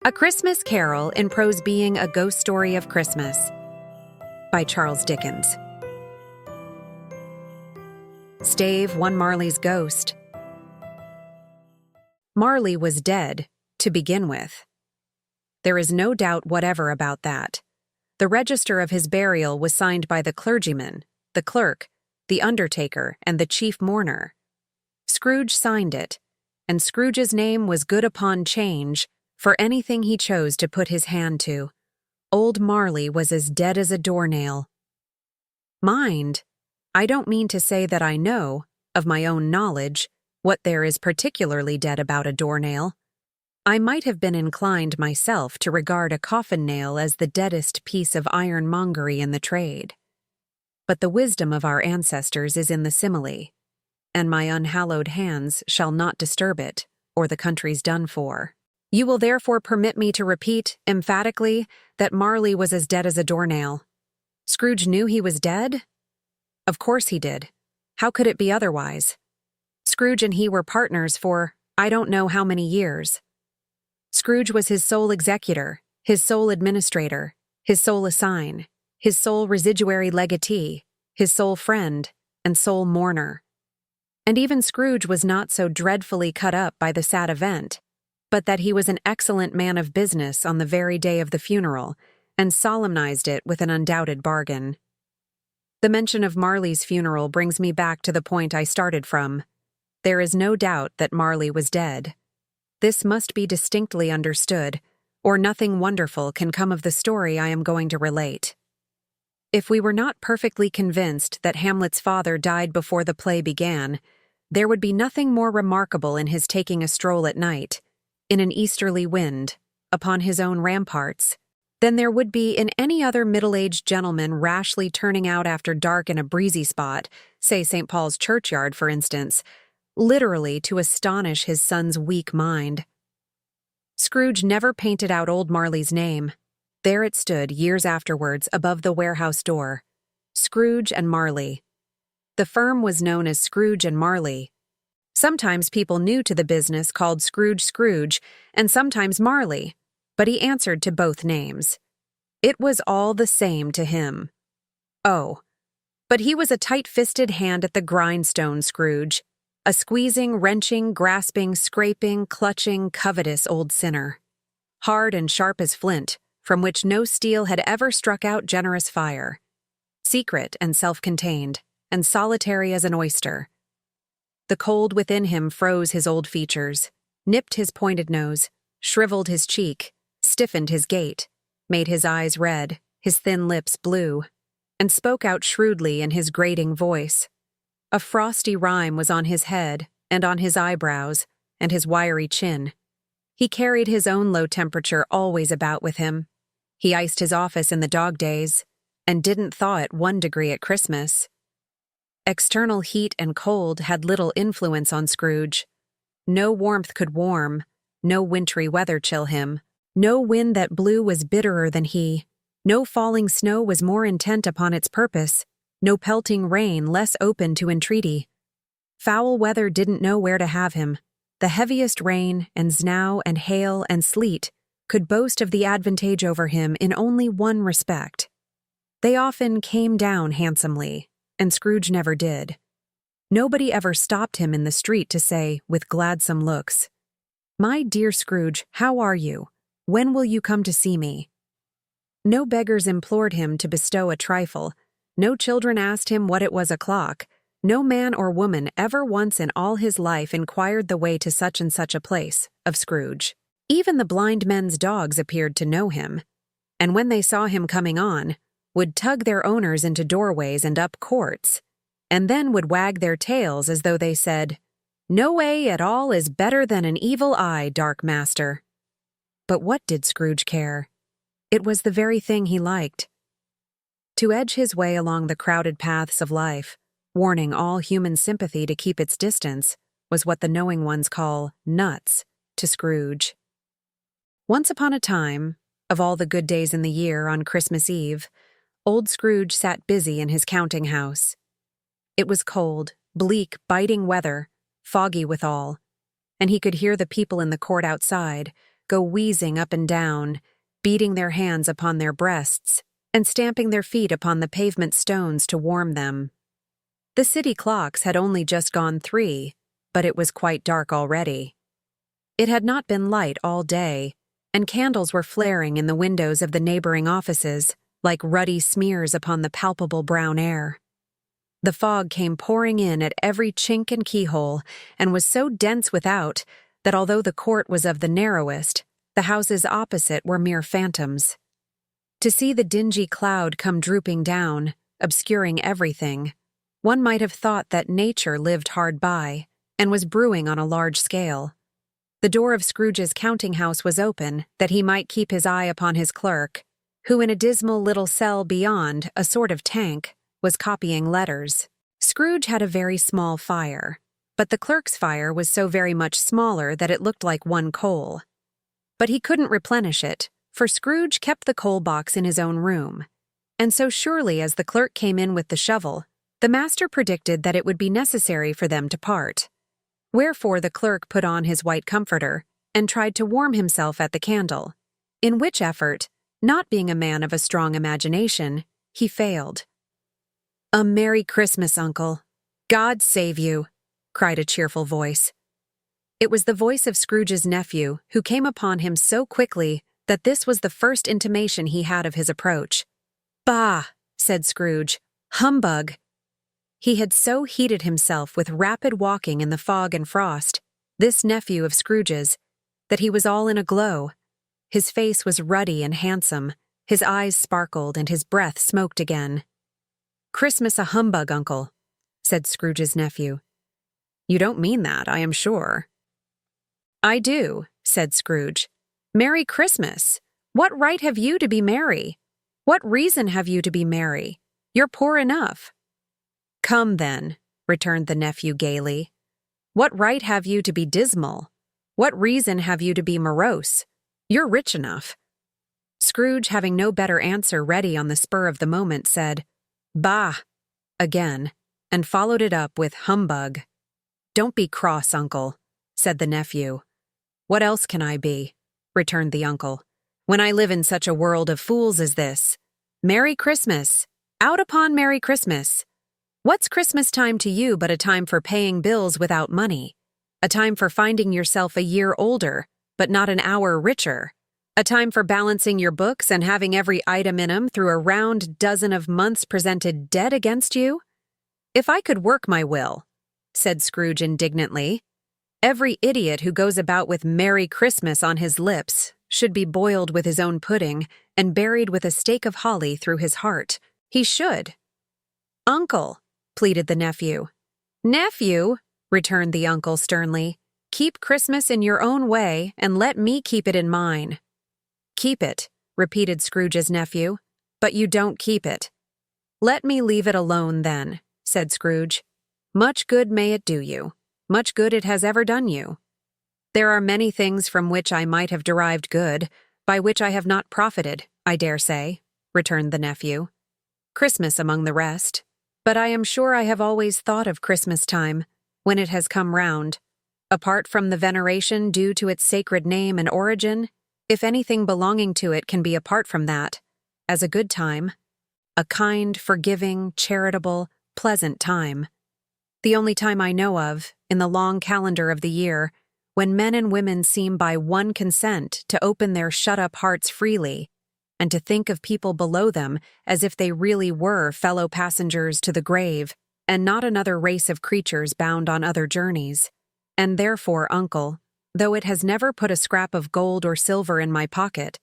A Christmas Carol in Prose Being a Ghost Story of Christmas by Charles Dickens. Stave one Marley's ghost. Marley was dead, to begin with. There is no doubt whatever about that. The register of his burial was signed by the clergyman, the clerk, the undertaker, and the chief mourner. Scrooge signed it, and Scrooge's name was good upon change for anything he chose to put his hand to. Old Marley was as dead as a doornail. Mind, I don't mean to say that I know, of my own knowledge, what there is particularly dead about a doornail. I might have been inclined myself to regard a coffin nail as the deadest piece of ironmongery in the trade. But the wisdom of our ancestors is in the simile, and my unhallowed hands shall not disturb it, or the country's done for. You will therefore permit me to repeat, emphatically, that Marley was as dead as a doornail. Scrooge knew he was dead? Of course he did. How could it be otherwise? Scrooge and he were partners for I don't know how many years. Scrooge was his sole executor, his sole administrator, his sole assign, his sole residuary legatee, his sole friend, and sole mourner. And even Scrooge was not so dreadfully cut up by the sad event, but that he was an excellent man of business on the very day of the funeral, and solemnized it with an undoubted bargain. The mention of Marley's funeral brings me back to the point I started from. There is no doubt that Marley was dead. This must be distinctly understood, or nothing wonderful can come of the story I am going to relate. If we were not perfectly convinced that Hamlet's father died before the play began, there would be nothing more remarkable in his taking a stroll at night, in an easterly wind, upon his own ramparts, than there would be in any other middle-aged gentleman rashly turning out after dark in a breezy spot, say St. Paul's churchyard, for instance, literally to astonish his son's weak mind. Scrooge never painted out old Marley's name. There it stood years afterwards above the warehouse door. Scrooge and Marley. The firm was known as Scrooge and Marley. Sometimes people new to the business called Scrooge, and sometimes Marley, but he answered to both names. It was all the same to him. Oh, but he was a tight-fisted hand at the grindstone, Scrooge, a squeezing, wrenching, grasping, scraping, clutching, covetous old sinner. Hard and sharp as flint, from which no steel had ever struck out generous fire. Secret and self-contained, and solitary as an oyster. The cold within him froze his old features, nipped his pointed nose, shriveled his cheek, stiffened his gait, made his eyes red, his thin lips blue, and spoke out shrewdly in his grating voice. A frosty rime was on his head, and on his eyebrows, and his wiry chin. He carried his own low temperature always about with him. He iced his office in the dog days, and didn't thaw it 1 degree at Christmas. External heat and cold had little influence on Scrooge. No warmth could warm, no wintry weather chill him. No wind that blew was bitterer than he. No falling snow was more intent upon its purpose. No pelting rain less open to entreaty. Foul weather didn't know where to have him. The heaviest rain and snow and hail and sleet could boast of the advantage over him in only one respect. They often came down handsomely, and Scrooge never did. Nobody ever stopped him in the street to say, with gladsome looks, "My dear Scrooge, how are you? When will you come to see me?" No beggars implored him to bestow a trifle. No children asked him what it was o'clock. No man or woman ever once in all his life inquired the way to such and such a place, of Scrooge. Even the blind men's dogs appeared to know him, and when they saw him coming on, would tug their owners into doorways and up courts, and then would wag their tails as though they said, "No way at all is better than an evil eye, dark master." But what did Scrooge care? It was the very thing he liked. To edge his way along the crowded paths of life, warning all human sympathy to keep its distance, was what the knowing ones call nuts to Scrooge. Once upon a time, of all the good days in the year on Christmas Eve, old Scrooge sat busy in his counting house. It was cold, bleak, biting weather, foggy withal, and he could hear the people in the court outside, go wheezing up and down, beating their hands upon their breasts, and stamping their feet upon the pavement stones to warm them. The city clocks had only just gone 3, but it was quite dark already. It had not been light all day, and candles were flaring in the windows of the neighboring offices, like ruddy smears upon the palpable brown air. The fog came pouring in at every chink and keyhole, and was so dense without that although the court was of the narrowest, the houses opposite were mere phantoms. To see the dingy cloud come drooping down, obscuring everything, one might have thought that nature lived hard by, and was brewing on a large scale. The door of Scrooge's counting-house was open, that he might keep his eye upon his clerk, who in a dismal little cell beyond, a sort of tank, was copying letters. Scrooge had a very small fire, but the clerk's fire was so very much smaller that it looked like one coal. But he couldn't replenish it, for Scrooge kept the coal box in his own room, and so surely as the clerk came in with the shovel, the master predicted that it would be necessary for them to part. Wherefore the clerk put on his white comforter, and tried to warm himself at the candle, in which effort, not being a man of a strong imagination, he failed. "A Merry Christmas, Uncle. God save you," cried a cheerful voice. It was the voice of Scrooge's nephew, who came upon him so quickly that this was the first intimation he had of his approach. "Bah!" said Scrooge. "Humbug!" He had so heated himself with rapid walking in the fog and frost, this nephew of Scrooge's, that he was all in a glow. His face was ruddy and handsome, his eyes sparkled, and his breath smoked again. "Christmas a humbug, Uncle," said Scrooge's nephew. "You don't mean that, I am sure." "I do," said Scrooge. "Merry Christmas! What right have you to be merry? What reason have you to be merry? You're poor enough." "Come, then," returned the nephew gaily. "What right have you to be dismal? What reason have you to be morose? You're rich enough." Scrooge, having no better answer ready on the spur of the moment, said, "Bah!" again, and followed it up with humbug. "Don't be cross, Uncle," said the nephew. "What else can I be?" returned the uncle, "when I live in such a world of fools as this? Merry Christmas! Out upon Merry Christmas! What's Christmas time to you but a time for paying bills without money? A time for finding yourself a year older, but not an hour richer? A time for balancing your books and having every item in 'em through a round dozen of months presented dead against you? If I could work my will," said Scrooge indignantly, "every idiot who goes about with Merry Christmas on his lips should be boiled with his own pudding and buried with a stake of holly through his heart. He should." "Uncle," pleaded the nephew. "Nephew," returned the uncle sternly, "keep Christmas in your own way and let me keep it in mine." "Keep it," repeated Scrooge's nephew, "but you don't keep it." "Let me leave it alone, then," said Scrooge. "Much good may it do you. Much good it has ever done you." "There are many things from which I might have derived good, by which I have not profited, I dare say," returned the nephew. "Christmas among the rest. But I am sure I have always thought of Christmas time, when it has come round. Apart from the veneration due to its sacred name and origin, if anything belonging to it can be apart from that, as a good time, a kind, forgiving, charitable, pleasant time. The only time I know of, in the long calendar of the year, when men and women seem by one consent to open their shut-up hearts freely, and to think of people below them as if they really were fellow passengers to the grave, and not another race of creatures bound on other journeys. And therefore, Uncle, though it has never put a scrap of gold or silver in my pocket,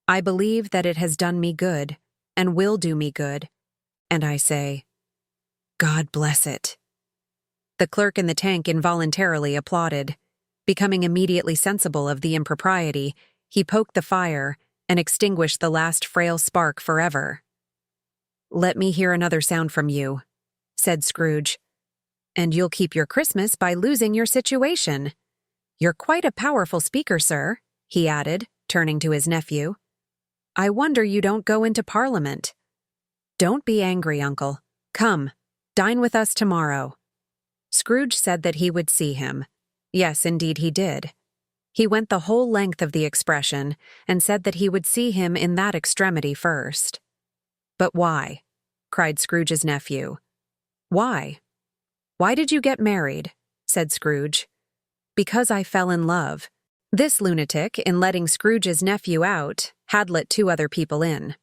I believe that it has done me good, and will do me good. And I say, God bless it. The clerk in the tank involuntarily applauded. Becoming immediately sensible of the impropriety, he poked the fire and extinguished the last frail spark forever. "Let me hear another sound from you," said Scrooge, "and you'll keep your Christmas by losing your situation. You're quite a powerful speaker, sir," he added, turning to his nephew. "I wonder you don't go into Parliament. Don't be angry, Uncle. Come, dine with us tomorrow." Scrooge said that he would see him. Yes, indeed he did. He went the whole length of the expression and said that he would see him in that extremity first. "But why?" cried Scrooge's nephew. "Why? Why did you get married?" said Scrooge. "Because I fell in love." This lunatic, in letting Scrooge's nephew out, had let 2 other people in.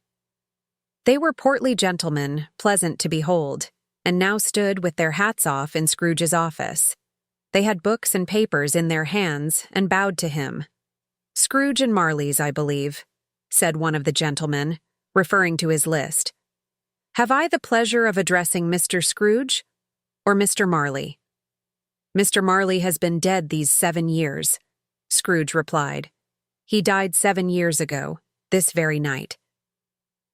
They were portly gentlemen, pleasant to behold, and now stood with their hats off in Scrooge's office. They had books and papers in their hands and bowed to him. "Scrooge and Marley's, I believe," said one of the gentlemen, referring to his list. "Have I the pleasure of addressing Mr. Scrooge or Mr. Marley?" "Mr. Marley has been dead these 7 years," Scrooge replied. "He died 7 years ago, this very night.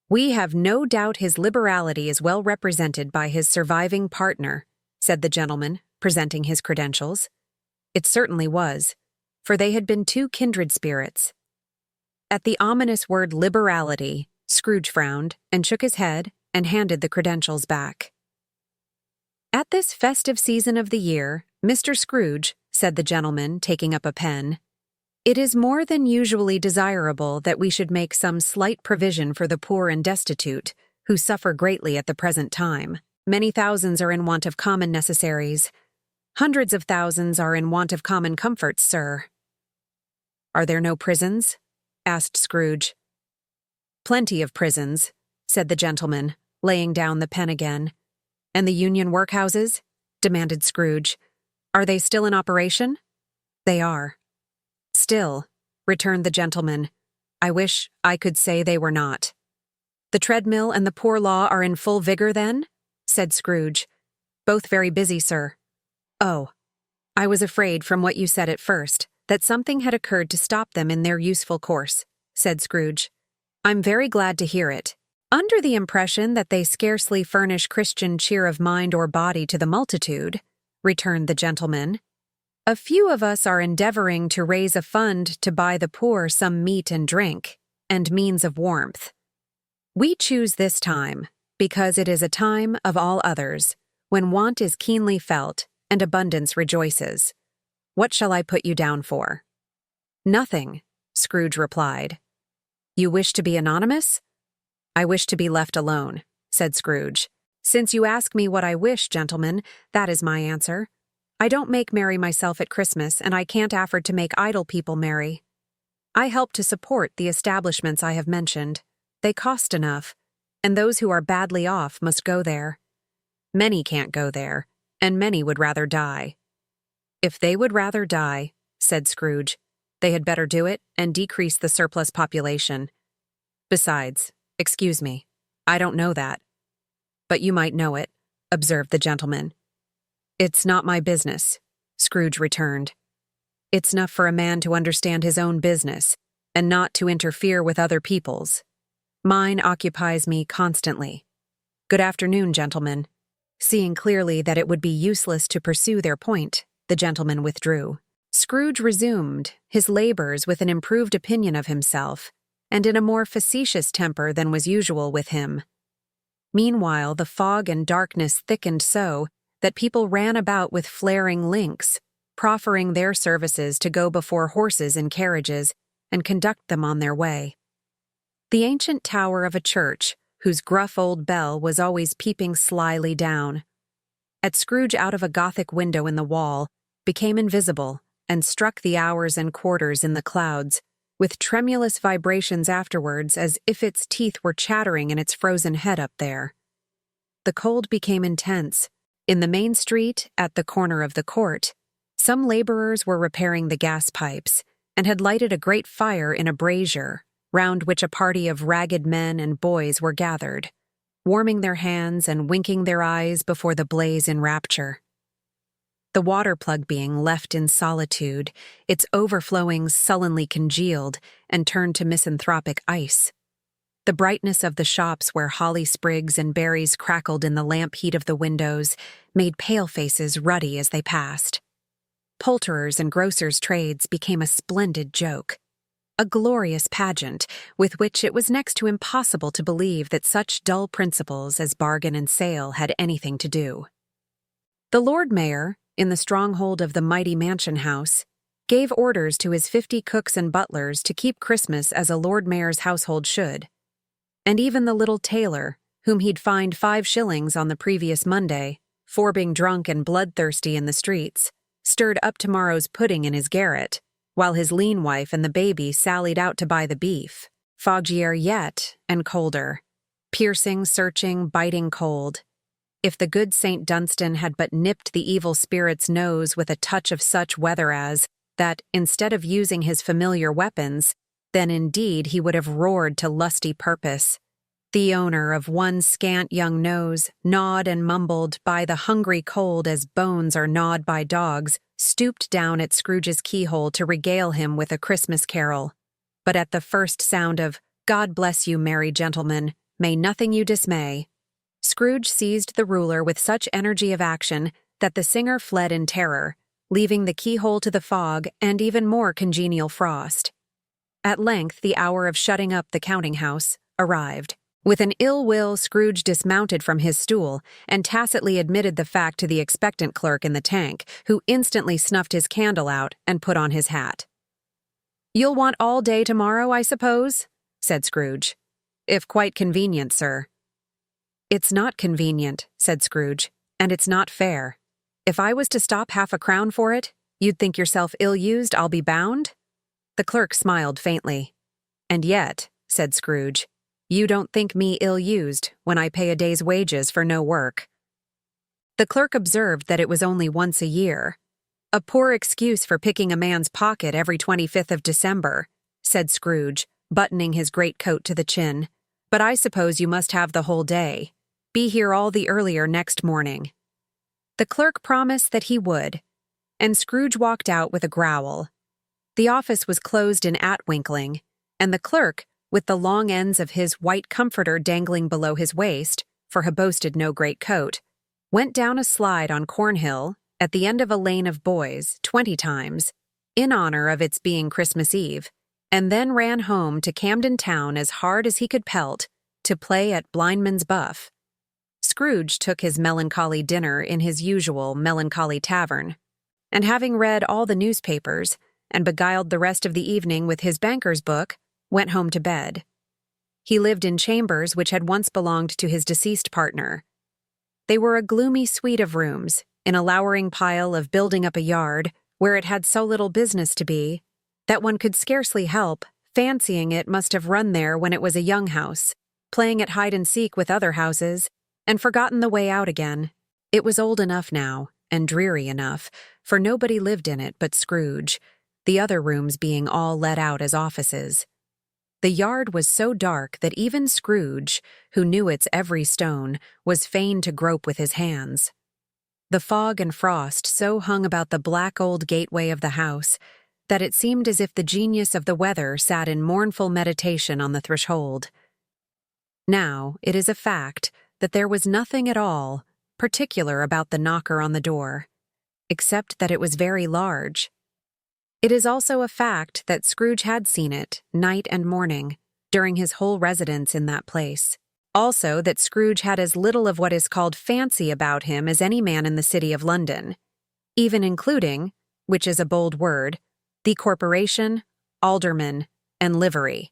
We have no doubt his liberality is well represented by his surviving partner," said the gentleman, presenting his credentials. It certainly was, for they had been 2 kindred spirits. At the ominous word liberality, Scrooge frowned and shook his head and handed the credentials back. "At this festive season of the year, Mr. Scrooge," said the gentleman, taking up a pen, "it is more than usually desirable that we should make some slight provision for the poor and destitute, who suffer greatly at the present time. Many thousands are in want of common necessaries. Hundreds of thousands are in want of common comforts, sir." "Are there no prisons?" asked Scrooge. "Plenty of prisons," said the gentleman, laying down the pen again. "And the union workhouses?" demanded Scrooge. "Are they still in operation?" "They are." "Still," returned the gentleman, "I wish I could say they were not." "The treadmill and the poor law are in full vigor, then?" said Scrooge. "Both very busy, sir." "Oh, I was afraid from what you said at first that something had occurred to stop them in their useful course," said Scrooge. "I'm very glad to hear it. Under the impression that they scarcely furnish Christian cheer of mind or body to the multitude," returned the gentleman, "a few of us are endeavoring to raise a fund to buy the poor some meat and drink, and means of warmth. We choose this time, because it is a time of all others, when want is keenly felt and abundance rejoices. What shall I put you down for?" "Nothing," Scrooge replied. "You wish to be anonymous?" "I wish to be left alone," said Scrooge. "Since you ask me what I wish, gentlemen, that is my answer. I don't make merry myself at Christmas, and I can't afford to make idle people merry. I help to support the establishments I have mentioned. They cost enough, and those who are badly off must go there. Many can't go there, and many would rather die." "If they would rather die," said Scrooge, "they had better do it and decrease the surplus population. Besides, excuse me, I don't know that." "But you might know it," observed the gentleman. "It's not my business," Scrooge returned. "It's enough for a man to understand his own business, and not to interfere with other people's. Mine occupies me constantly. Good afternoon, gentlemen." Seeing clearly that it would be useless to pursue their point, the gentleman withdrew. Scrooge resumed his labors with an improved opinion of himself, and in a more facetious temper than was usual with him. Meanwhile, the fog and darkness thickened so that people ran about with flaring links, proffering their services to go before horses in carriages and conduct them on their way. The ancient tower of a church, whose gruff old bell was always peeping slyly down at Scrooge out of a Gothic window in the wall, became invisible and struck the hours and quarters in the clouds, with tremulous vibrations afterwards as if its teeth were chattering in its frozen head up there. The cold became intense. In the main street, at the corner of the court, some laborers were repairing the gas pipes and had lighted a great fire in a brazier, round which a party of ragged men and boys were gathered, warming their hands and winking their eyes before the blaze in rapture. The water plug being left in solitude, its overflowings sullenly congealed and turned to misanthropic ice. The brightness of the shops where holly sprigs and berries crackled in the lamp heat of the windows made pale faces ruddy as they passed. Poulterers' and grocers' trades became a splendid joke, a glorious pageant with which it was next to impossible to believe that such dull principles as bargain and sale had anything to do. The Lord Mayor, in the stronghold of the mighty mansion house, gave orders to his 50 cooks and butlers to keep Christmas as a Lord Mayor's household should. And even the little tailor, whom he'd fined 5 shillings on the previous Monday, for being drunk and bloodthirsty in the streets, stirred up tomorrow's pudding in his garret, while his lean wife and the baby sallied out to buy the beef, foggier yet and colder, piercing, searching, biting cold. If the good St. Dunstan had but nipped the evil spirit's nose with a touch of such weather as that, instead of using his familiar weapons, then indeed he would have roared to lusty purpose. The owner of one scant young nose, gnawed and mumbled by the hungry cold as bones are gnawed by dogs, stooped down at Scrooge's keyhole to regale him with a Christmas carol. But at the first sound of "God bless you, merry gentlemen, may nothing you dismay," Scrooge seized the ruler with such energy of action that the singer fled in terror, leaving the keyhole to the fog and even more congenial frost. At length the hour of shutting up the counting-house arrived. With an ill will, Scrooge dismounted from his stool and tacitly admitted the fact to the expectant clerk in the tank, who instantly snuffed his candle out and put on his hat. "You'll want all day tomorrow, I suppose?" said Scrooge. "If quite convenient, sir." "It's not convenient," said Scrooge, "and it's not fair. If I was to stop half a crown for it, you'd think yourself ill-used, I'll be bound?" The clerk smiled faintly. "And yet," said Scrooge, "you don't think me ill-used when I pay a day's wages for no work." The clerk observed that it was only once a year. "A poor excuse for picking a man's pocket every 25th of December," said Scrooge, buttoning his greatcoat to the chin. "But I suppose you must have the whole day. Be here all the earlier next morning." The clerk promised that he would, and Scrooge walked out with a growl. The office was closed in atwinkling, and the clerk, with the long ends of his white comforter dangling below his waist, for he boasted no great coat, went down a slide on Cornhill, at the end of a lane of boys, 20 times, in honor of its being Christmas Eve, and then ran home to Camden Town as hard as he could pelt, to play at blindman's buff. Scrooge took his melancholy dinner in his usual melancholy tavern, and having read all the newspapers, and beguiled the rest of the evening with his banker's book, went home to bed. He lived in chambers which had once belonged to his deceased partner. They were a gloomy suite of rooms, in a lowering pile of building up a yard, where it had so little business to be, that one could scarcely help fancying it must have run there when it was a young house, playing at hide-and-seek with other houses, and forgotten the way out again. It was old enough now, and dreary enough, for nobody lived in it but Scrooge, the other rooms being all let out as offices. The yard was so dark that even Scrooge, who knew its every stone, was fain to grope with his hands. The fog and frost so hung about the black old gateway of the house that it seemed as if the genius of the weather sat in mournful meditation on the threshold. Now, it is a fact that there was nothing at all particular about the knocker on the door, except that it was very large. It is also a fact that Scrooge had seen it, night and morning, during his whole residence in that place. Also that Scrooge had as little of what is called fancy about him as any man in the city of London, even including, which is a bold word, the corporation, alderman, and livery.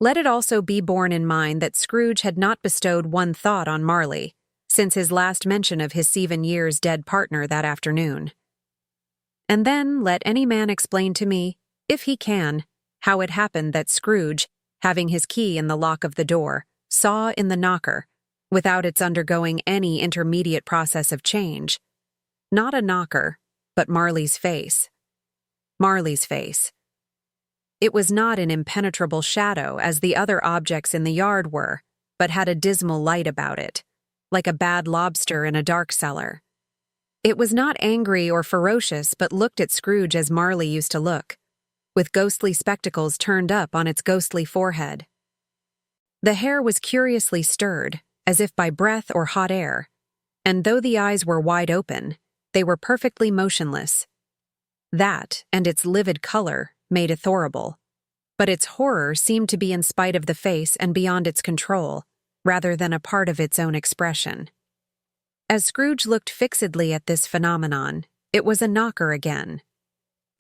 Let it also be borne in mind that Scrooge had not bestowed one thought on Marley, since his last mention of his 7 years dead partner that afternoon. And then let any man explain to me, if he can, how it happened that Scrooge, having his key in the lock of the door, saw in the knocker, without its undergoing any intermediate process of change, not a knocker, but Marley's face. Marley's face. It was not an impenetrable shadow as the other objects in the yard were, but had a dismal light about it, like a bad lobster in a dark cellar. It was not angry or ferocious, but looked at Scrooge as Marley used to look, with ghostly spectacles turned up on its ghostly forehead. The hair was curiously stirred, as if by breath or hot air, and though the eyes were wide open, they were perfectly motionless. That, and its livid color, made it horrible, but its horror seemed to be in spite of the face and beyond its control, rather than a part of its own expression. As Scrooge looked fixedly at this phenomenon, it was a knocker again.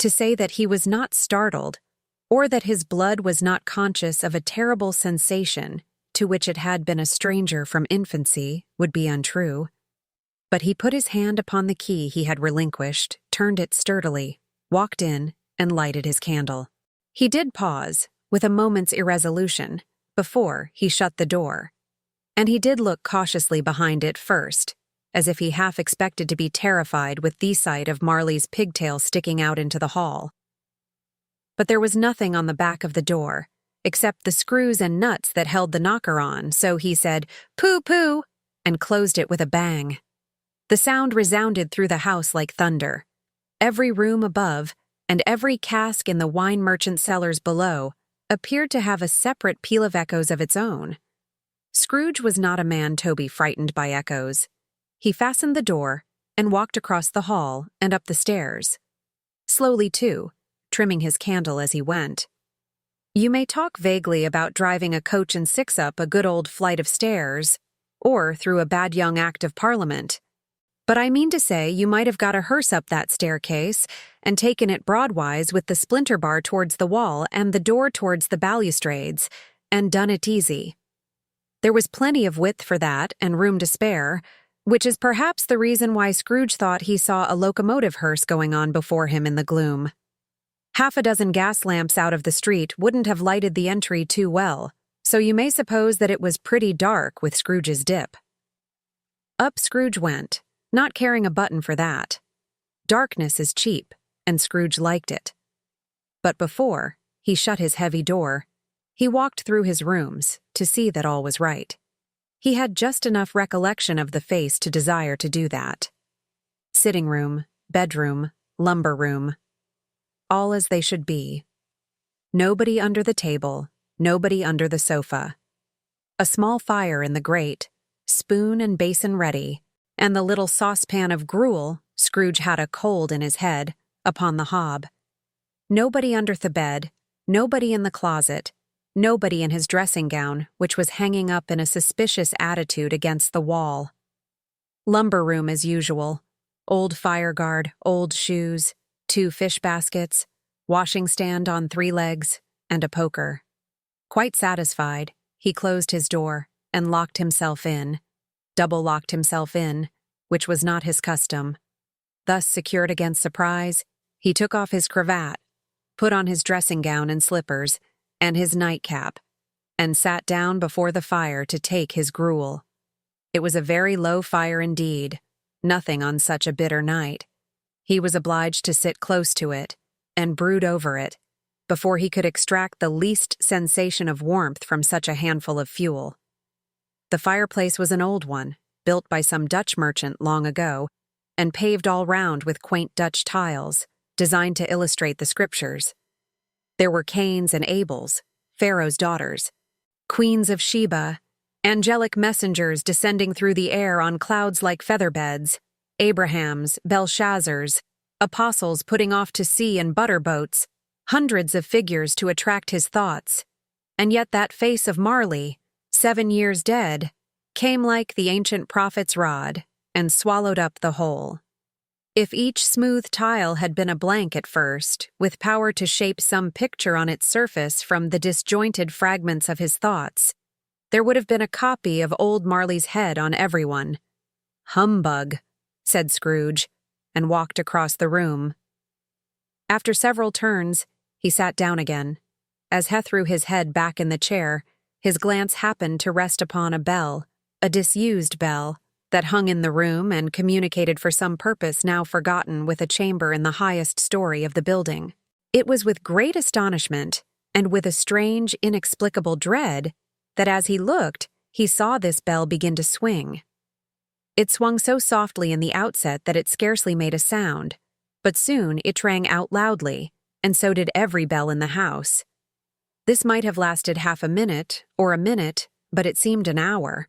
to say that he was not startled, or that his blood was not conscious of a terrible sensation to which it had been a stranger from infancy, would be untrue. But he put his hand upon the key he had relinquished, turned it sturdily, walked in, and lighted his candle. He did pause, with a moment's irresolution, before he shut the door, and he did look cautiously behind it first, as if he half expected to be terrified with the sight of Marley's pigtail sticking out into the hall. But there was nothing on the back of the door, except the screws and nuts that held the knocker on, so he said, "Pooh, pooh," and closed it with a bang. The sound resounded through the house like thunder. Every room above, and every cask in the wine merchant cellars below, appeared to have a separate peal of echoes of its own. Scrooge was not a man to be frightened by echoes. He fastened the door and walked across the hall and up the stairs. Slowly, too, trimming his candle as he went. You may talk vaguely about driving a coach and six up a good old flight of stairs, or through a bad young Act of Parliament. But I mean to say you might have got a hearse up that staircase and taken it broadwise with the splinter bar towards the wall and the door towards the balustrades, and done it easy. There was plenty of width for that and room to spare, which is perhaps the reason why Scrooge thought he saw a locomotive hearse going on before him in the gloom. Half a dozen gas lamps out of the street wouldn't have lighted the entry too well, so you may suppose that it was pretty dark with Scrooge's dip. Up Scrooge went, not caring a button for that. Darkness is cheap, and Scrooge liked it. But before he shut his heavy door, he walked through his rooms to see that all was right. He had just enough recollection of the face to desire to do that. Sitting room, bedroom, lumber room, all as they should be. Nobody under the table, nobody under the sofa. A small fire in the grate, spoon and basin ready, and the little saucepan of gruel, Scrooge had a cold in his head, upon the hob. Nobody under the bed, nobody in the closet, nobody in his dressing gown, which was hanging up in a suspicious attitude against the wall. Lumber room as usual. Old fire guard, old shoes, 2 fish baskets, washing stand on 3 legs, and a poker. Quite satisfied, he closed his door and locked himself in, double-locked himself in, which was not his custom. Thus secured against surprise, he took off his cravat, put on his dressing gown and slippers, and his nightcap, and sat down before the fire to take his gruel. It was a very low fire indeed, nothing on such a bitter night. He was obliged to sit close to it, and brood over it, before he could extract the least sensation of warmth from such a handful of fuel. The fireplace was an old one, built by some Dutch merchant long ago, and paved all round with quaint Dutch tiles, designed to illustrate the scriptures. There were Cains and Abels, Pharaoh's daughters, queens of Sheba, angelic messengers descending through the air on clouds like feather-beds, Abrahams, Belshazzars, apostles putting off to sea in butter boats, hundreds of figures to attract his thoughts. And yet that face of Marley, 7 years dead, came like the ancient prophet's rod, and swallowed up the whole. If each smooth tile had been a blank at first, with power to shape some picture on its surface from the disjointed fragments of his thoughts, there would have been a copy of old Marley's head on every one. "Humbug," said Scrooge, and walked across the room. After several turns, he sat down again. As he threw his head back in the chair, his glance happened to rest upon a bell, a disused bell, that hung in the room and communicated for some purpose now forgotten with a chamber in the highest story of the building. It was with great astonishment, and with a strange, inexplicable dread, that as he looked, he saw this bell begin to swing. It swung so softly in the outset that it scarcely made a sound, but soon it rang out loudly, and so did every bell in the house. This might have lasted half a minute, or a minute, but it seemed an hour.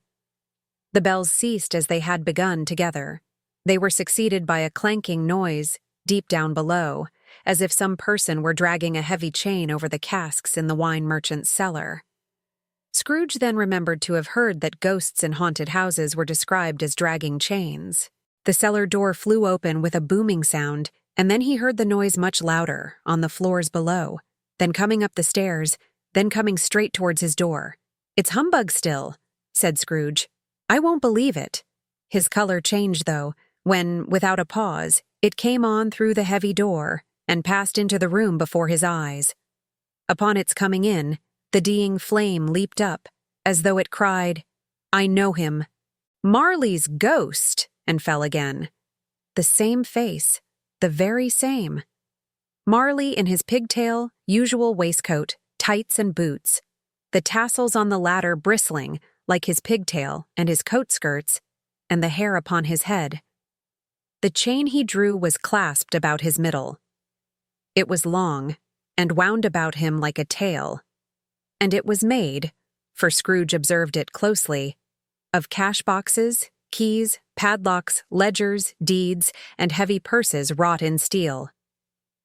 The bells ceased as they had begun together. They were succeeded by a clanking noise deep down below, as if some person were dragging a heavy chain over the casks in the wine merchant's cellar. Scrooge then remembered to have heard that ghosts in haunted houses were described as dragging chains. The cellar door flew open with a booming sound, and then he heard the noise much louder, on the floors below, then coming up the stairs, then coming straight towards his door. "It's humbug still," said Scrooge. "I won't believe it." His color changed, though, when, without a pause, it came on through the heavy door and passed into the room before his eyes. Upon its coming in, the dying flame leaped up, as though it cried, "I know him. Marley's ghost!" and fell again. The same face, the very same. Marley in his pigtail, usual waistcoat, tights and boots, the tassels on the latter bristling like his pigtail and his coat skirts, and the hair upon his head. The chain he drew was clasped about his middle. It was long, and wound about him like a tail, and it was made, for Scrooge observed it closely, of cash boxes, keys, padlocks, ledgers, deeds, and heavy purses wrought in steel.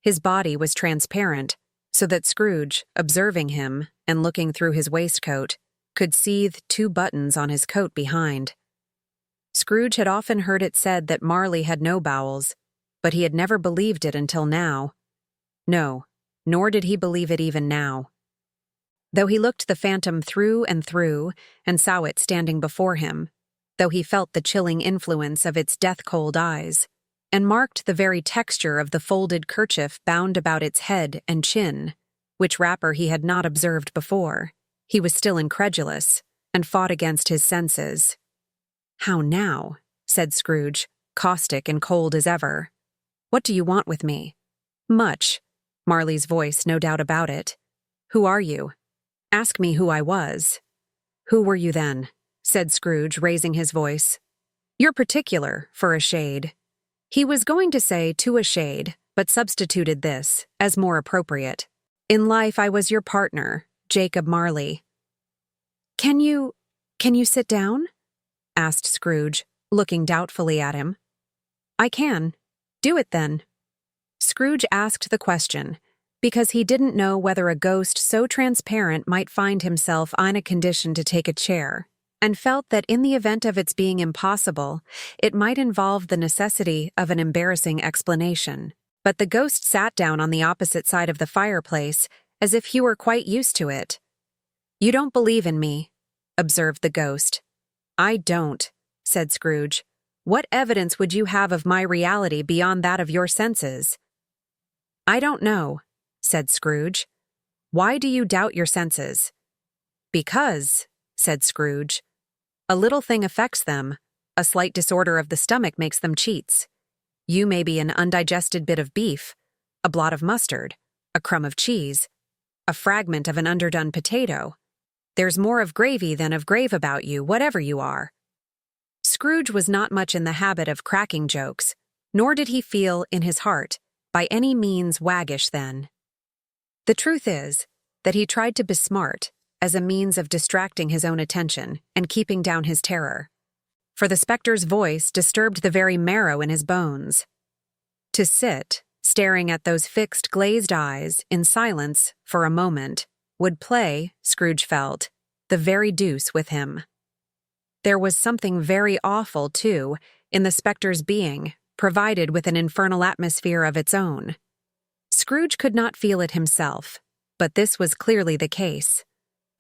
His body was transparent, so that Scrooge, observing him and looking through his waistcoat, could see the 2 buttons on his coat behind. Scrooge had often heard it said that Marley had no bowels, but he had never believed it until now. No, nor did he believe it even now. Though he looked the phantom through and saw it standing before him, though he felt the chilling influence of its death-cold eyes, and marked the very texture of the folded kerchief bound about its head and chin, which wrapper he had not observed before, he was still incredulous, and fought against his senses. "How now?" said Scrooge, caustic and cold as ever. "What do you want with me?" "Much." Marley's voice, no doubt about it. "Who are you?" "Ask me who I was." "Who were you then?" said Scrooge, raising his voice. "You're particular, for a shade." He was going to say to a shade, but substituted this, as more appropriate. "In life I was your partner, Jacob Marley." Can you sit down?" asked Scrooge, looking doubtfully at him. "I can. Do it then." Scrooge asked the question because he didn't know whether a ghost so transparent might find himself in a condition to take a chair, and felt that in the event of its being impossible, it might involve the necessity of an embarrassing explanation. But the ghost sat down on the opposite side of the fireplace, as if he were quite used to it. "You don't believe in me," observed the ghost. "I don't," said Scrooge. "What evidence would you have of my reality beyond that of your senses?" "I don't know," said Scrooge. "Why do you doubt your senses?" "Because," said Scrooge, "a little thing affects them. A slight disorder of the stomach makes them cheats. You may be an undigested bit of beef, a blot of mustard, a crumb of cheese, a fragment of an underdone potato. There's more of gravy than of grave about you, whatever you are." Scrooge was not much in the habit of cracking jokes, nor did he feel, in his heart, by any means waggish then. The truth is that he tried to be smart as a means of distracting his own attention and keeping down his terror, for the spectre's voice disturbed the very marrow in his bones. To sit, staring at those fixed, glazed eyes, in silence, for a moment, would play, Scrooge felt, the very deuce with him. There was something very awful, too, in the spectre's being, provided with an infernal atmosphere of its own. Scrooge could not feel it himself, but this was clearly the case,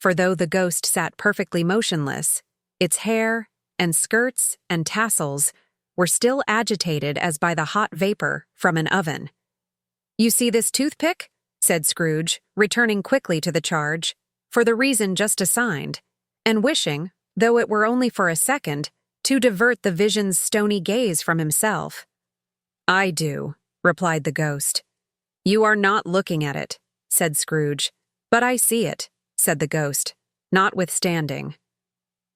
for though the ghost sat perfectly motionless, its hair and skirts and tassels were still agitated as by the hot vapor from an oven. "You see this toothpick?" said Scrooge, returning quickly to the charge, for the reason just assigned, and wishing, though it were only for a second, to divert the vision's stony gaze from himself. "I do," replied the ghost. "You are not looking at it," said Scrooge. "But I see it," said the ghost, notwithstanding.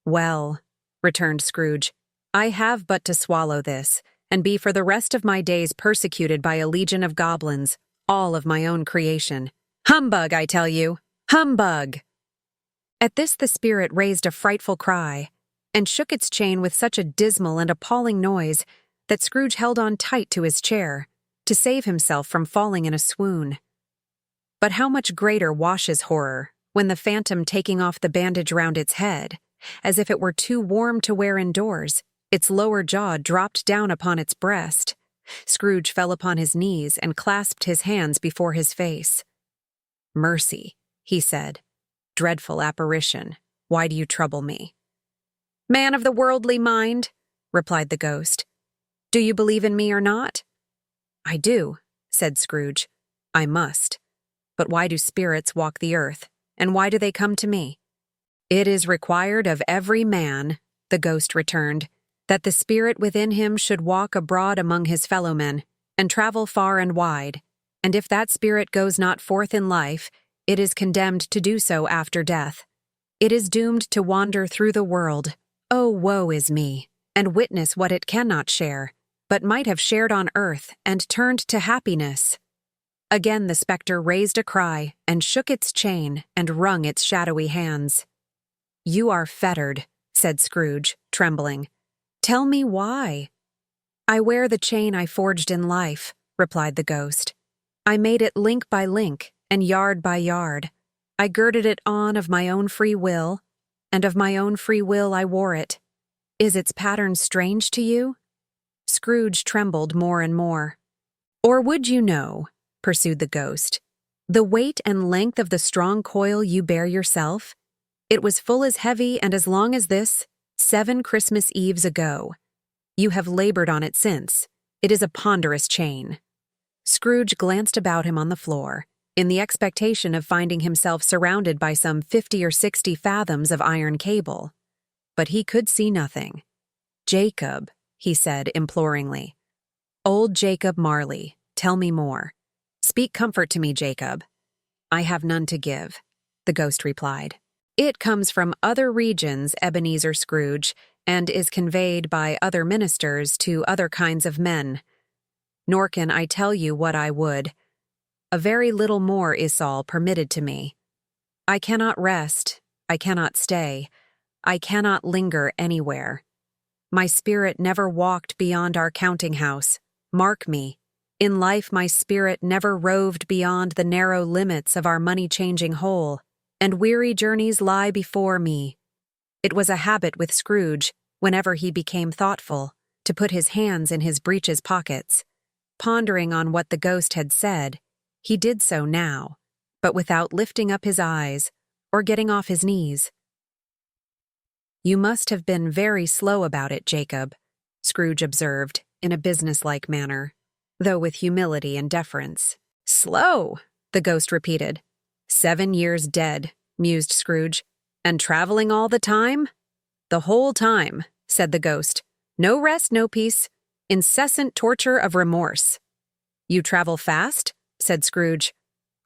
"Well," returned Scrooge, "I have but to swallow this, and be for the rest of my days persecuted by a legion of goblins, all of my own creation. Humbug, I tell you! Humbug!" At this the spirit raised a frightful cry, and shook its chain with such a dismal and appalling noise that Scrooge held on tight to his chair, to save himself from falling in a swoon. But how much greater Wash's horror, when the phantom, taking off the bandage round its head, as if it were too warm to wear indoors, its lower jaw dropped down upon its breast, Scrooge fell upon his knees and clasped his hands before his face. "Mercy," he said. "Dreadful apparition, why do you trouble me?" "Man of the worldly mind," replied the ghost, "do you believe in me or not?" "I do," said Scrooge. "I must. But why do spirits walk the earth, and why do they come to me?" "It is required of every man," the ghost returned, "that the spirit within him should walk abroad among his fellowmen, and travel far and wide, and if that spirit goes not forth in life, it is condemned to do so after death. It is doomed to wander through the world, oh woe is me, and witness what it cannot share, but might have shared on earth and turned to happiness." Again the spectre raised a cry and shook its chain and wrung its shadowy hands. "You are fettered," said Scrooge, trembling. "Tell me why." "I wear the chain I forged in life," replied the ghost. "I made it link by link and yard by yard. I girded it on of my own free will, and of my own free will I wore it. Is its pattern strange to you?" Scrooge trembled more and more. "Or would you know," pursued the ghost, "the weight and length of the strong coil you bear yourself? It was full as heavy and as long as this, 7 Christmas Eves ago. You have labored on it since. It is a ponderous chain." Scrooge glanced about him on the floor, in the expectation of finding himself surrounded by some 50 or 60 fathoms of iron cable. But he could see nothing. "Jacob," he said imploringly. "Old Jacob Marley, tell me more. Speak comfort to me, Jacob." "I have none to give," the ghost replied. "It comes from other regions, Ebenezer Scrooge, and is conveyed by other ministers to other kinds of men. Nor can I tell you what I would. A very little more is all permitted to me. I cannot rest, I cannot stay, I cannot linger anywhere. My spirit never walked beyond our counting-house. Mark me. In life my spirit never roved beyond the narrow limits of our money-changing hole, and weary journeys lie before me." It was a habit with Scrooge, whenever he became thoughtful, to put his hands in his breeches pockets. Pondering on what the ghost had said, he did so now, but without lifting up his eyes or getting off his knees. "You must have been very slow about it, Jacob," Scrooge observed in a businesslike manner, though with humility and deference. "Slow," the ghost repeated. "7 years dead," mused Scrooge. "And traveling all the time?" "The whole time," said the ghost. "No rest, no peace. Incessant torture of remorse." "You travel fast?" said Scrooge.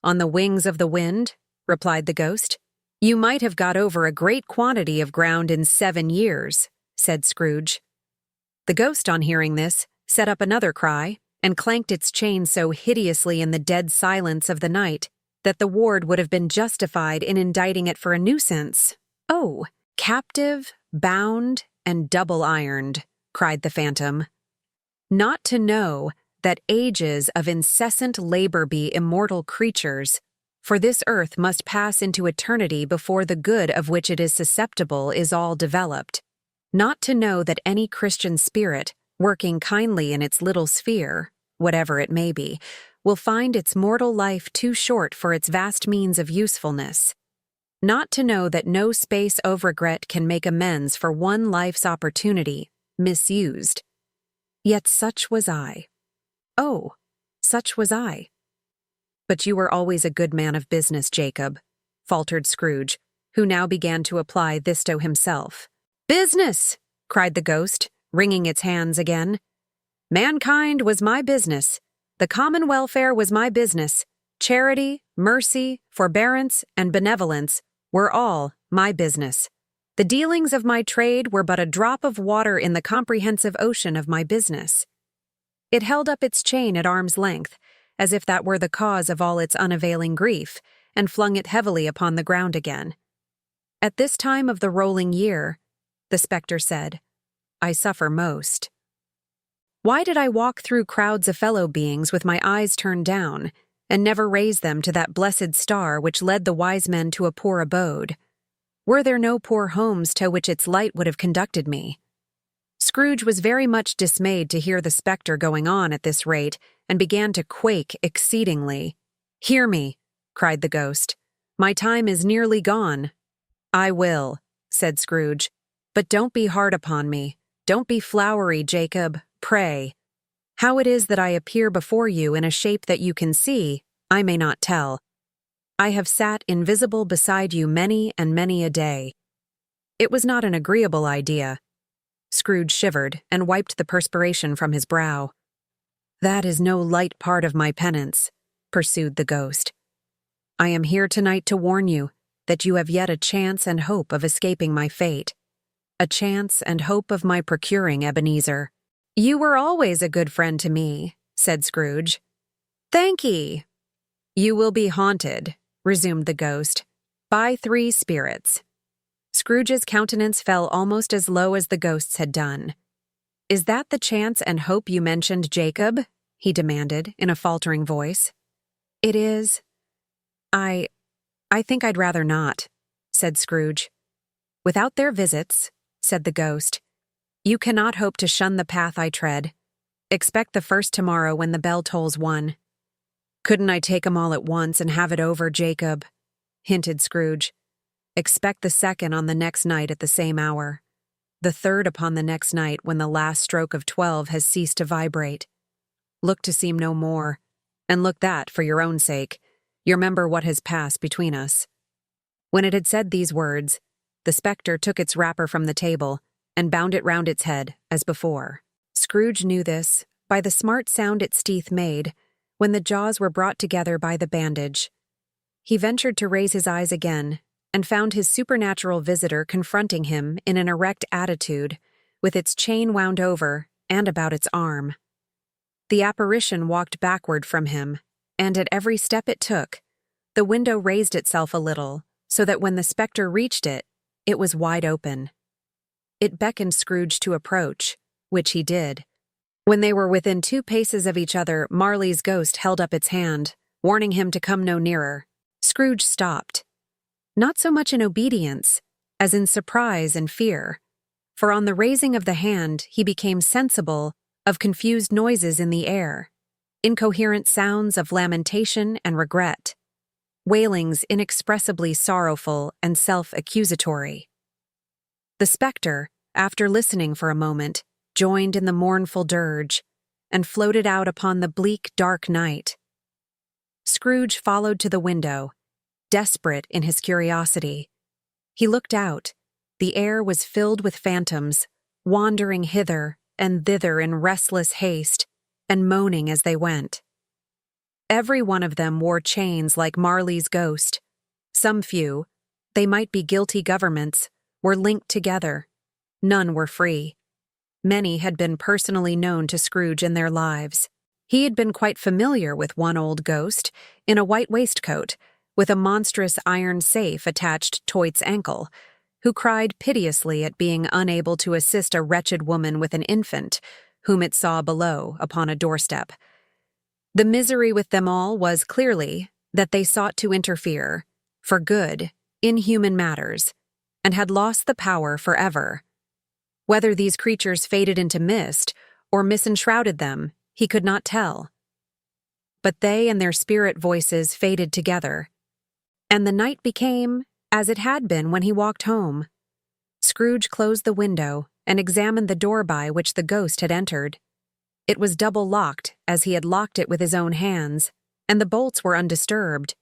"On the wings of the wind," replied the ghost. "You might have got over a great quantity of ground in 7 years," said Scrooge. The ghost, on hearing this, set up another cry, and clanked its chain so hideously in the dead silence of the night that the ward would have been justified in indicting it for a nuisance. "Oh, captive, bound, and double-ironed," cried the phantom. "Not to know that ages of incessant labor be immortal creatures, for this earth must pass into eternity before the good of which it is susceptible is all developed. Not to know that any Christian spirit, working kindly in its little sphere, whatever it may be, will find its mortal life too short for its vast means of usefulness. Not to know that no space of regret can make amends for one life's opportunity, misused. Yet such was I. Oh, such was I." "But you were always a good man of business, Jacob," faltered Scrooge, who now began to apply this to himself. "Business!" cried the ghost, wringing its hands again. "Mankind was my business. The common welfare was my business. Charity, mercy, forbearance, and benevolence were all my business. The dealings of my trade were but a drop of water in the comprehensive ocean of my business." It held up its chain at arm's length, as if that were the cause of all its unavailing grief, and flung it heavily upon the ground again. "At this time of the rolling year," the spectre said, "I suffer most. Why did I walk through crowds of fellow beings with my eyes turned down, and never raise them to that blessed star which led the wise men to a poor abode? Were there no poor homes to which its light would have conducted me?" Scrooge was very much dismayed to hear the spectre going on at this rate, and began to quake exceedingly. "Hear me," cried the ghost. "My time is nearly gone." "I will," said Scrooge. "But don't be hard upon me. Don't be flowery, Jacob, pray. How it is that I appear before you in a shape that you can see, I may not tell. I have sat invisible beside you many and many a day." It was not an agreeable idea. Scrooge shivered and wiped the perspiration from his brow. "That is no light part of my penance," pursued the ghost. "I am here tonight to warn you that you have yet a chance and hope of escaping my fate. A chance and hope of my procuring Ebenezer." "You were always a good friend to me," said Scrooge. "Thank ye." "You will be haunted," resumed the ghost, "by 3 spirits. Scrooge's countenance fell almost as low as the ghost's had done. "Is that the chance and hope you mentioned, Jacob?" he demanded, in a faltering voice. "It is. I think I'd rather not," said Scrooge. "Without their visits," said the ghost, "you cannot hope to shun the path I tread. Expect the first tomorrow when the bell tolls 1. "Couldn't I take 'em all at once and have it over, Jacob?" hinted Scrooge. "Expect the second on the next night at the same hour. The third upon the next night when the last stroke of 12 has ceased to vibrate. Look to seem no more, and look that, for your own sake, you remember what has passed between us." When it had said these words, the spectre took its wrapper from the table and bound it round its head, as before. Scrooge knew this by the smart sound its teeth made when the jaws were brought together by the bandage. He ventured to raise his eyes again, and found his supernatural visitor confronting him in an erect attitude, with its chain wound over and about its arm. The apparition walked backward from him, and at every step it took, the window raised itself a little, so that when the spectre reached it, it was wide open. It beckoned Scrooge to approach, which he did. When they were within 2 paces of each other, Marley's ghost held up its hand, warning him to come no nearer. Scrooge stopped. Not so much in obedience, as in surprise and fear, for on the raising of the hand he became sensible of confused noises in the air, incoherent sounds of lamentation and regret, wailings inexpressibly sorrowful and self-accusatory. The spectre, after listening for a moment, joined in the mournful dirge, and floated out upon the bleak, dark night. Scrooge followed to the window, desperate in his curiosity. He looked out. The air was filled with phantoms, wandering hither and thither in restless haste, and moaning as they went. Every one of them wore chains like Marley's ghost. Some few, they might be guilty governments, were linked together. None were free. Many had been personally known to Scrooge in their lives. He had been quite familiar with one old ghost, in a white waistcoat, with a monstrous iron safe attached to its ankle, who cried piteously at being unable to assist a wretched woman with an infant, whom it saw below upon a doorstep. The misery with them all was, clearly, that they sought to interfere, for good, in human matters, and had lost the power forever. Whether these creatures faded into mist, or misenshrouded them, he could not tell. But they and their spirit voices faded together, and the night became as it had been when he walked home. Scrooge closed the window and examined the door by which the ghost had entered. It was double-locked, as he had locked it with his own hands, and the bolts were undisturbed.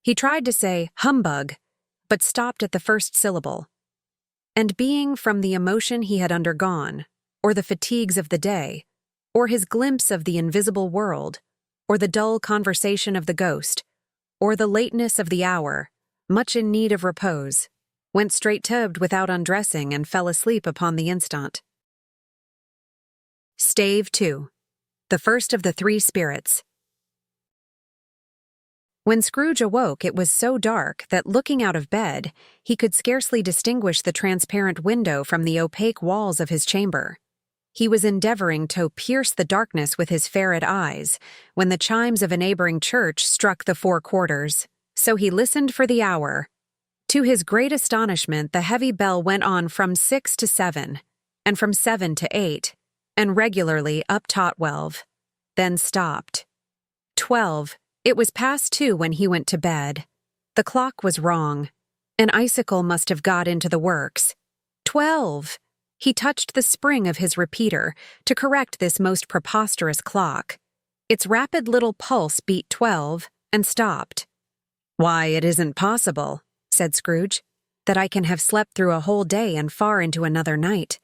He tried to say, "Humbug," but stopped at the first syllable. And being from the emotion he had undergone, or the fatigues of the day, or his glimpse of the invisible world, or the dull conversation of the ghost, or the lateness of the hour, much in need of repose, went straight to bed without undressing and fell asleep upon the instant. Stave 2. The first of the 3 spirits. When Scrooge awoke, it was so dark that, looking out of bed, he could scarcely distinguish the transparent window from the opaque walls of his chamber. He was endeavoring to pierce the darkness with his ferret eyes, when the chimes of a neighboring church struck the 4 quarters, so he listened for the hour. To his great astonishment, the heavy bell went on from 6 to 7, and from 7 to 8, and regularly up Totwelve, then stopped. 12, it was past 2 when he went to bed. The clock was wrong. An icicle must have got into the works. 12! He touched the spring of his repeater to correct this most preposterous clock. Its rapid little pulse beat 12 and stopped. "Why, it isn't possible," said Scrooge, "that I can have slept through a whole day and far into another night.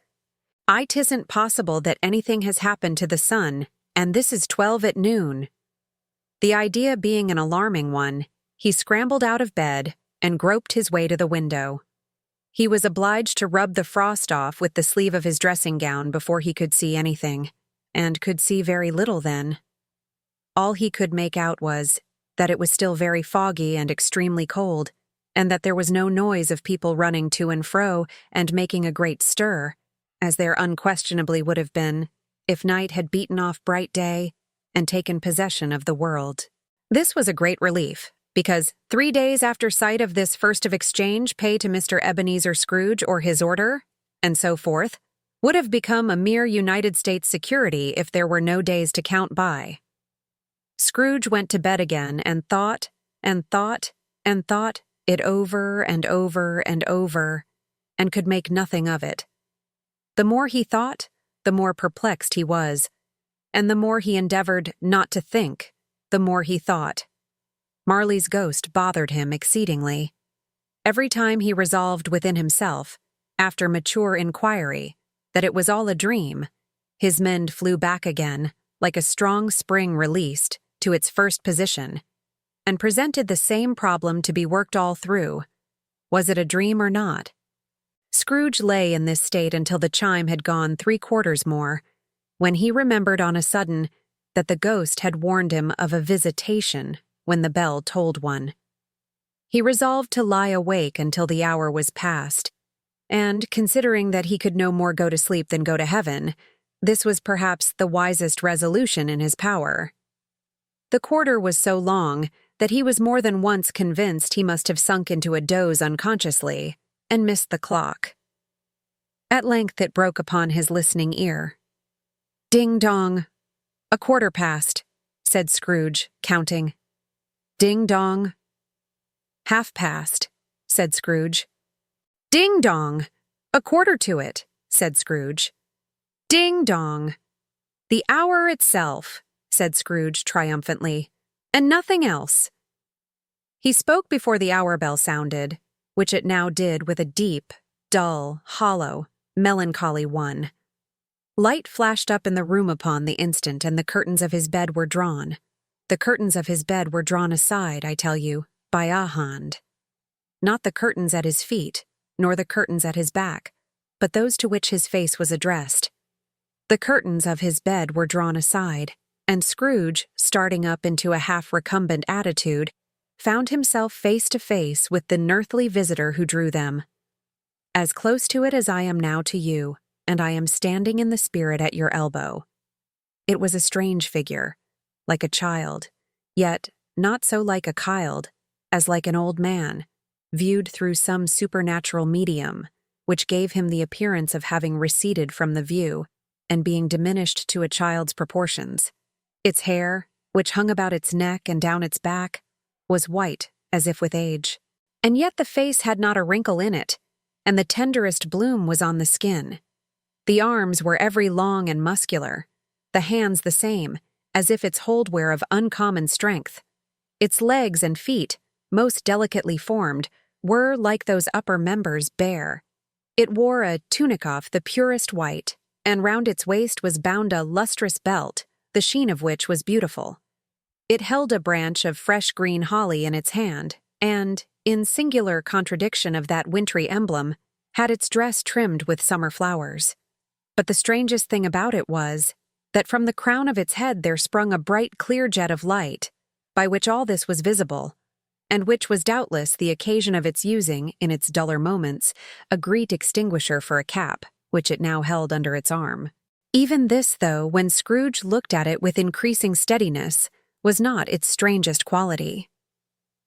'Tisn't possible that anything has happened to the sun, and this is 12 at noon." The idea being an alarming one, he scrambled out of bed and groped his way to the window. He was obliged to rub the frost off with the sleeve of his dressing gown before he could see anything, and could see very little then. All he could make out was that it was still very foggy and extremely cold, and that there was no noise of people running to and fro and making a great stir, as there unquestionably would have been if night had beaten off bright day and taken possession of the world. This was a great relief, because 3 days after sight of this first of exchange pay to Mr. Ebenezer Scrooge or his order, and so forth, would have become a mere United States security if there were no days to count by. Scrooge went to bed again and thought and thought and thought it over and over and over, and could make nothing of it. The more he thought, the more perplexed he was, and the more he endeavored not to think, the more he thought. Marley's ghost bothered him exceedingly. Every time he resolved within himself, after mature inquiry, that it was all a dream, his mind flew back again, like a strong spring released, to its first position, and presented the same problem to be worked all through. Was it a dream or not? Scrooge lay in this state until the chime had gone 3/4 more, when he remembered on a sudden that the ghost had warned him of a visitation when the bell tolled one. He resolved to lie awake until the hour was past, and, considering that he could no more go to sleep than go to heaven, this was perhaps the wisest resolution in his power. The quarter was so long that he was more than once convinced he must have sunk into a doze unconsciously, and missed the clock. At length it broke upon his listening ear. "Ding-dong! 1/4 past," said Scrooge, counting. "Ding-dong! 1/2 past," said Scrooge. "Ding-dong! 1/4 to it," said Scrooge. "Ding-dong! The hour itself," said Scrooge triumphantly, "and nothing else." He spoke before the hour bell sounded, which it now did with a deep, dull, hollow, melancholy one. Light flashed up in the room upon the instant, and the curtains of his bed were drawn. The curtains of his bed were drawn aside, I tell you, by a hand. Not the curtains at his feet, nor the curtains at his back, but those to which his face was addressed. The curtains of his bed were drawn aside, and Scrooge, starting up into a half-recumbent attitude, found himself face to face with the unearthly visitor who drew them. As close to it as I am now to you, and I am standing in the spirit at your elbow. It was a strange figure, like a child, yet not so like a child, as like an old man, viewed through some supernatural medium, which gave him the appearance of having receded from the view, and being diminished to a child's proportions. Its hair, which hung about its neck and down its back, was white as if with age, and yet the face had not a wrinkle in it, and the tenderest bloom was on the skin. The arms were every long and muscular, the hands the same, as if its hold were of uncommon strength. Its legs and feet, most delicately formed, were, like those upper members, bare. It wore a tunic of the purest white, and round its waist was bound a lustrous belt, the sheen of which was beautiful. It held a branch of fresh green holly in its hand, and, in singular contradiction of that wintry emblem, had its dress trimmed with summer flowers. But the strangest thing about it was that from the crown of its head there sprung a bright clear jet of light, by which all this was visible, and which was doubtless the occasion of its using, in its duller moments, a great extinguisher for a cap, which it now held under its arm. Even this, though, when Scrooge looked at it with increasing steadiness, was not its strangest quality.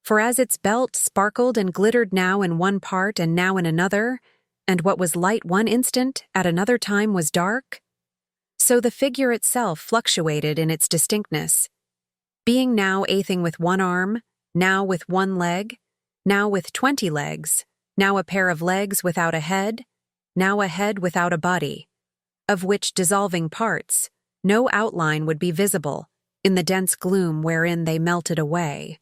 For as its belt sparkled and glittered now in one part and now in another, and what was light one instant at another time was dark? So the figure itself fluctuated in its distinctness, being now a thing with one arm, now with one leg, now with 20 legs, now a pair of legs without a head, now a head without a body, of which dissolving parts, no outline would be visible in the dense gloom wherein they melted away,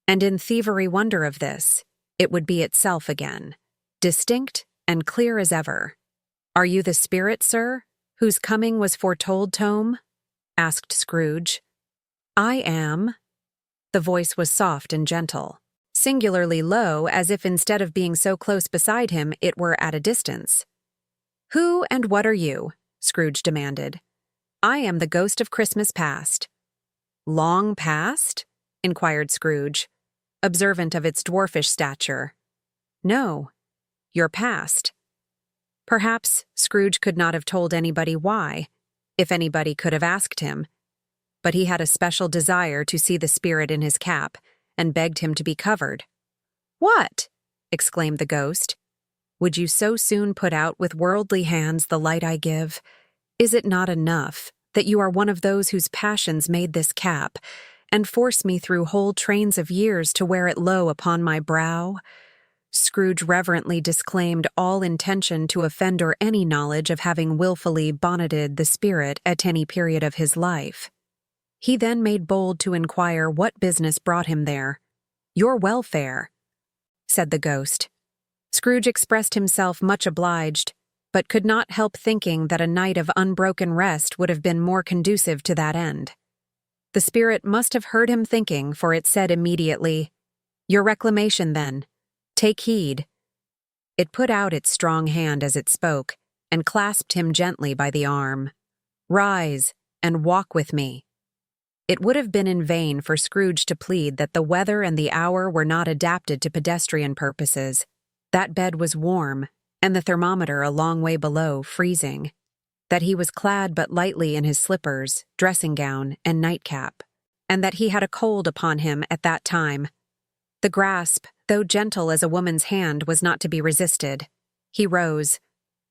and in thievery wonder of this, it would be itself again, distinct and clear as ever. "Are you the spirit, sir, whose coming was foretold, Tome?" asked Scrooge. "I am." The voice was soft and gentle, singularly low, as if instead of being so close beside him, it were at a distance. "Who and what are you?" Scrooge demanded. "I am the ghost of Christmas past." "Long past?" inquired Scrooge, observant of its dwarfish stature. "No, your past." Perhaps Scrooge could not have told anybody why, if anybody could have asked him, but he had a special desire to see the spirit in his cap, and begged him to be covered. "What?" exclaimed the ghost. "Would you so soon put out with worldly hands the light I give? Is it not enough that you are one of those whose passions made this cap, and force me through whole trains of years to wear it low upon my brow?" Scrooge reverently disclaimed all intention to offend or any knowledge of having willfully bonneted the spirit at any period of his life. He then made bold to inquire what business brought him there. "Your welfare," said the ghost. Scrooge expressed himself much obliged, but could not help thinking that a night of unbroken rest would have been more conducive to that end. The spirit must have heard him thinking, for it said immediately, "Your reclamation, then. Take heed." It put out its strong hand as it spoke, and clasped him gently by the arm. "Rise, and walk with me." It would have been in vain for Scrooge to plead that the weather and the hour were not adapted to pedestrian purposes. That bed was warm, and the thermometer a long way below, freezing. That he was clad but lightly in his slippers, dressing gown, and nightcap, and that he had a cold upon him at that time. The grasp, though gentle as a woman's hand, was not to be resisted. He rose,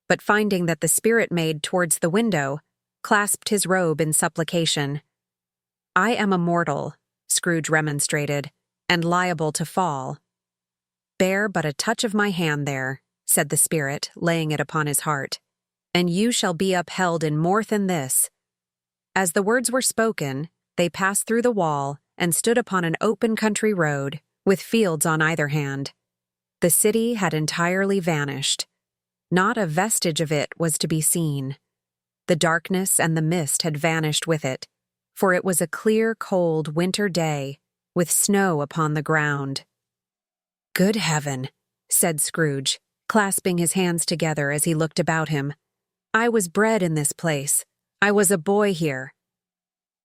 but finding that the spirit made towards the window, clasped his robe in supplication. "I am a mortal," Scrooge remonstrated, "and liable to fall." "Bear but a touch of my hand there," said the spirit, laying it upon his heart, "and you shall be upheld in more than this." As the words were spoken, they passed through the wall and stood upon an open country road, with fields on either hand. The city had entirely vanished. Not a vestige of it was to be seen. The darkness and the mist had vanished with it, for it was a clear, cold winter day, with snow upon the ground. "Good heaven," said Scrooge, clasping his hands together as he looked about him. "I was bred in this place. I was a boy here."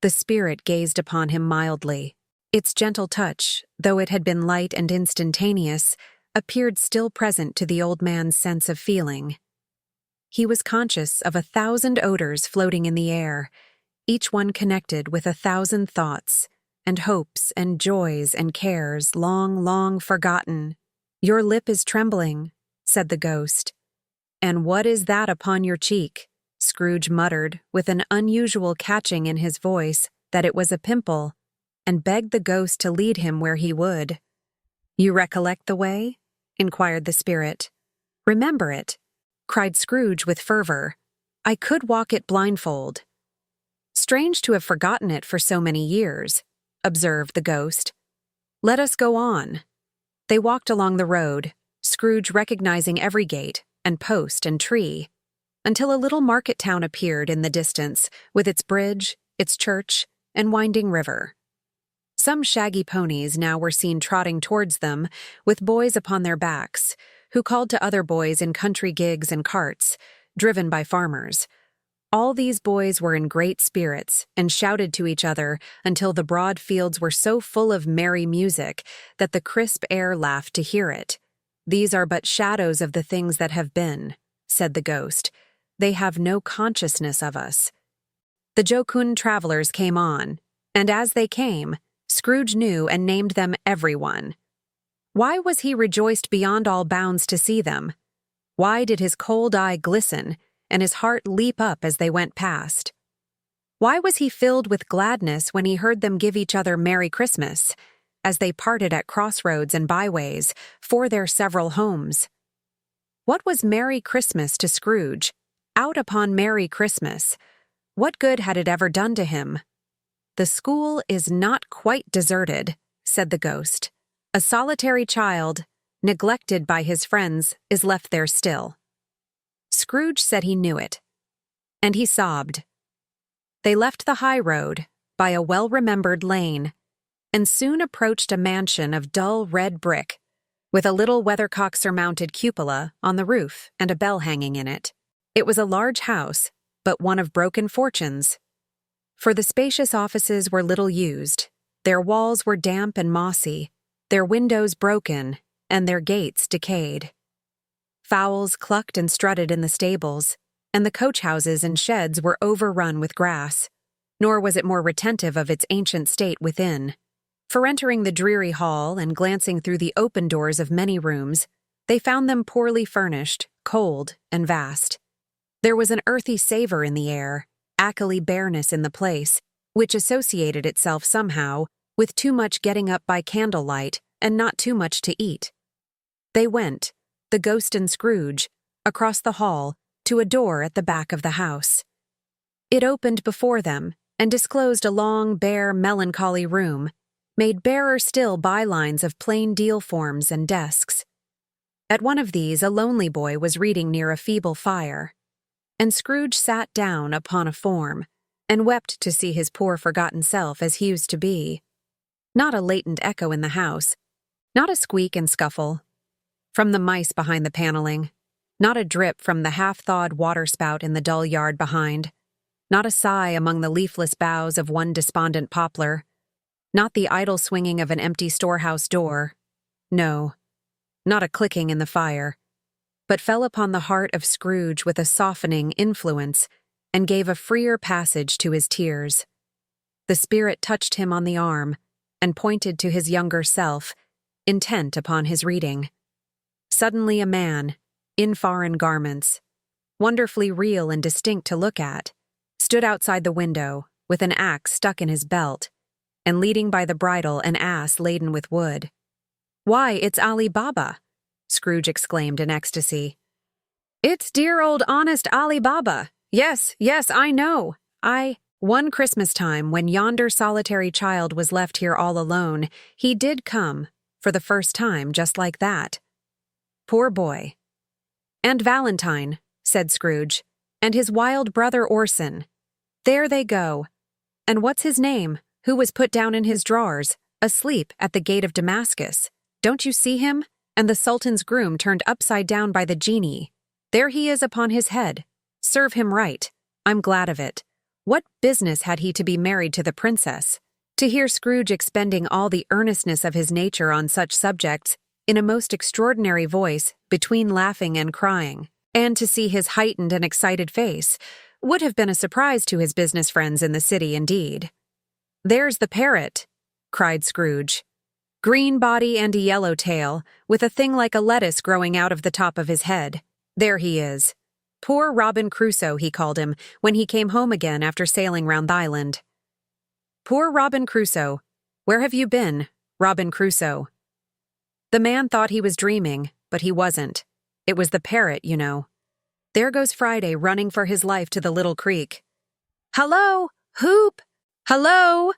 The spirit gazed upon him mildly. Its gentle touch, though it had been light and instantaneous, appeared still present to the old man's sense of feeling. He was conscious of 1,000 odors floating in the air, each one connected with 1,000 thoughts, and hopes and joys and cares long, long forgotten. "Your lip is trembling," said the ghost. "And what is that upon your cheek?" Scrooge muttered, with an unusual catching in his voice, that it was a pimple, and begged the ghost to lead him where he would. "You recollect the way?" inquired the spirit. "Remember it," cried Scrooge with fervor. "I could walk it blindfold." "Strange to have forgotten it for so many years," observed the ghost. "Let us go on." They walked along the road, Scrooge recognizing every gate, and post, and tree, until a little market town appeared in the distance, with its bridge, its church, and winding river. Some shaggy ponies now were seen trotting towards them, with boys upon their backs, who called to other boys in country gigs and carts, driven by farmers. All these boys were in great spirits, and shouted to each other until the broad fields were so full of merry music that the crisp air laughed to hear it. "These are but shadows of the things that have been," said the ghost. "They have no consciousness of us." The jocund travelers came on, and as they came, Scrooge knew and named them everyone. Why was he rejoiced beyond all bounds to see them? Why did his cold eye glisten and his heart leap up as they went past? Why was he filled with gladness when he heard them give each other Merry Christmas as they parted at crossroads and byways for their several homes? What was Merry Christmas to Scrooge? Out upon Merry Christmas. What good had it ever done to him? "The school is not quite deserted," said the ghost. "A solitary child, neglected by his friends, is left there still." Scrooge said he knew it. And he sobbed. They left the high road by a well-remembered lane and soon approached a mansion of dull red brick with a little weathercock-surmounted cupola on the roof and a bell hanging in it. It was a large house, but one of broken fortunes. For the spacious offices were little used, their walls were damp and mossy, their windows broken, and their gates decayed. Fowls clucked and strutted in the stables, and the coach-houses and sheds were overrun with grass, nor was it more retentive of its ancient state within. For entering the dreary hall and glancing through the open doors of many rooms, they found them poorly furnished, cold, and vast. There was an earthy savor in the air, ackly bareness in the place, which associated itself somehow with too much getting up by candlelight and not too much to eat. They went, the ghost and Scrooge, across the hall to a door at the back of the house. It opened before them and disclosed a long, bare, melancholy room, made barer still by lines of plain deal forms and desks. At one of these a lonely boy was reading near a feeble fire, and Scrooge sat down upon a form and wept to see his poor forgotten self as he used to be. Not a latent echo in the house, not a squeak and scuffle from the mice behind the paneling, not a drip from the half-thawed waterspout in the dull yard behind, not a sigh among the leafless boughs of one despondent poplar, not the idle swinging of an empty storehouse door, no, not a clicking in the fire, but fell upon the heart of Scrooge with a softening influence and gave a freer passage to his tears. The spirit touched him on the arm and pointed to his younger self, intent upon his reading. Suddenly a man, in foreign garments, wonderfully real and distinct to look at, stood outside the window with an axe stuck in his belt and leading by the bridle an ass laden with wood. "Why, it's Ali Baba!" Scrooge exclaimed in ecstasy. "It's dear old honest Ali Baba. Yes, I know. One Christmas time, when yonder solitary child was left here all alone, he did come, for the first time, just like that. Poor boy." "And Valentine," said Scrooge, "and his wild brother Orson. There they go. And what's his name, who was put down in his drawers, asleep at the gate of Damascus? Don't you see him? And the Sultan's groom turned upside down by the genie. There he is upon his head. Serve him right. I'm glad of it. What business had he to be married to the princess?" To hear Scrooge expending all the earnestness of his nature on such subjects, in a most extraordinary voice, between laughing and crying, and to see his heightened and excited face, would have been a surprise to his business friends in the city indeed. "There's the parrot," cried Scrooge. "Green body and a yellow tail, with a thing like a lettuce growing out of the top of his head. There he is. Poor Robin Crusoe, he called him, when he came home again after sailing round the island. Poor Robin Crusoe. Where have you been, Robin Crusoe?" The man thought he was dreaming, but he wasn't. It was the parrot, you know. There goes Friday running for his life to the little creek. "Hello! Hoop! Hello!"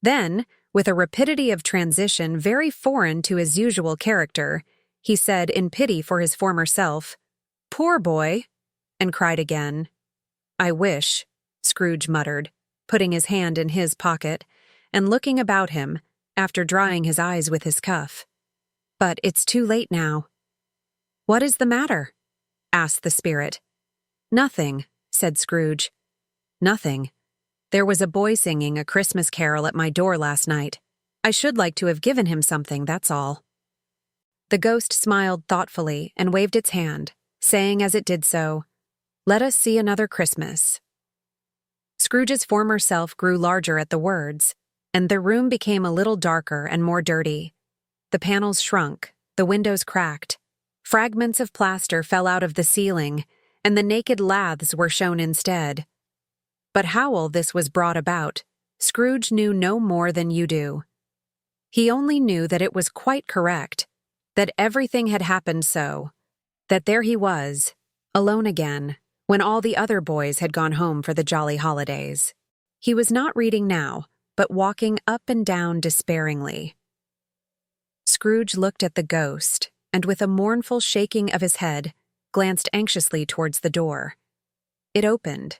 Then, with a rapidity of transition very foreign to his usual character, he said in pity for his former self, "Poor boy," and cried again. "I wish," Scrooge muttered, putting his hand in his pocket and looking about him after drying his eyes with his cuff. "But it's too late now." "What is the matter?" asked the spirit. "Nothing," said Scrooge. "Nothing. There was a boy singing a Christmas carol at my door last night. I should like to have given him something, that's all." The ghost smiled thoughtfully and waved its hand, saying as it did so, "Let us see another Christmas." Scrooge's former self grew larger at the words, and the room became a little darker and more dirty. The panels shrunk, the windows cracked. Fragments of plaster fell out of the ceiling, and the naked laths were shown instead. But how all this was brought about, Scrooge knew no more than you do. He only knew that it was quite correct, that everything had happened so, that there he was, alone again, when all the other boys had gone home for the jolly holidays. He was not reading now, but walking up and down despairingly. Scrooge looked at the ghost, and with a mournful shaking of his head, glanced anxiously towards the door. It opened,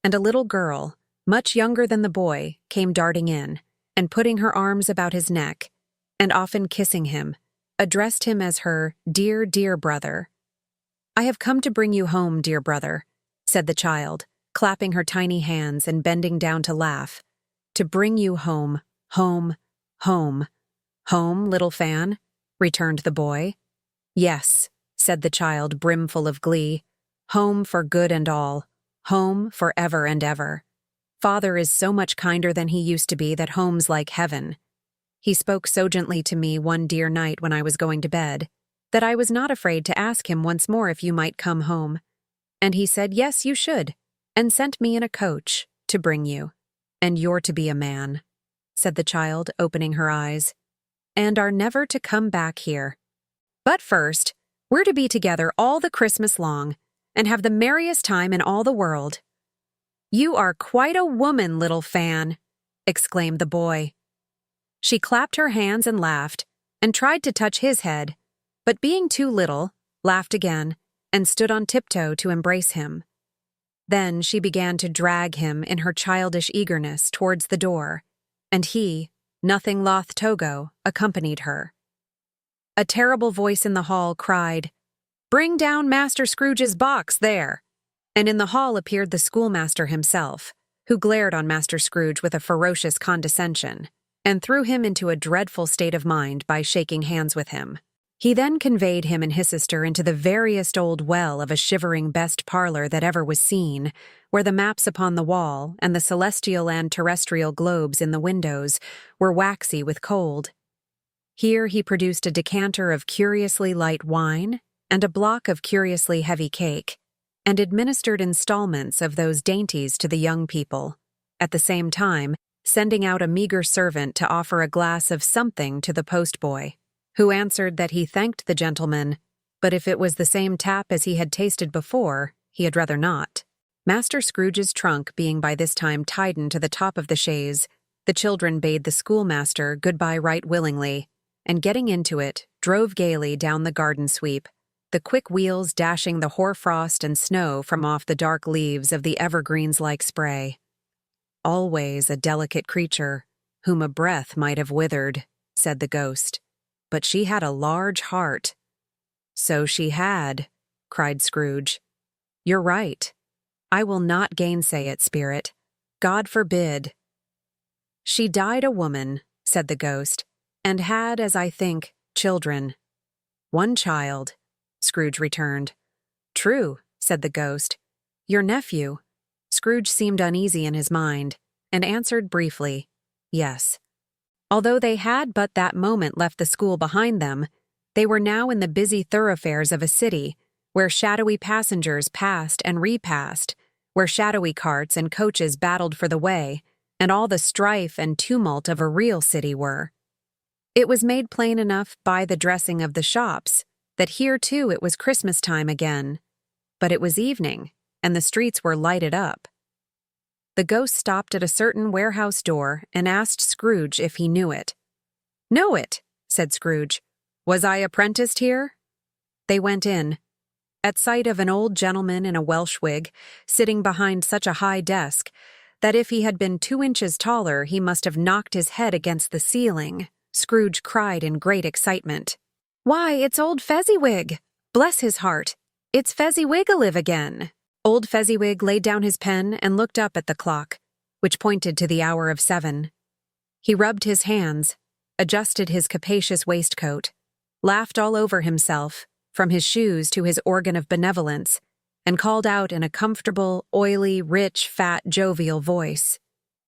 and a little girl, much younger than the boy, came darting in, and putting her arms about his neck, and often kissing him, addressed him as her dear, dear brother. "I have come to bring you home, dear brother," said the child, clapping her tiny hands and bending down to laugh. "To bring you home, home, home." "Home, little Fan?" returned the boy. "Yes," said the child, brimful of glee. "Home for good and all. Home for ever and ever. Father is so much kinder than he used to be that home's like heaven. He spoke so gently to me one dear night when I was going to bed, that I was not afraid to ask him once more if you might come home. And he said, yes, you should, and sent me in a coach to bring you. And you're to be a man," said the child, opening her eyes, "and are never to come back here. But first, we're to be together all the Christmas long, and have the merriest time in all the world." "You are quite a woman, little Fan," exclaimed the boy. She clapped her hands and laughed, and tried to touch his head, but being too little, laughed again, and stood on tiptoe to embrace him. Then she began to drag him in her childish eagerness towards the door, and he, nothing loth to go, accompanied her. A terrible voice in the hall cried, "Bring down Master Scrooge's box there!" And in the hall appeared the schoolmaster himself, who glared on Master Scrooge with a ferocious condescension, and threw him into a dreadful state of mind by shaking hands with him. He then conveyed him and his sister into the veriest old well of a shivering best parlor that ever was seen, where the maps upon the wall and the celestial and terrestrial globes in the windows were waxy with cold. Here he produced a decanter of curiously light wine and a block of curiously heavy cake, and administered installments of those dainties to the young people, at the same time sending out a meager servant to offer a glass of something to the postboy, who answered that he thanked the gentleman, but if it was the same tap as he had tasted before, he had rather not. Master Scrooge's trunk being by this time tightened to the top of the chaise, the children bade the schoolmaster good-bye right willingly, and getting into it, drove gaily down the garden sweep, the quick wheels dashing the hoar-frost and snow from off the dark leaves of the evergreens like spray. "Always a delicate creature, whom a breath might have withered," said the ghost. "But she had a large heart." "So she had," cried Scrooge. "You're right. I will not gainsay it, spirit. God forbid." "She died a woman," said the ghost, "and had, as I think, children." "One child," Scrooge returned. "True," said the ghost. "Your nephew?" Scrooge seemed uneasy in his mind, and answered briefly, "Yes." Although they had but that moment left the school behind them, they were now in the busy thoroughfares of a city, where shadowy passengers passed and repassed, where shadowy carts and coaches battled for the way, and all the strife and tumult of a real city were. It was made plain enough by the dressing of the shops that here too it was Christmas time again, but it was evening, and the streets were lighted up. The ghost stopped at a certain warehouse door and asked Scrooge if he knew it. "Know it," said Scrooge. "Was I apprenticed here?" They went in. At sight of an old gentleman in a Welsh wig, sitting behind such a high desk, that if he had been 2 inches taller he must have knocked his head against the ceiling, Scrooge cried in great excitement, "Why, it's old Fezziwig! Bless his heart! It's Fezziwig alive again!" Old Fezziwig laid down his pen and looked up at the clock, which pointed to the hour of 7. He rubbed his hands, adjusted his capacious waistcoat, laughed all over himself, from his shoes to his organ of benevolence, and called out in a comfortable, oily, rich, fat, jovial voice,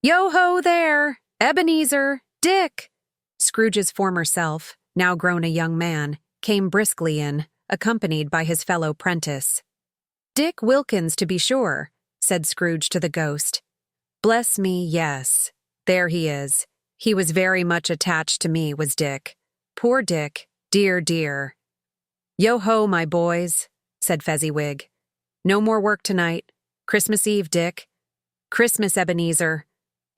"Yo-ho there! Ebenezer! Dick!" Scrooge's former self, now grown a young man, came briskly in, accompanied by his fellow prentice. "Dick Wilkins, to be sure," said Scrooge to the ghost. "Bless me, yes. There he is. He was very much attached to me, was Dick. Poor Dick, dear, dear." "Yo-ho, my boys," said Fezziwig. "No more work tonight. Christmas Eve, Dick. Christmas, Ebenezer.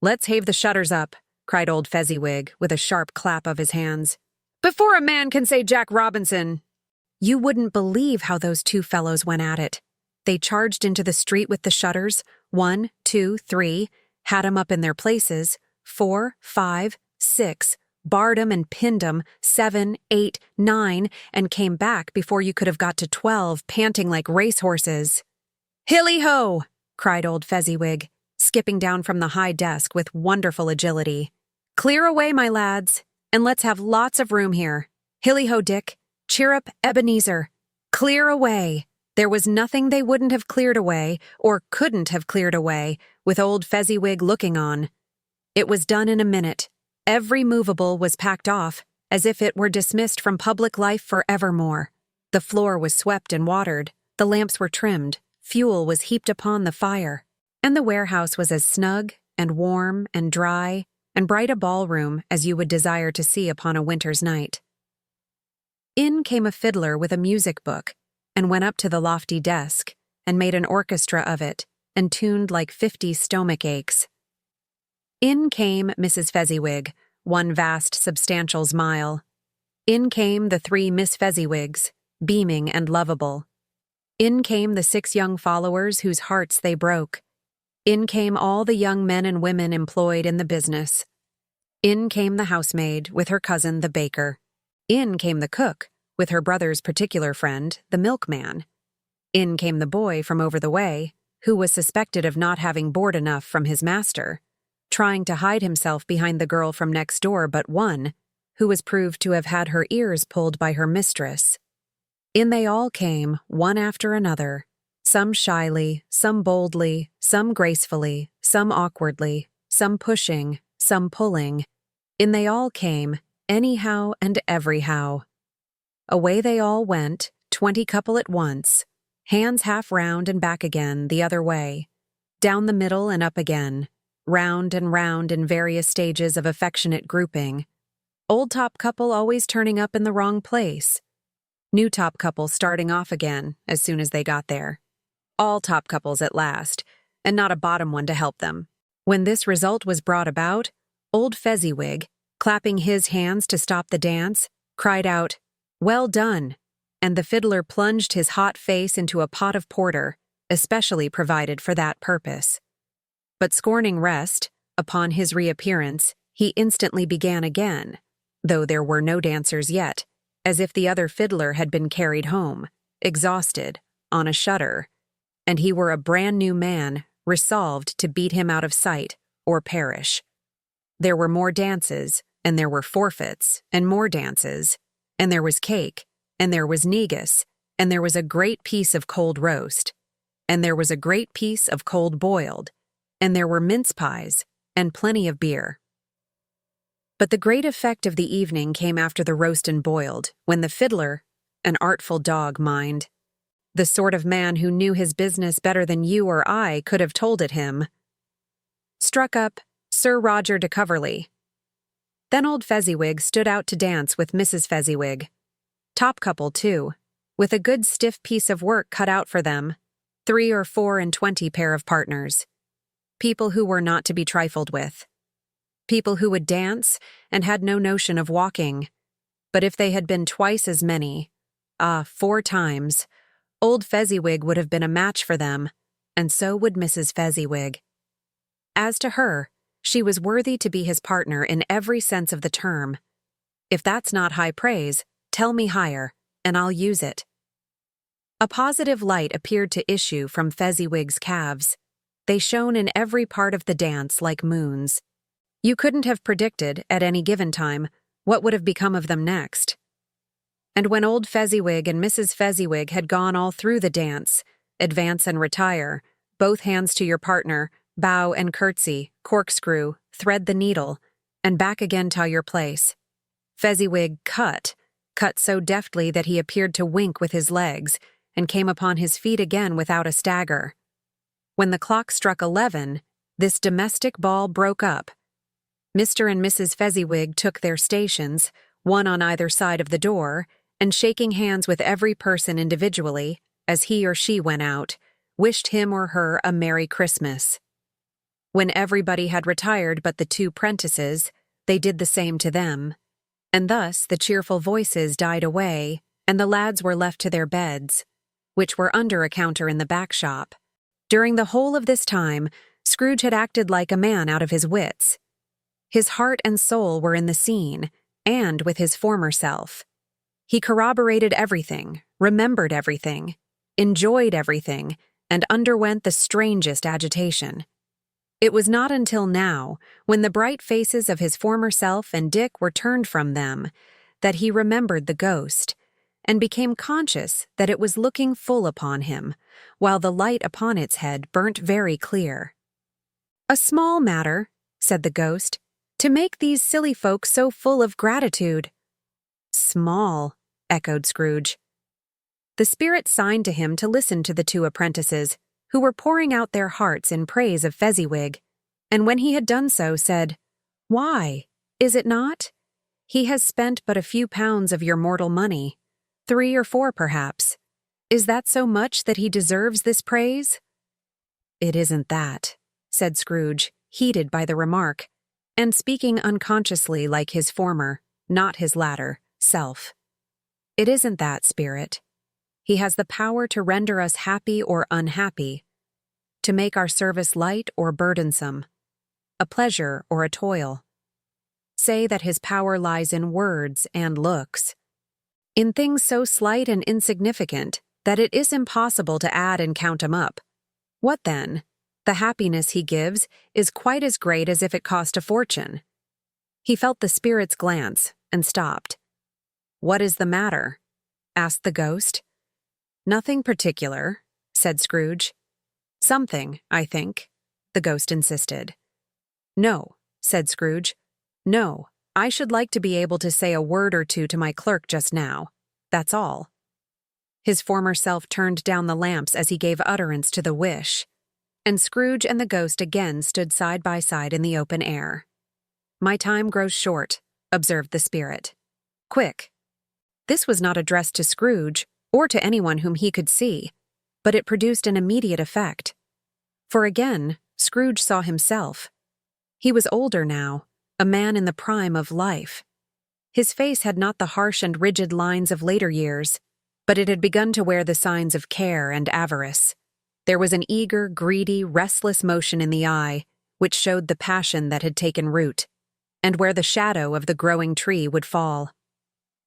Let's have the shutters up," cried old Fezziwig, with a sharp clap of his hands. "Before a man can say Jack Robinson." You wouldn't believe how those two fellows went at it. They charged into the street with the shutters, 1, 2, 3, had 'em up in their places, 4, 5, 6, barred 'em and pinned 'em, 7, 8, 9, and came back before you could have got to 12, panting like racehorses. "Hilly-ho!" cried old Fezziwig, skipping down from the high desk with wonderful agility. "Clear away, my lads, and let's have lots of room here. Hilly-ho, Dick. Cheer up, Ebenezer. Clear away." There was nothing they wouldn't have cleared away, or couldn't have cleared away, with old Fezziwig looking on. It was done in a minute. Every movable was packed off, as if it were dismissed from public life for evermore. The floor was swept and watered, the lamps were trimmed, fuel was heaped upon the fire, and the warehouse was as snug and warm and dry and bright a ballroom as you would desire to see upon a winter's night. In came a fiddler with a music book, and went up to the lofty desk, and made an orchestra of it, and tuned like 50 stomach aches. In came Mrs. Fezziwig, one vast substantial smile. In came the 3 Miss Fezziwigs, beaming and lovable. In came the 6 young followers whose hearts they broke. In came all the young men and women employed in the business. In came the housemaid, with her cousin the baker. In came the cook, with her brother's particular friend, the milkman. In came the boy from over the way, who was suspected of not having board enough from his master, trying to hide himself behind the girl from next door but one, who was proved to have had her ears pulled by her mistress. In they all came, one after another, some shyly, some boldly, some gracefully, some awkwardly, some pushing, some pulling. In they all came, anyhow and everyhow. Away they all went, 20 couple at once, hands half round and back again the other way, down the middle and up again, round and round in various stages of affectionate grouping, old top couple always turning up in the wrong place, new top couple starting off again as soon as they got there, all top couples at last, and not a bottom one to help them. When this result was brought about, old Fezziwig, clapping his hands to stop the dance, cried out, "Well done," and the fiddler plunged his hot face into a pot of porter, especially provided for that purpose. But scorning rest, upon his reappearance, he instantly began again, though there were no dancers yet, as if the other fiddler had been carried home, exhausted, on a shutter, and he were a brand-new man, resolved to beat him out of sight, or perish. There were more dances, and there were forfeits, and more dances, and there was cake, and there was negus, and there was a great piece of cold roast, and there was a great piece of cold boiled, and there were mince pies, and plenty of beer. But the great effect of the evening came after the roast and boiled, when the fiddler, an artful dog, mind, the sort of man who knew his business better than you or I could have told it him, struck up Sir Roger de Coverley. Then old Fezziwig stood out to dance with Mrs. Fezziwig. Top couple, too, with a good stiff piece of work cut out for them, 3 or 4 and 20 pair of partners. People who were not to be trifled with. People who would dance and had no notion of walking. But if they had been twice as many, 4 times, old Fezziwig would have been a match for them, and so would Mrs. Fezziwig. As to her, she was worthy to be his partner in every sense of the term. If that's not high praise, tell me higher, and I'll use it. A positive light appeared to issue from Fezziwig's calves. They shone in every part of the dance like moons. You couldn't have predicted, at any given time, what would have become of them next. And when old Fezziwig and Mrs. Fezziwig had gone all through the dance, advance and retire, both hands to your partner, bow and curtsy, corkscrew, thread the needle, and back again to your place. Fezziwig cut cut so deftly that he appeared to wink with his legs, and came upon his feet again without a stagger. When the clock struck 11, this domestic ball broke up. Mr. and Mrs. Fezziwig took their stations, one on either side of the door, and shaking hands with every person individually, as he or she went out, wished him or her a Merry Christmas. When everybody had retired but the two prentices, they did the same to them, and thus the cheerful voices died away, and the lads were left to their beds, which were under a counter in the back shop. During the whole of this time, Scrooge had acted like a man out of his wits. His heart and soul were in the scene, and with his former self. He corroborated everything, remembered everything, enjoyed everything, and underwent the strangest agitation. It was not until now, when the bright faces of his former self and Dick were turned from them, that he remembered the ghost, and became conscious that it was looking full upon him, while the light upon its head burnt very clear. "A small matter," said the ghost, "to make these silly folks so full of gratitude." "Small," echoed Scrooge. The spirit signed to him to listen to the two apprentices, who were pouring out their hearts in praise of Fezziwig, and when he had done so, said, "Why, is it not? He has spent but a few pounds of your mortal money, 3 or 4 perhaps. Is that so much that he deserves this praise?" "It isn't that," said Scrooge, heated by the remark, and speaking unconsciously like his former, not his latter, self. "It isn't that, spirit. He has the power to render us happy or unhappy, to make our service light or burdensome, a pleasure or a toil. Say that his power lies in words and looks, in things so slight and insignificant that it is impossible to add and count 'em up. What then? The happiness he gives is quite as great as if it cost a fortune." He felt the spirit's glance and stopped. "What is the matter?" asked the ghost. "Nothing particular," said Scrooge. "Something, I think," the ghost insisted. "No," said Scrooge. "No, I should like to be able to say a word or two to my clerk just now. That's all." His former self turned down the lamps as he gave utterance to the wish, and Scrooge and the ghost again stood side by side in the open air. "My time grows short," observed the spirit. "Quick." This was not addressed to Scrooge, or to anyone whom he could see, but it produced an immediate effect. For again, Scrooge saw himself. He was older now, a man in the prime of life. His face had not the harsh and rigid lines of later years, but it had begun to wear the signs of care and avarice. There was an eager, greedy, restless motion in the eye, which showed the passion that had taken root, and where the shadow of the growing tree would fall.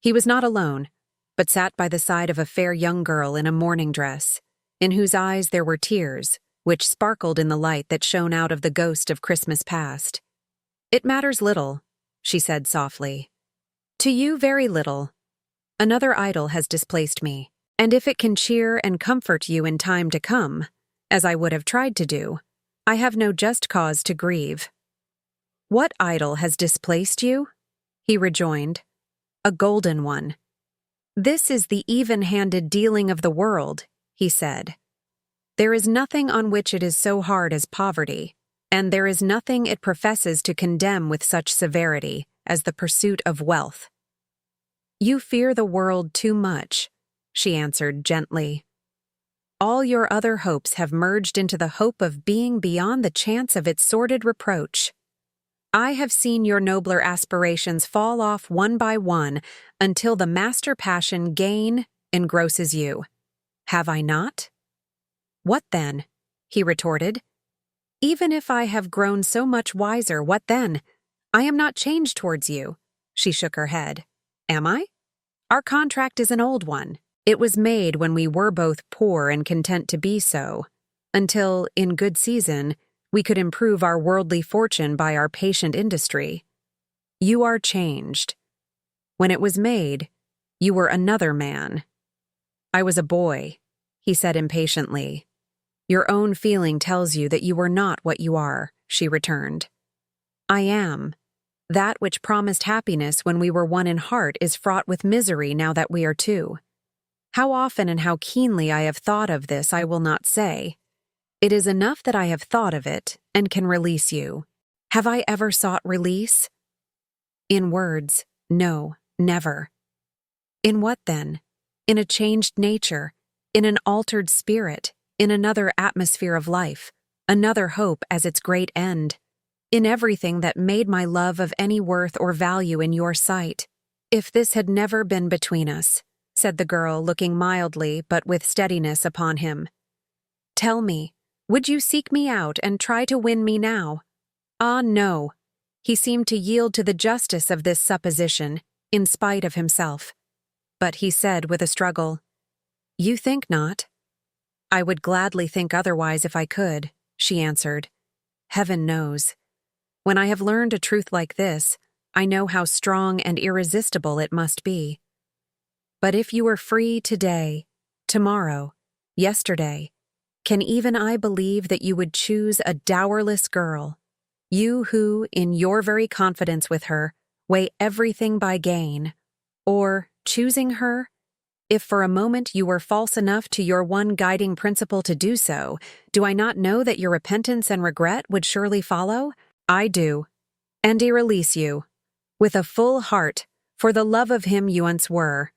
He was not alone, but sat by the side of a fair young girl in a mourning dress, in whose eyes there were tears, which sparkled in the light that shone out of the ghost of Christmas past. "It matters little," she said softly. "To you very little. Another idol has displaced me, and if it can cheer and comfort you in time to come, as I would have tried to do, I have no just cause to grieve." "What idol has displaced you?" he rejoined. "A golden one. This is the even-handed dealing of the world," he said. "There is nothing on which it is so hard as poverty, and there is nothing it professes to condemn with such severity as the pursuit of wealth." "You fear the world too much," she answered gently. "All your other hopes have merged into the hope of being beyond the chance of its sordid reproach. I have seen your nobler aspirations fall off one by one until the master passion, gain, engrosses you. Have I not?" "What then?" he retorted. "Even if I have grown so much wiser, what then? I am not changed towards you." She shook her head. "Am I? Our contract is an old one. It was made when we were both poor and content to be so, until, in good season, we could improve our worldly fortune by our patient industry. You are changed. When it was made, you were another man." "I was a boy," he said impatiently. "Your own feeling tells you that you were not what you are," she returned. "I am. That which promised happiness when we were one in heart is fraught with misery now that we are two. How often and how keenly I have thought of this I will not say. It is enough that I have thought of it and can release you. Have I ever sought release? In words, no, never. In what then? In a changed nature, in an altered spirit, in another atmosphere of life, another hope as its great end, in everything that made my love of any worth or value in your sight. If this had never been between us, said the girl, looking mildly but with steadiness upon him. Tell me, would you seek me out and try to win me now? Ah, no. He seemed to yield to the justice of this supposition, in spite of himself. But he said with a struggle, You think not? I would gladly think otherwise if I could, she answered. Heaven knows. When I have learned a truth like this, I know how strong and irresistible it must be. But if you were free today, tomorrow, yesterday, can even I believe that you would choose a dowerless girl, you who, in your very confidence with her, weigh everything by gain, or, choosing her, if for a moment you were false enough to your one guiding principle to do so, do I not know that your repentance and regret would surely follow? I do. And I release you, with a full heart, for the love of him you once were.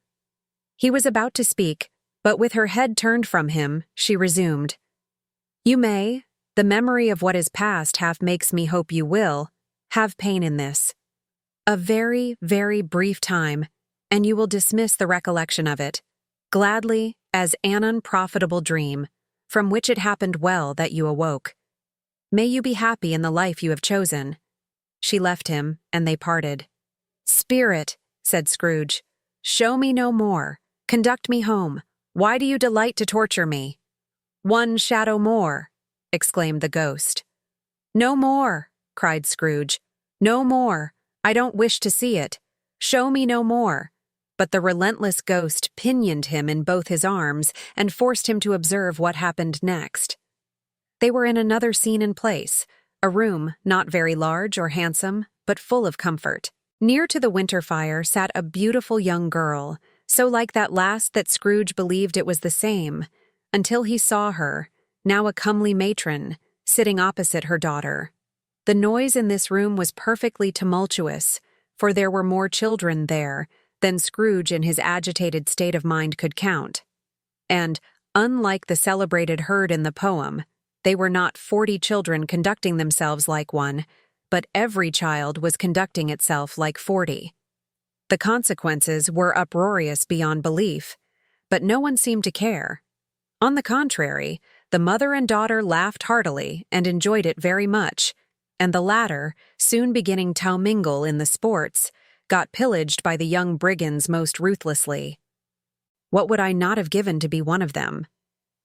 He was about to speak, but with her head turned from him, she resumed. You may, the memory of what is past half makes me hope you will, have pain in this. A very, very brief time, and you will dismiss the recollection of it, gladly as an unprofitable dream, from which it happened well that you awoke. May you be happy in the life you have chosen. She left him, and they parted. Spirit, said Scrooge, show me no more. Conduct me home. Why do you delight to torture me? One shadow more, exclaimed the ghost. No more, cried Scrooge. No more. I don't wish to see it. Show me no more. But the relentless ghost pinioned him in both his arms and forced him to observe what happened next. They were in another scene and place, a room not very large or handsome, but full of comfort. Near to the winter fire sat a beautiful young girl, so like that last that Scrooge believed it was the same, until he saw her, now a comely matron, sitting opposite her daughter. The noise in this room was perfectly tumultuous, for there were more children there than Scrooge in his agitated state of mind could count. And, unlike the celebrated herd in the poem, they were not 40 children conducting themselves like one, but every child was conducting itself like 40. The consequences were uproarious beyond belief, but no one seemed to care. On the contrary, the mother and daughter laughed heartily and enjoyed it very much, and the latter, soon beginning to mingle in the sports, got pillaged by the young brigands most ruthlessly. What would I not have given to be one of them?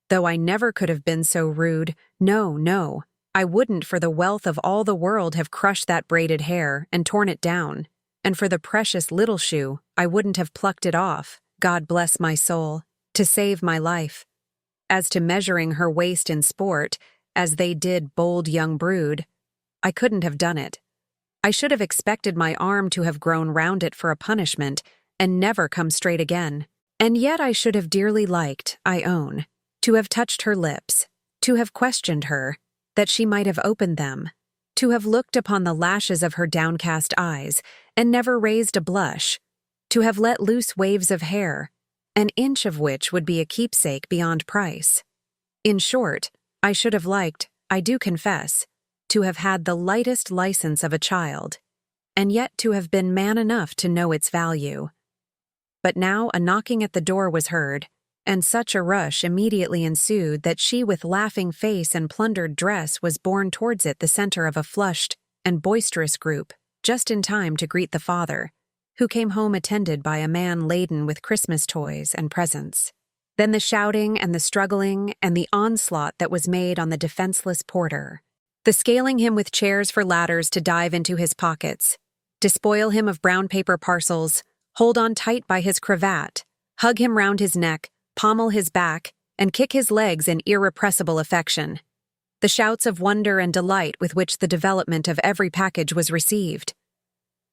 Though I never could have been so rude, no, I wouldn't for the wealth of all the world have crushed that braided hair and torn it down, and for the precious little shoe I wouldn't have plucked it off, God bless my soul, to save my life. As to measuring her waist in sport, as they did bold young brood, I couldn't have done it. I should have expected my arm to have grown round it for a punishment, and never come straight again. And yet I should have dearly liked, I own, to have touched her lips, to have questioned her, that she might have opened them, to have looked upon the lashes of her downcast eyes, and never raised a blush, to have let loose waves of hair, an inch of which would be a keepsake beyond price. In short, I should have liked, I do confess, to have had the lightest license of a child, and yet to have been man enough to know its value. But now a knocking at the door was heard, and such a rush immediately ensued that she with laughing face and plundered dress was borne towards it the center of a flushed and boisterous group, just in time to greet the father, who came home attended by a man laden with Christmas toys and presents. Then the shouting and the struggling and the onslaught that was made on the defenseless porter, the scaling him with chairs for ladders to dive into his pockets, despoil him of brown paper parcels, hold on tight by his cravat, hug him round his neck, pommel his back, and kick his legs in irrepressible affection. The shouts of wonder and delight with which the development of every package was received.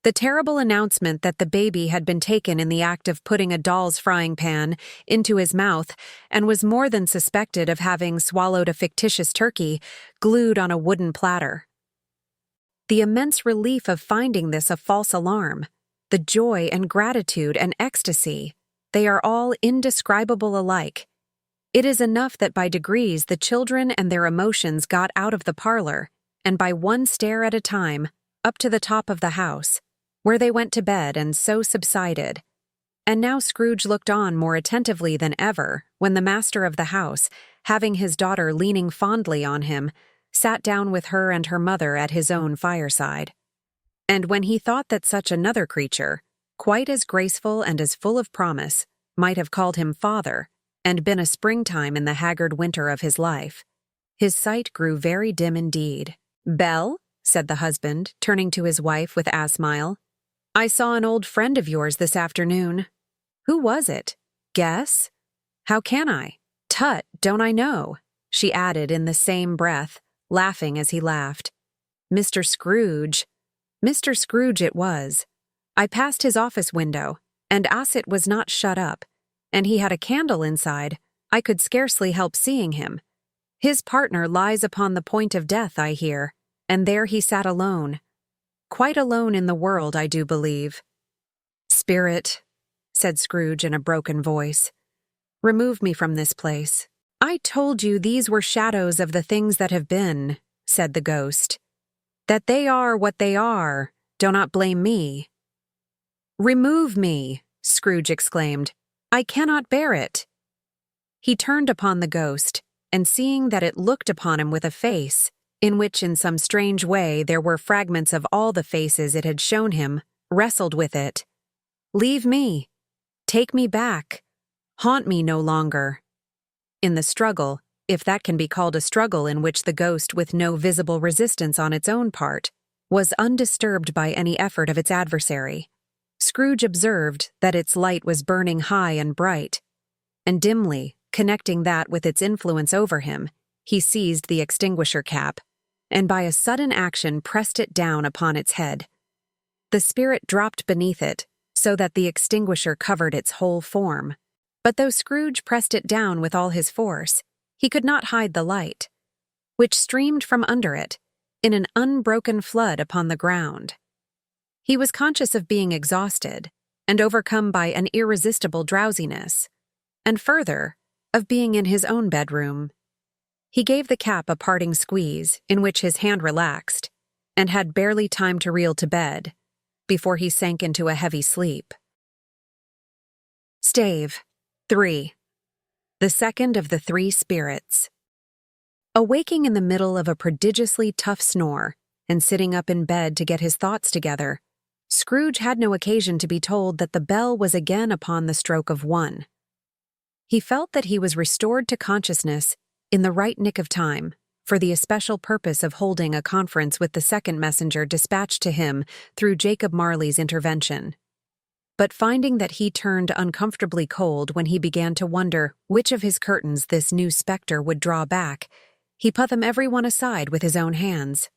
The terrible announcement that the baby had been taken in the act of putting a doll's frying pan into his mouth and was more than suspected of having swallowed a fictitious turkey glued on a wooden platter. The immense relief of finding this a false alarm, the joy and gratitude and ecstasy, they are all indescribable alike. It is enough that by degrees the children and their emotions got out of the parlor, and by one stair at a time, up to the top of the house, where they went to bed and so subsided. And now Scrooge looked on more attentively than ever when the master of the house, having his daughter leaning fondly on him, sat down with her and her mother at his own fireside. And when he thought that such another creature, quite as graceful and as full of promise, might have called him father, and been a springtime in the haggard winter of his life, his sight grew very dim indeed. "Belle," said the husband, turning to his wife with a smile, "I saw an old friend of yours this afternoon. Who was it? Guess? How can I? Tut, don't I know?" she added in the same breath, laughing as he laughed. "Mr. Scrooge. Mr. Scrooge it was. I passed his office window, and as it was not shut up, and he had a candle inside, I could scarcely help seeing him. His partner lies upon the point of death, I hear, and there he sat alone. Quite alone in the world, I do believe." "Spirit," said Scrooge in a broken voice, "remove me from this place." "I told you these were shadows of the things that have been," said the ghost. "That they are what they are, do not blame me." "Remove me," Scrooge exclaimed. "I cannot bear it." He turned upon the ghost, and seeing that it looked upon him with a face, in which in some strange way there were fragments of all the faces it had shown him, wrestled with it. "Leave me. Take me back. Haunt me no longer." In the struggle, if that can be called a struggle in which the ghost, with no visible resistance on its own part, was undisturbed by any effort of its adversary, Scrooge observed that its light was burning high and bright, and dimly, connecting that with its influence over him, he seized the extinguisher cap, and by a sudden action pressed it down upon its head. The spirit dropped beneath it, so that the extinguisher covered its whole form. But though Scrooge pressed it down with all his force, he could not hide the light, which streamed from under it, in an unbroken flood upon the ground. He was conscious of being exhausted, and overcome by an irresistible drowsiness, and further, of being in his own bedroom. He gave the cap a parting squeeze, in which his hand relaxed, and had barely time to reel to bed, before he sank into a heavy sleep. Stave 3. The second of the three spirits. Awaking in the middle of a prodigiously tough snore, and sitting up in bed to get his thoughts together, Scrooge had no occasion to be told that the bell was again upon the stroke of 1. He felt that he was restored to consciousness in the right nick of time, for the especial purpose of holding a conference with the second messenger dispatched to him through Jacob Marley's intervention. But finding that he turned uncomfortably cold when he began to wonder which of his curtains this new spectre would draw back, he put them every one aside with his own hands,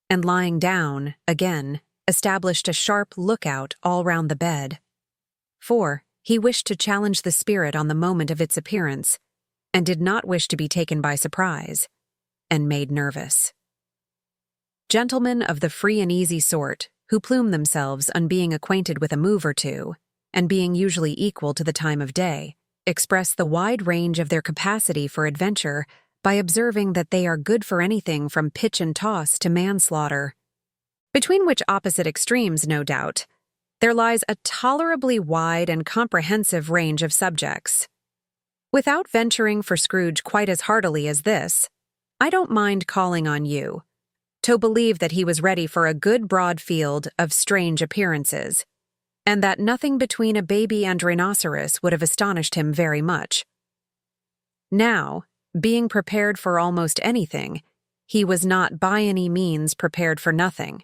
and lying down, again, established a sharp lookout all round the bed. For he wished to challenge the spirit on the moment of its appearance, and did not wish to be taken by surprise, and made nervous. Gentlemen of the free and easy sort, who plume themselves on being acquainted with a move or two, and being usually equal to the time of day, express the wide range of their capacity for adventure by observing that they are good for anything from pitch and toss to manslaughter. Between which opposite extremes, no doubt, there lies a tolerably wide and comprehensive range of subjects. Without venturing for Scrooge quite as heartily as this, I don't mind calling on you to believe that he was ready for a good broad field of strange appearances, and that nothing between a baby and rhinoceros would have astonished him very much. Now, being prepared for almost anything, he was not by any means prepared for nothing,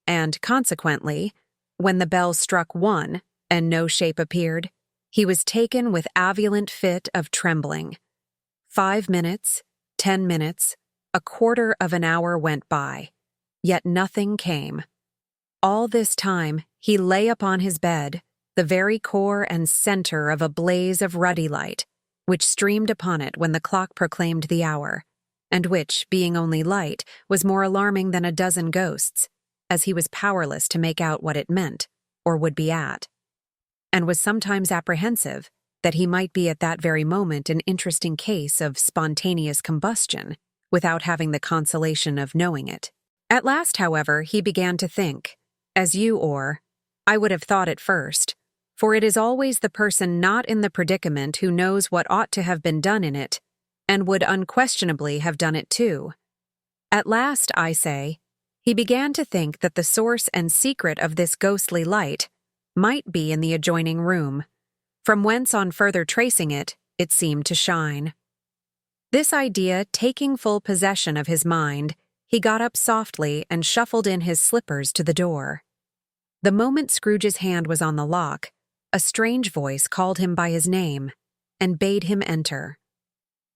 and consequently, when the bell struck 1 and no shape appeared, he was taken with a violent fit of trembling. 5 minutes, 10 minutes, a quarter of an hour went by, yet nothing came. All this time, he lay upon his bed, the very core and center of a blaze of ruddy light, which streamed upon it when the clock proclaimed the hour, and which, being only light, was more alarming than a dozen ghosts, as he was powerless to make out what it meant, or would be at, and was sometimes apprehensive that he might be at that very moment an interesting case of spontaneous combustion, without having the consolation of knowing it. At last, however, he began to think, as you or I would have thought at first, for it is always the person not in the predicament who knows what ought to have been done in it, and would unquestionably have done it too. At last, I say, he began to think that the source and secret of this ghostly light might be in the adjoining room, from whence on further tracing it, it seemed to shine. This idea taking full possession of his mind, he got up softly and shuffled in his slippers to the door. The moment Scrooge's hand was on the lock, a strange voice called him by his name and bade him enter.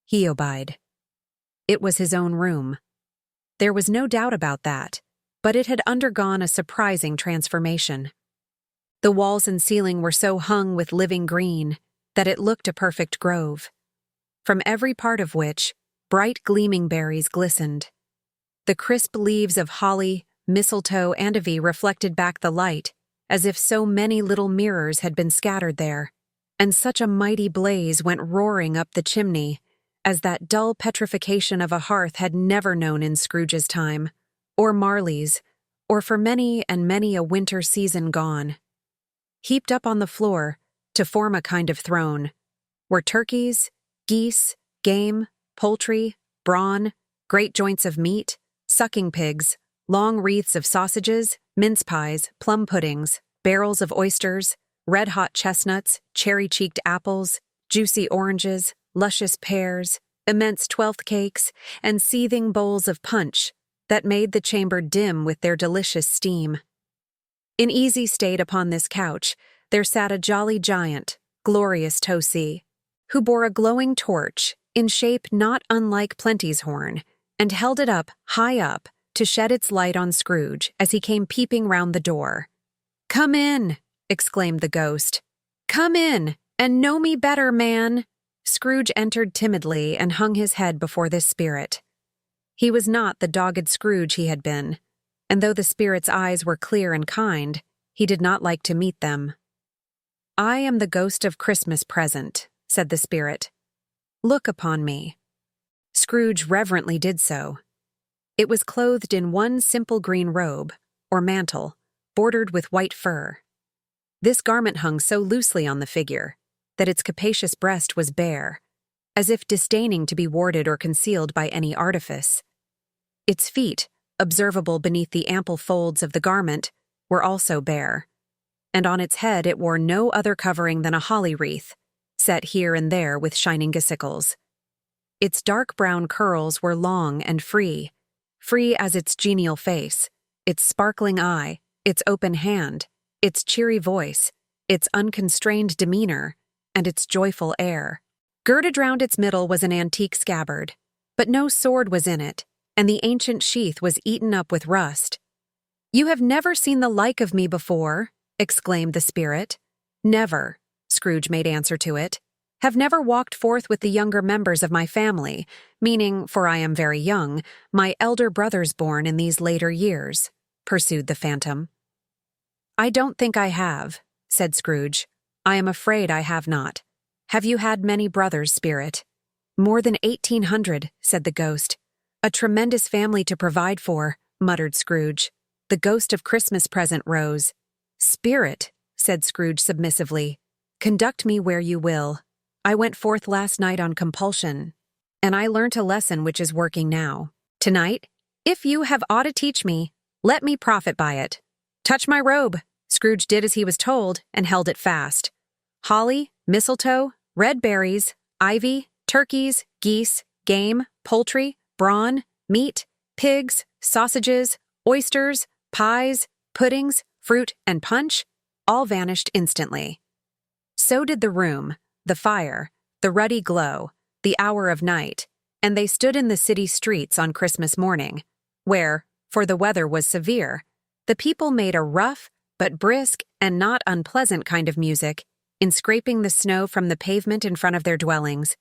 He obeyed. It was his own room. There was no doubt about that, but it had undergone a surprising transformation. The walls and ceiling were so hung with living green that it looked a perfect grove, from every part of which bright gleaming berries glistened. The crisp leaves of holly, mistletoe, and ivy reflected back the light, as if so many little mirrors had been scattered there, and such a mighty blaze went roaring up the chimney, as that dull petrification of a hearth had never known in Scrooge's time, or Marley's, or for many and many a winter season gone. Heaped up on the floor, to form a kind of throne, were turkeys, geese, game, poultry, brawn, great joints of meat, sucking pigs, long wreaths of sausages, mince pies, plum puddings, barrels of oysters, red-hot chestnuts, cherry-cheeked apples, juicy oranges, luscious pears, immense twelfth cakes, and seething bowls of punch that made the chamber dim with their delicious steam. In easy state upon this couch, there sat a jolly giant, glorious Tosi, who bore a glowing torch, in shape not unlike Plenty's horn, and held it up, high up, to shed its light on Scrooge as he came peeping round the door. "Come in," exclaimed the ghost. "Come in, and know me better, man." Scrooge entered timidly and hung his head before this spirit. He was not the dogged Scrooge he had been, and though the spirit's eyes were clear and kind, he did not like to meet them. "I am the ghost of Christmas present," said the spirit. "Look upon me." Scrooge reverently did so. It was clothed in one simple green robe, or mantle, bordered with white fur. This garment hung so loosely on the figure that its capacious breast was bare, as if disdaining to be warded or concealed by any artifice. Its feet, observable beneath the ample folds of the garment, were also bare, and on its head it wore no other covering than a holly wreath, set here and there with shining gossicles. Its dark brown curls were long and free as its genial face, its sparkling eye, its open hand, its cheery voice, its unconstrained demeanor, and its joyful air. Girded round its middle was an antique scabbard, but no sword was in it, and the ancient sheath was eaten up with rust. "You have never seen the like of me before," exclaimed the spirit. "Never," Scrooge made answer to it. "Have never walked forth with the younger members of my family, meaning, for I am very young, my elder brothers born in these later years," pursued the phantom. "I don't think I have," said Scrooge. "I am afraid I have not. Have you had many brothers, spirit?" "More than 1,800, said the ghost. "A tremendous family to provide for," muttered Scrooge. The ghost of Christmas present rose. "Spirit," said Scrooge submissively, "conduct me where you will. I went forth last night on compulsion, and I learnt a lesson which is working now. Tonight, if you have aught to teach me, let me profit by it. Touch my robe." Scrooge did as he was told and held it fast. Holly, mistletoe, red berries, ivy, turkeys, geese, game, poultry, brawn, meat, pigs, sausages, oysters, pies, puddings, fruit, and punch all vanished instantly. So did the room, the fire, the ruddy glow, the hour of night, and they stood in the city streets on Christmas morning, where, for the weather was severe, The people made a rough, but brisk and not unpleasant kind of music in scraping the snow from the pavement in front of their dwellings,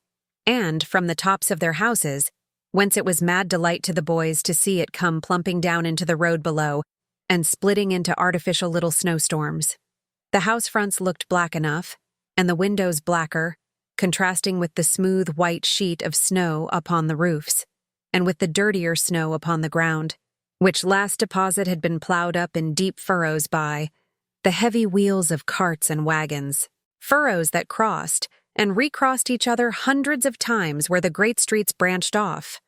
and from the tops of their houses, whence it was mad delight to the boys to see it come plumping down into the road below and splitting into artificial little snowstorms. The house fronts looked black enough, and the windows blacker, contrasting with the smooth white sheet of snow upon the roofs, and with the dirtier snow upon the ground, which last deposit had been plowed up in deep furrows by the heavy wheels of carts and wagons, furrows that crossed and recrossed each other hundreds of times where the great streets branched off,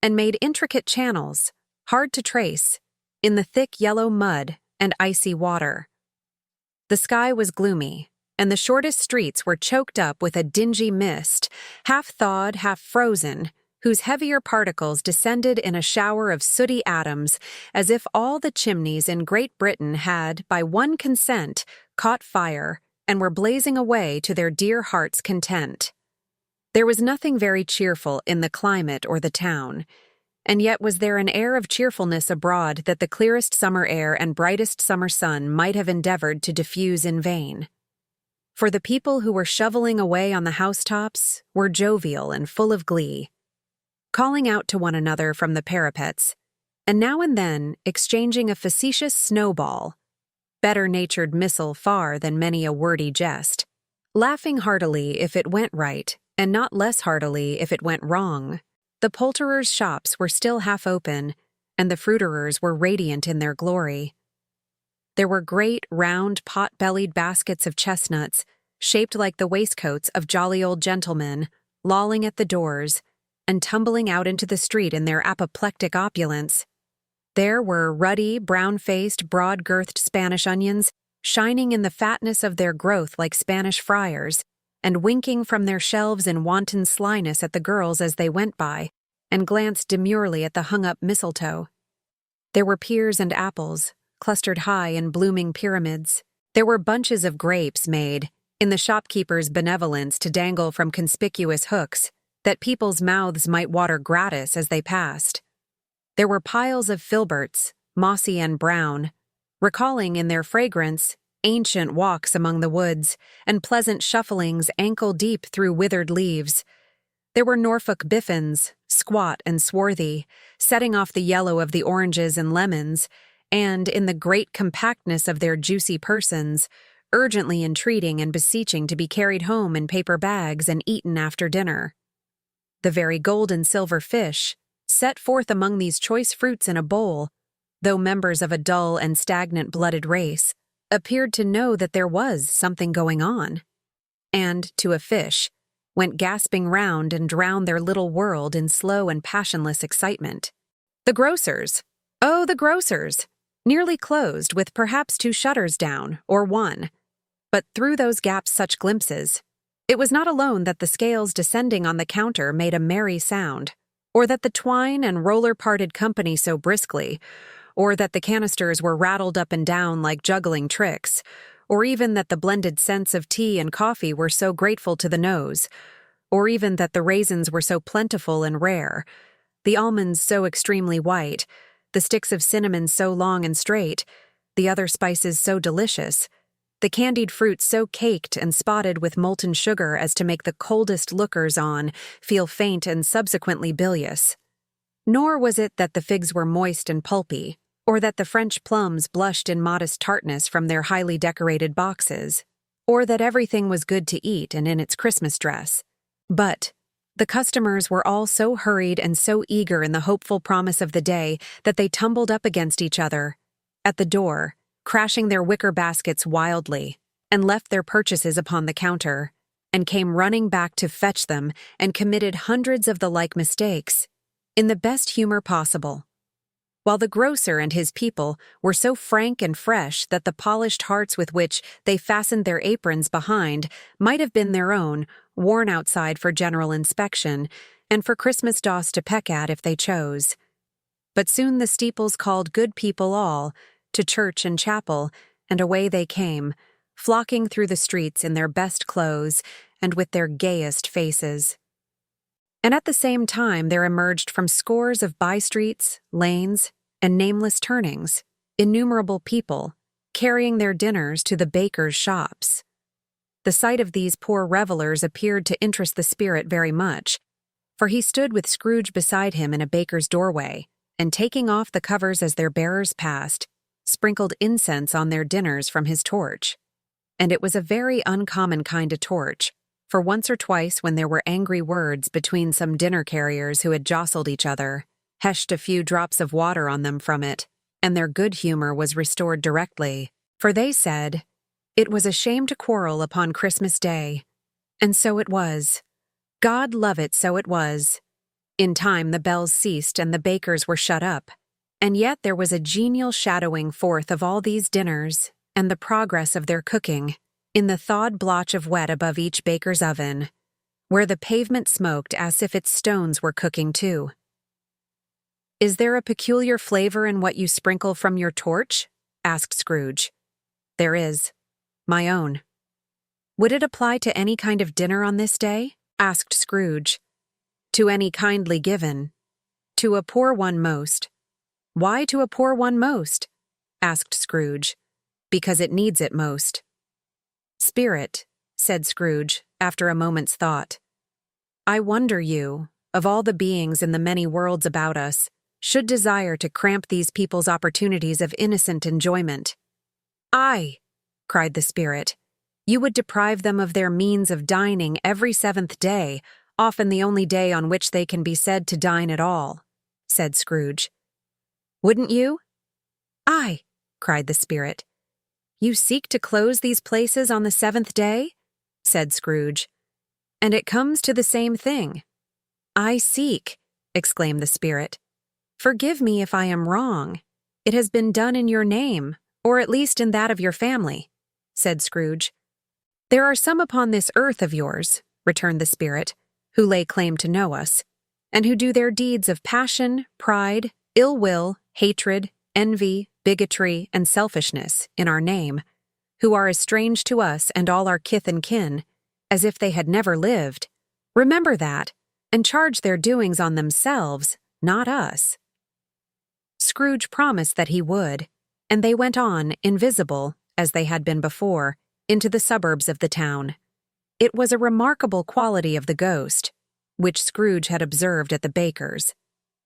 and made intricate channels, hard to trace, in the thick yellow mud and icy water. The sky was gloomy, and the shortest streets were choked up with a dingy mist, half thawed, half frozen, whose heavier particles descended in a shower of sooty atoms, as if all the chimneys in Great Britain had, by one consent, caught fire and were blazing away to their dear hearts' content. There was nothing very cheerful in the climate or the town, and yet was there an air of cheerfulness abroad that the clearest summer air and brightest summer sun might have endeavored to diffuse in vain. For the people who were shoveling away on the housetops were jovial and full of glee, calling out to one another from the parapets, and now and then exchanging a facetious snowball, better-natured missile far than many a wordy jest, laughing heartily if it went right, and not less heartily if it went wrong. The poulterers' shops were still half open, and the fruiterers were radiant in their glory. There were great, round, pot-bellied baskets of chestnuts, shaped like the waistcoats of jolly old gentlemen, lolling at the doors, and tumbling out into the street in their apoplectic opulence. There were ruddy, brown-faced, broad-girthed Spanish onions, shining in the fatness of their growth like Spanish friars, and winking from their shelves in wanton slyness at the girls as they went by, and glanced demurely at the hung-up mistletoe. There were pears and apples, clustered high in blooming pyramids. There were bunches of grapes made, in the shopkeeper's benevolence to dangle from conspicuous hooks, that people's mouths might water gratis as they passed. There were piles of filberts, mossy and brown, recalling in their fragrance ancient walks among the woods and pleasant shufflings ankle-deep through withered leaves. There were Norfolk biffins, squat and swarthy, setting off the yellow of the oranges and lemons, and, in the great compactness of their juicy persons, urgently entreating and beseeching to be carried home in paper bags and eaten after dinner. The very gold and silver fish, set forth among these choice fruits in a bowl, though members of a dull and stagnant-blooded race, appeared to know that there was something going on, and, to a fish, went gasping round and drowned their little world in slow and passionless excitement. The grocers, oh, the grocers, nearly closed with perhaps 2 shutters down, or 1, but through those gaps such glimpses. It was not alone that the scales descending on the counter made a merry sound, or that the twine and roller parted company so briskly, or that the canisters were rattled up and down like juggling tricks, or even that the blended scents of tea and coffee were so grateful to the nose, or even that the raisins were so plentiful and rare, the almonds so extremely white, the sticks of cinnamon so long and straight, the other spices so delicious, the candied fruit so caked and spotted with molten sugar as to make the coldest lookers-on feel faint and subsequently bilious. Nor was it that the figs were moist and pulpy, or that the French plums blushed in modest tartness from their highly decorated boxes, or that everything was good to eat and in its Christmas dress. But the customers were all so hurried and so eager in the hopeful promise of the day that they tumbled up against each other, at the door, crashing their wicker baskets wildly, and left their purchases upon the counter, and came running back to fetch them and committed hundreds of the like mistakes, in the best humor possible, while the grocer and his people were so frank and fresh that the polished hearts with which they fastened their aprons behind might have been their own, worn outside for general inspection, and for Christmas doss to peck at if they chose. But soon the steeples called good people all, to church and chapel, and away they came, flocking through the streets in their best clothes and with their gayest faces. And at the same time there emerged from scores of by-streets, lanes, and nameless turnings, innumerable people, carrying their dinners to the bakers' shops. The sight of these poor revelers appeared to interest the spirit very much, for he stood with Scrooge beside him in a baker's doorway, and taking off the covers as their bearers passed, sprinkled incense on their dinners from his torch. And it was a very uncommon kind of torch, for once or twice when there were angry words between some dinner carriers who had jostled each other, heshed a few drops of water on them from it, and their good humor was restored directly, for they said, "It was a shame to quarrel upon Christmas Day." And so it was. God love it, so it was. In time the bells ceased and the bakers were shut up, and yet there was a genial shadowing forth of all these dinners and the progress of their cooking in the thawed blotch of wet above each baker's oven, where the pavement smoked as if its stones were cooking too. "Is there a peculiar flavor in what you sprinkle from your torch?" asked Scrooge. "There is. My own." "Would it apply to any kind of dinner on this day?" asked Scrooge. "To any kindly given. To a poor one most." "Why to a poor one most?" asked Scrooge. "Because it needs it most." "Spirit," said Scrooge, after a moment's thought, "I wonder you, of all the beings in the many worlds about us, should desire to cramp these people's opportunities of innocent enjoyment." "Aye," cried the spirit, "you would deprive them of their means of dining every seventh day, often the only day on which they can be said to dine at all," said Scrooge. "Wouldn't you?" "Aye," cried the spirit. "You seek to close these places on the seventh day?" said Scrooge. "And it comes to the same thing." "I seek," exclaimed the spirit. "Forgive me if I am wrong. It has been done in your name, or at least in that of your family," said Scrooge. "There are some upon this earth of yours," returned the spirit, "who lay claim to know us, and who do their deeds of passion, pride, ill will, hatred, envy, bigotry, and selfishness in our name, who are as strange to us and all our kith and kin as if they had never lived. Remember that, and charge their doings on themselves, not us." Scrooge promised that he would, and they went on, invisible, as they had been before, into the suburbs of the town. It was a remarkable quality of the ghost, which Scrooge had observed at the baker's,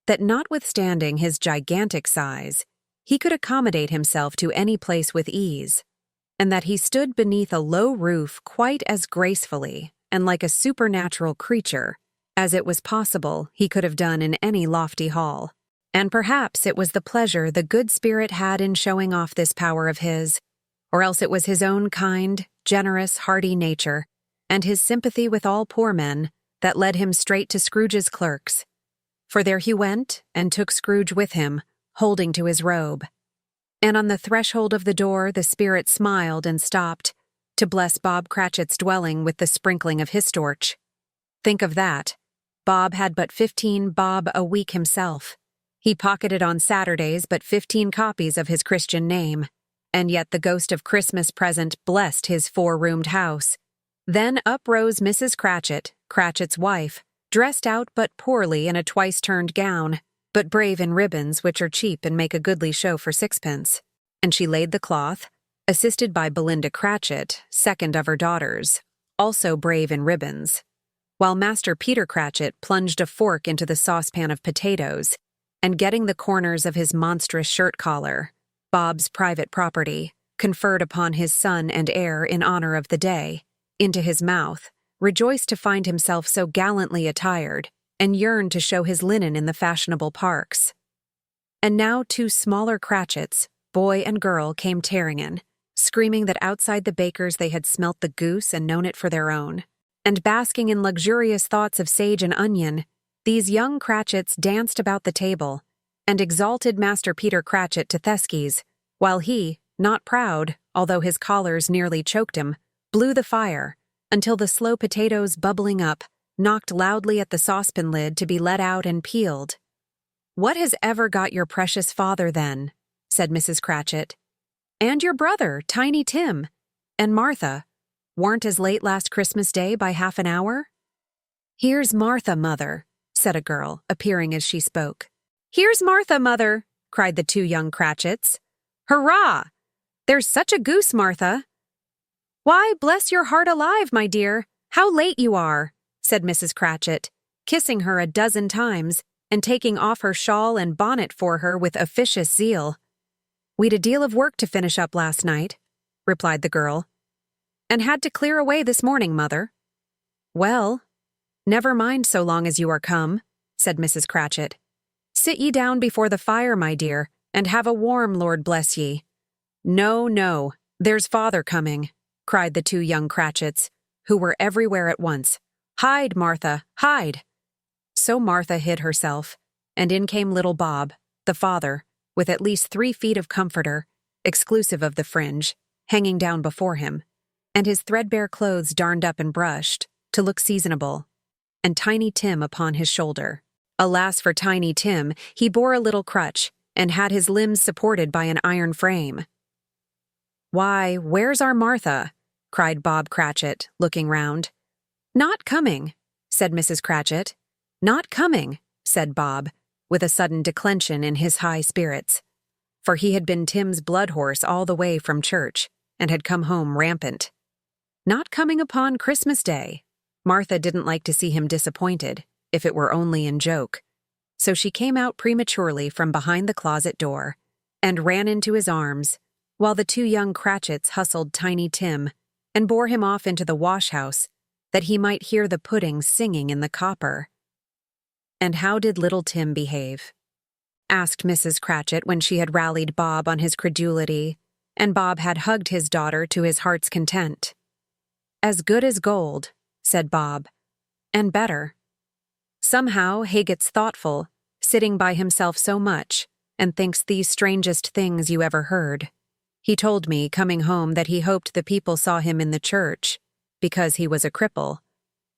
that notwithstanding his gigantic size, he could accommodate himself to any place with ease, and that he stood beneath a low roof quite as gracefully and like a supernatural creature as it was possible he could have done in any lofty hall. And perhaps it was the pleasure the good spirit had in showing off this power of his, or else it was his own kind, generous, hearty nature, and his sympathy with all poor men, that led him straight to Scrooge's clerks. For there he went, and took Scrooge with him, holding to his robe. And on the threshold of the door the spirit smiled and stopped, to bless Bob Cratchit's dwelling with the sprinkling of his torch. Think of that. Bob had but 15 bob a week himself. He pocketed on Saturdays but 15 copies of his Christian name, and yet the ghost of Christmas present blessed his 4-roomed house. Then up rose Mrs. Cratchit, Cratchit's wife, dressed out but poorly in a twice-turned gown, but brave in ribbons which are cheap and make a goodly show for 6pence, and she laid the cloth, assisted by Belinda Cratchit, second of her daughters, also brave in ribbons, while Master Peter Cratchit plunged a fork into the saucepan of potatoes, and getting the corners of his monstrous shirt collar, Bob's private property, conferred upon his son and heir in honor of the day, into his mouth, rejoiced to find himself so gallantly attired, and yearned to show his linen in the fashionable parks. And now 2 smaller Cratchits, boy and girl, came tearing in, screaming that outside the baker's they had smelt the goose and known it for their own, and basking in luxurious thoughts of sage and onion, these young Cratchits danced about the table, and exalted Master Peter Cratchit to Theskies, while he, not proud, although his collars nearly choked him, blew the fire, until the slow potatoes bubbling up knocked loudly at the saucepan lid to be let out and peeled. "What has ever got your precious father, then?" said Mrs. Cratchit. "And your brother, Tiny Tim, and Martha, weren't as late last Christmas Day by half an hour?" "Here's Martha, mother," said a girl, appearing as she spoke. "Here's Martha, mother," cried the 2 young Cratchits. Hurrah! There's such a goose, Martha. Why, bless your heart alive, my dear, how late you are, said Mrs. Cratchit, kissing her a dozen times and taking off her shawl and bonnet for her with officious zeal. We'd a deal of work to finish up last night, replied the girl, and had to clear away this morning, Mother. Well, never mind so long as you are come, said Mrs. Cratchit. Sit ye down before the fire, my dear, and have a warm, Lord bless ye. No, no, there's father coming, cried the two young Cratchits, who were everywhere at once. Hide, Martha, hide! So Martha hid herself, and in came little Bob, the father, with at least 3 feet of comforter, exclusive of the fringe, hanging down before him, and his threadbare clothes darned up and brushed, to look seasonable, and Tiny Tim upon his shoulder. Alas for Tiny Tim, he bore a little crutch, and had his limbs supported by an iron frame. Why, where's our Martha? Cried Bob Cratchit, looking round. Not coming, said Mrs. Cratchit. Not coming, said Bob, with a sudden declension in his high spirits, for he had been Tim's blood horse all the way from church, and had come home rampant. Not coming upon Christmas Day. Martha didn't like to see him disappointed, if it were only in joke, so she came out prematurely from behind the closet door, and ran into his arms, while the two young Cratchits hustled Tiny Tim, and bore him off into the wash-house, that he might hear the pudding singing in the copper. And how did little Tim behave? Asked Mrs. Cratchit when she had rallied Bob on his credulity, and Bob had hugged his daughter to his heart's content. As good as gold, said Bob, and better. Somehow he gets thoughtful, sitting by himself so much, and thinks these strangest things you ever heard. He told me, coming home, that he hoped the people saw him in the church, because he was a cripple,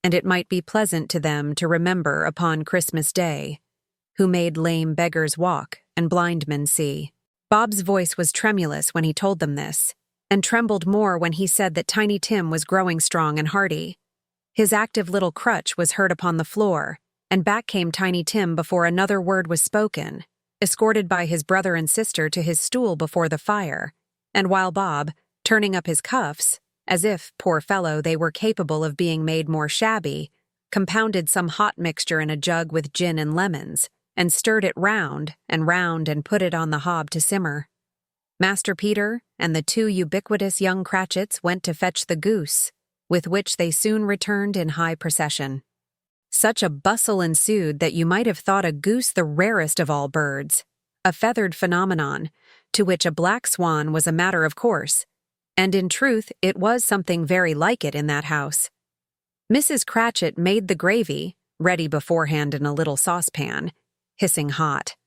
and it might be pleasant to them to remember upon Christmas Day, who made lame beggars walk and blind men see. Bob's voice was tremulous when he told them this, and trembled more when he said that Tiny Tim was growing strong and hearty. His active little crutch was heard upon the floor, and back came Tiny Tim before another word was spoken, escorted by his brother and sister to his stool before the fire, and while Bob, turning up his cuffs, as if, poor fellow, they were capable of being made more shabby, compounded some hot mixture in a jug with gin and lemons, and stirred it round and put it on the hob to simmer. Master Peter and the two ubiquitous young Cratchits went to fetch the goose, with which they soon returned in high procession. Such a bustle ensued that you might have thought a goose the rarest of all birds, a feathered phenomenon, to which a black swan was a matter of course, and in truth it was something very like it in that house. Mrs. Cratchit made the gravy, ready beforehand in a little saucepan, hissing hot.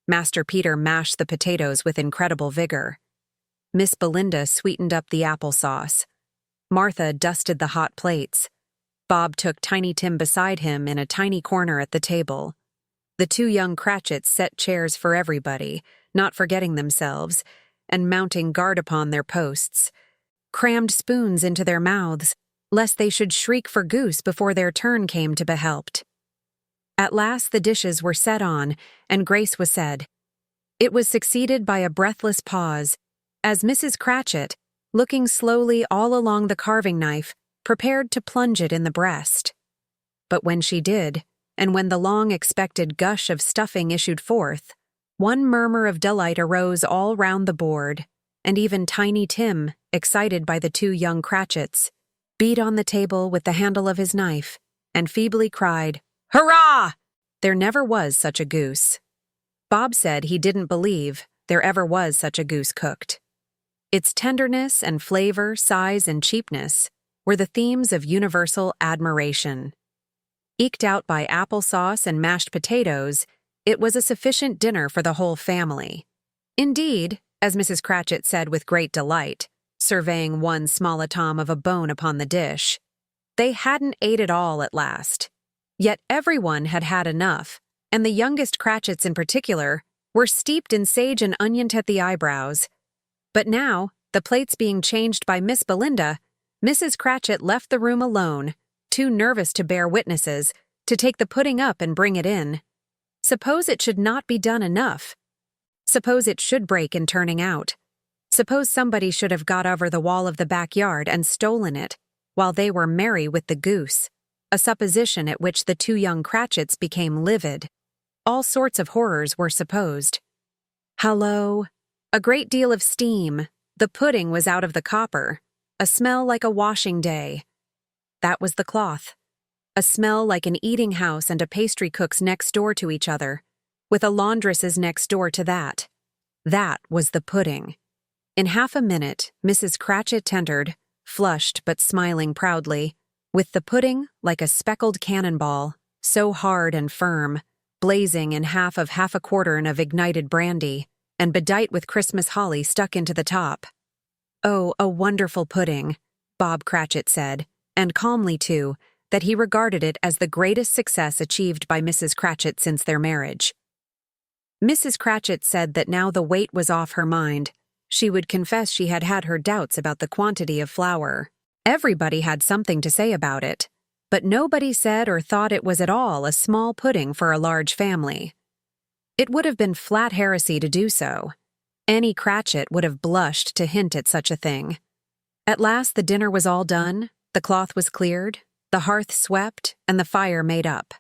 Master Peter mashed the potatoes with incredible vigor. Miss Belinda sweetened up the applesauce. Martha dusted the hot plates. Bob took Tiny Tim beside him in a tiny corner at the table. The two young Cratchits set chairs for everybody, not forgetting themselves, and mounting guard upon their posts, crammed spoons into their mouths, lest they should shriek for goose before their turn came to be helped. At last the dishes were set on, and grace was said. It was succeeded by a breathless pause, as Mrs. Cratchit, looking slowly all along the carving knife, prepared to plunge it in the breast. But when she did, and when the long-expected gush of stuffing issued forth, one murmur of delight arose all round the board, and even Tiny Tim, excited by the two young Cratchits, beat on the table with the handle of his knife, and feebly cried, "Hurrah!" There never was such a goose. Bob said he didn't believe there ever was such a goose cooked. Its tenderness and flavor, size and cheapness were the themes of universal admiration. Eked out by applesauce and mashed potatoes, it was a sufficient dinner for the whole family. Indeed, as Mrs. Cratchit said with great delight, surveying one small atom of a bone upon the dish, they hadn't ate it all at last. Yet everyone had had enough, and the youngest Cratchits in particular were steeped in sage and onion at the eyebrows. But now, the plates being changed by Miss Belinda, Mrs. Cratchit left the room alone, too nervous to bear witnesses, to take the pudding up and bring it in. Suppose it should not be done enough? Suppose it should break in turning out? Suppose somebody should have got over the wall of the backyard and stolen it, while they were merry with the goose, a supposition at which the two young Cratchits became livid. All sorts of horrors were supposed. Hallo! A great deal of steam. The pudding was out of the copper. A smell like a washing day. That was the cloth. A smell like an eating house and a pastry cook's next door to each other, with a laundress's next door to that. That was the pudding. In half a minute, Mrs. Cratchit entered, flushed but smiling proudly, with the pudding like a speckled cannonball, so hard and firm, blazing in half a quartern of ignited brandy, and bedight with Christmas holly stuck into the top. "Oh, a wonderful pudding," Bob Cratchit said, and calmly too, that he regarded it as the greatest success achieved by Mrs. Cratchit since their marriage. Mrs. Cratchit said that now the weight was off her mind, she would confess she had had her doubts about the quantity of flour. Everybody had something to say about it, but nobody said or thought it was at all a small pudding for a large family. It would have been flat heresy to do so. Any Cratchit would have blushed to hint at such a thing. At last the dinner was all done, the cloth was cleared, the hearth swept, and the fire made up.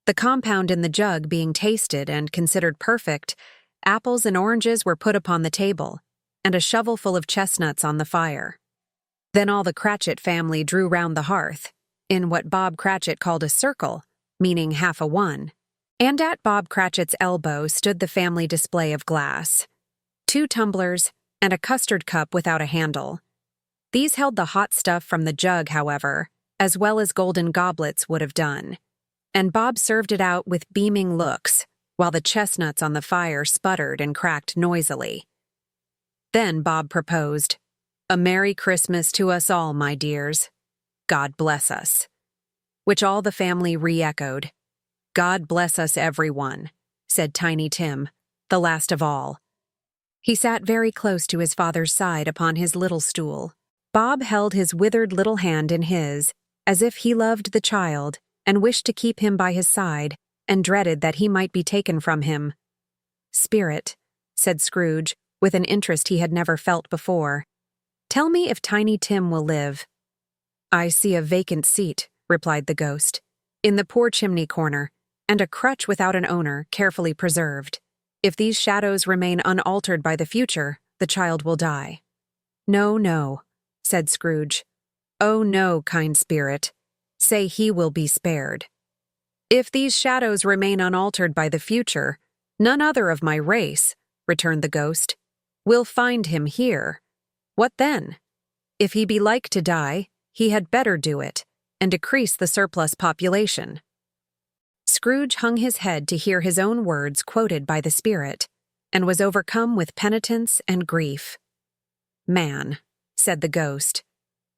The compound in the jug being tasted and considered perfect, apples and oranges were put upon the table, and a shovelful of chestnuts on the fire. Then all the Cratchit family drew round the hearth, in what Bob Cratchit called a circle, meaning half a one, and at Bob Cratchit's elbow stood the family display of glass, 2 tumblers, and a custard cup without a handle. These held the hot stuff from the jug, however, as well as golden goblets would have done, and Bob served it out with beaming looks, while the chestnuts on the fire sputtered and cracked noisily. Then Bob proposed, "A Merry Christmas to us all, my dears. God bless us." Which all the family re-echoed. "God bless us, everyone," said Tiny Tim, the last of all. He sat very close to his father's side upon his little stool. Bob held his withered little hand in his, as if he loved the child, and wished to keep him by his side, and dreaded that he might be taken from him. "Spirit," said Scrooge, with an interest he had never felt before, "tell me if Tiny Tim will live." "I see a vacant seat," replied the ghost, "in the poor chimney corner, and a crutch without an owner, carefully preserved. If these shadows remain unaltered by the future, the child will die." "No, no," said Scrooge. "Oh, no, kind spirit. Say he will be spared." "If these shadows remain unaltered by the future, none other of my race," returned the ghost, "will find him here. What then? If he be like to die, he had better do it, and decrease the surplus population." Scrooge hung his head to hear his own words quoted by the spirit, and was overcome with penitence and grief. "Man," said the ghost,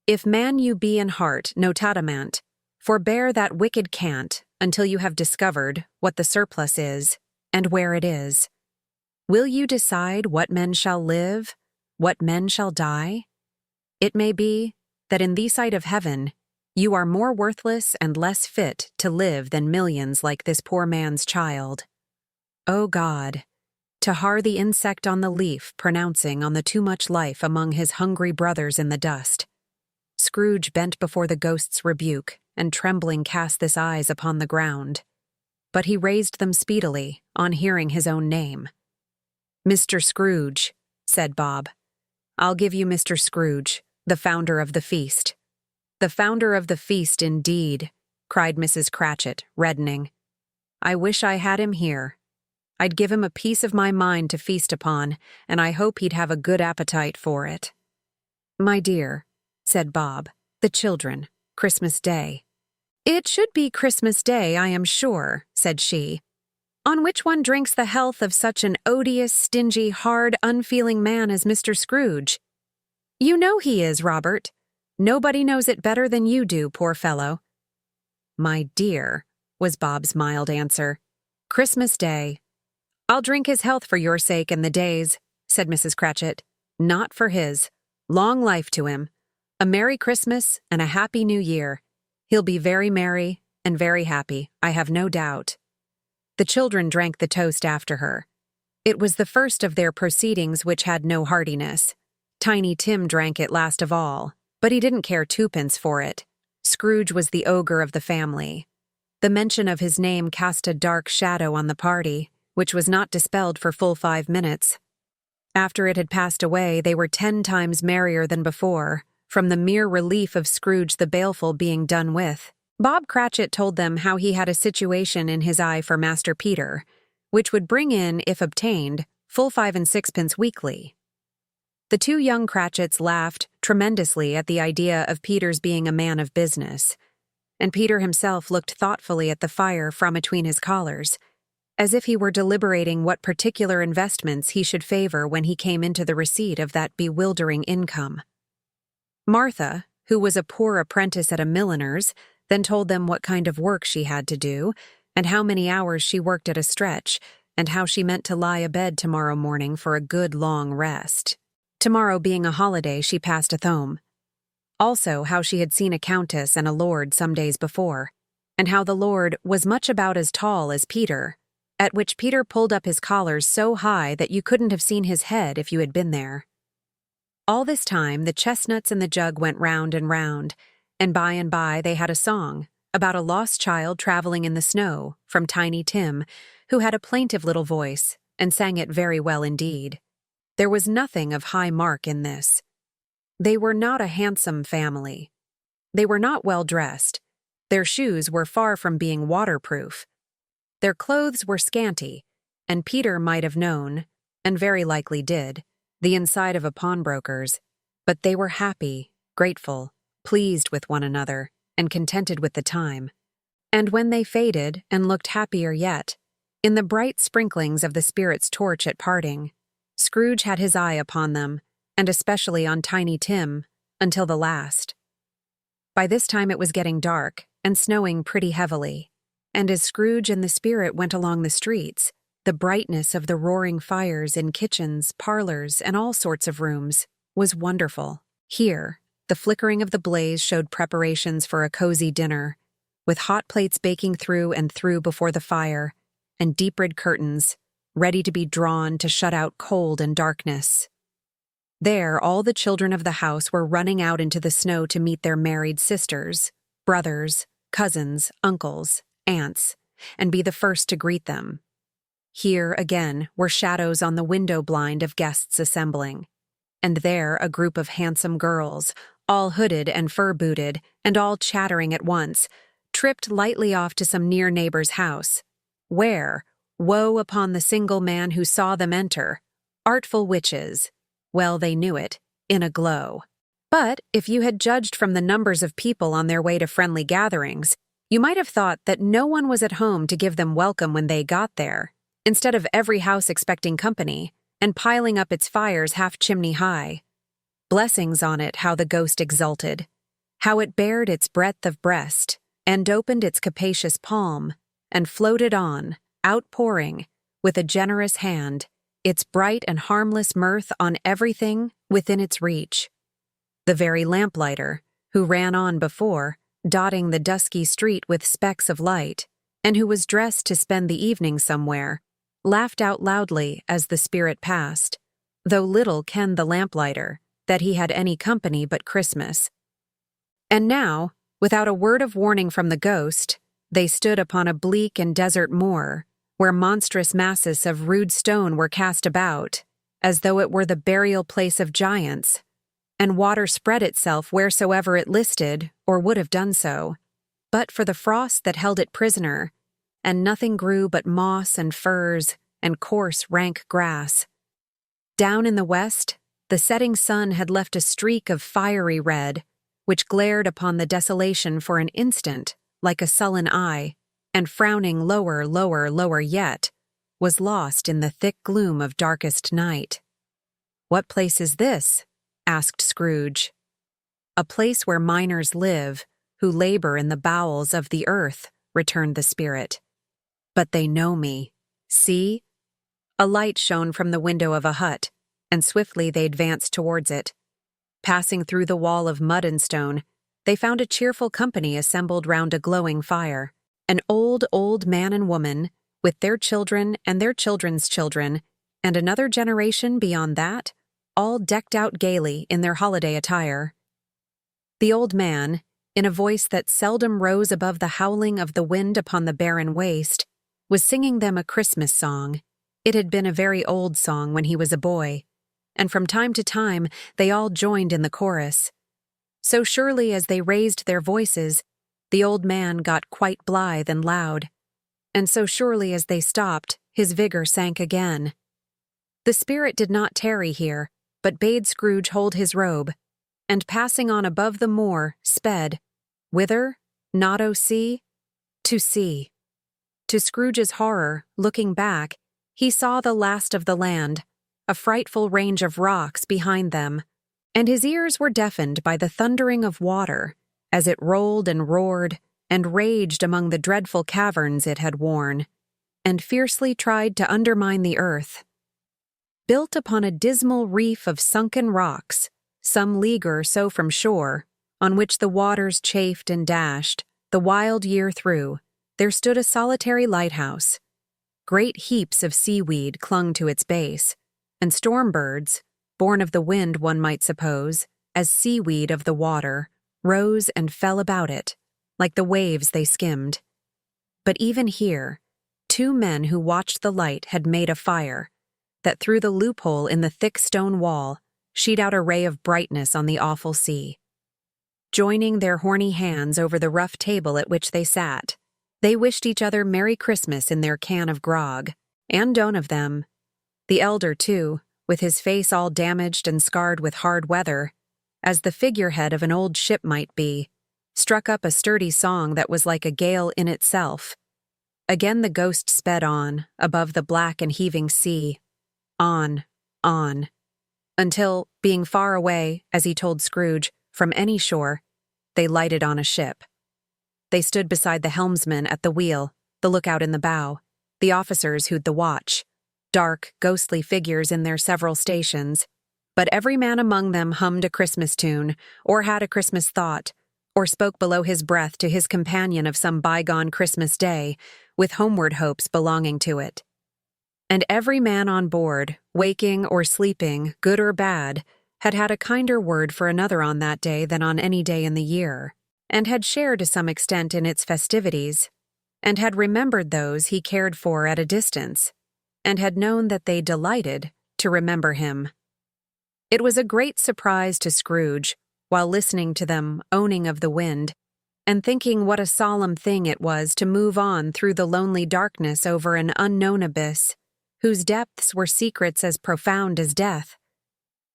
"if man you be in heart notatamant, forbear that wicked cant until you have discovered what the surplus is, and where it is. Will you decide what men shall live, what men shall die? It may be that in the sight of heaven you are more worthless and less fit to live than millions like this poor man's child. O God, to har the insect on the leaf pronouncing on the too much life among his hungry brothers in the dust." Scrooge bent before the ghost's rebuke, and trembling cast his eyes upon the ground. But he raised them speedily, on hearing his own name. "Mr. Scrooge," said Bob. "I'll give you Mr. Scrooge, the founder of the feast." "The founder of the feast, indeed," cried Mrs. Cratchit, reddening. "I wish I had him here. I'd give him a piece of my mind to feast upon, and I hope he'd have a good appetite for it." "My dear," said Bob, "the children, Christmas Day." "It should be Christmas Day, I am sure," said she, "on which one drinks the health of such an odious, stingy, hard, unfeeling man as Mr. Scrooge. You know he is, Robert. Nobody knows it better than you do, poor fellow." "My dear," was Bob's mild answer, "Christmas Day." "I'll drink his health for your sake and the day's," said Mrs. Cratchit. "Not for his. Long life to him. A Merry Christmas and a Happy New Year. He'll be very merry and very happy, I have no doubt." The children drank the toast after her. It was the first of their proceedings which had no heartiness. Tiny Tim drank it last of all, but he didn't care twopence for it. Scrooge was the ogre of the family. The mention of his name cast a dark shadow on the party, which was not dispelled for full 5 minutes. After it had passed away, they were 10 times merrier than before, from the mere relief of Scrooge the Baleful being done with. Bob Cratchit told them how he had a situation in his eye for Master Peter, which would bring in, if obtained, full 5 and 6pence weekly. The 2 young Cratchits laughed tremendously at the idea of Peter's being a man of business, and Peter himself looked thoughtfully at the fire from between his collars, as if he were deliberating what particular investments he should favor when he came into the receipt of that bewildering income. Martha, who was a poor apprentice at a milliner's, then told them what kind of work she had to do, and how many hours she worked at a stretch, and how she meant to lie abed tomorrow morning for a good long rest. Tomorrow being a holiday, she passed at home. Also how she had seen a countess and a lord some days before, and how the lord was much about as tall as Peter, at which Peter pulled up his collars so high that you couldn't have seen his head if you had been there. All this time the chestnuts in the jug went round, and by they had a song about a lost child traveling in the snow from Tiny Tim, who had a plaintive little voice and sang it very well indeed. There was nothing of high mark in this. They were not a handsome family. They were not well dressed. Their shoes were far from being waterproof. Their clothes were scanty, and Peter might have known, and very likely did, the inside of a pawnbroker's, but they were happy, grateful, pleased with one another, and contented with the time. And when they faded and looked happier yet, in the bright sprinklings of the spirit's torch at parting, Scrooge had his eye upon them, and especially on Tiny Tim, until the last. By this time it was getting dark, and snowing pretty heavily, and as Scrooge and the spirit went along the streets, the brightness of the roaring fires in kitchens, parlors, and all sorts of rooms was wonderful. Here, the flickering of the blaze showed preparations for a cozy dinner, with hot plates baking through and through before the fire, and deep red curtains, ready to be drawn to shut out cold and darkness. There, all the children of the house were running out into the snow to meet their married sisters, brothers, cousins, uncles, aunts, and be the first to greet them. Here, again, were shadows on the window blind of guests assembling, and there a group of handsome girls, all hooded and fur-booted, and all chattering at once, tripped lightly off to some near neighbor's house, where, woe upon the single man who saw them enter, artful witches, well they knew it, in a glow. But if you had judged from the numbers of people on their way to friendly gatherings, you might have thought that no one was at home to give them welcome when they got there, instead of every house expecting company, and piling up its fires half chimney high. Blessings on it, how the ghost exulted, how it bared its breadth of breast, and opened its capacious palm, and floated on, outpouring, with a generous hand, its bright and harmless mirth on everything within its reach. The very lamplighter, who ran on before, dotting the dusky street with specks of light, and who was dressed to spend the evening somewhere, laughed out loudly as the spirit passed, though little kenned the lamplighter that he had any company but Christmas. And now, without a word of warning from the ghost, they stood upon a bleak and desert moor, where monstrous masses of rude stone were cast about, as though it were the burial place of giants, and water spread itself wheresoever it listed or would have done so, but for the frost that held it prisoner, and nothing grew but moss and furze and coarse rank grass. Down in the west, the setting sun had left a streak of fiery red, which glared upon the desolation for an instant like a sullen eye, and frowning lower yet, was lost in the thick gloom of darkest night. "What place is this?" asked Scrooge. "A place where miners live, who labor in the bowels of the earth," returned the spirit. "But they know me. See?" A light shone from the window of a hut, and swiftly they advanced towards it. Passing through the wall of mud and stone, they found a cheerful company assembled round a glowing fire. An old man and woman, with their children and their children's children, and another generation beyond that, all decked out gaily in their holiday attire. The old man, in a voice that seldom rose above the howling of the wind upon the barren waste, was singing them a Christmas song. It had been a very old song when he was a boy, and from time to time they all joined in the chorus. So surely as they raised their voices, the old man got quite blithe and loud, and so surely as they stopped, his vigor sank again. The spirit did not tarry here, but bade Scrooge hold his robe, and passing on above the moor, sped, whither? Not o sea? To sea. To Scrooge's horror, looking back, he saw the last of the land, a frightful range of rocks behind them, and his ears were deafened by the thundering of water as it rolled and roared and raged among the dreadful caverns it had worn, and fiercely tried to undermine the earth. Built upon a dismal reef of sunken rocks, some league or so from shore, on which the waters chafed and dashed, the wild year through, there stood a solitary lighthouse. Great heaps of seaweed clung to its base, and storm birds, born of the wind one might suppose, as seaweed of the water, rose and fell about it, like the waves they skimmed. But even here, 2 men who watched the light had made a fire, that through the loophole in the thick stone wall sheet out a ray of brightness on the awful sea. Joining their horny hands over the rough table at which they sat, they wished each other Merry Christmas in their can of grog, and don't of them. The elder, too, with his face all damaged and scarred with hard weather, as the figurehead of an old ship might be, struck up a sturdy song that was like a gale in itself. Again the ghost sped on, above the black and heaving sea. On, until, being far away, as he told Scrooge, from any shore, they lighted on a ship. They stood beside the helmsman at the wheel, the lookout in the bow, the officers who'd the watch, dark, ghostly figures in their several stations, but every man among them hummed a Christmas tune, or had a Christmas thought, or spoke below his breath to his companion of some bygone Christmas day, with homeward hopes belonging to it. And every man on board, waking or sleeping, good or bad, had had a kinder word for another on that day than on any day in the year, and had shared to some extent in its festivities, and had remembered those he cared for at a distance, and had known that they delighted to remember him. It was a great surprise to Scrooge, while listening to them owning of the wind, and thinking what a solemn thing it was to move on through the lonely darkness over an unknown abyss, whose depths were secrets as profound as death.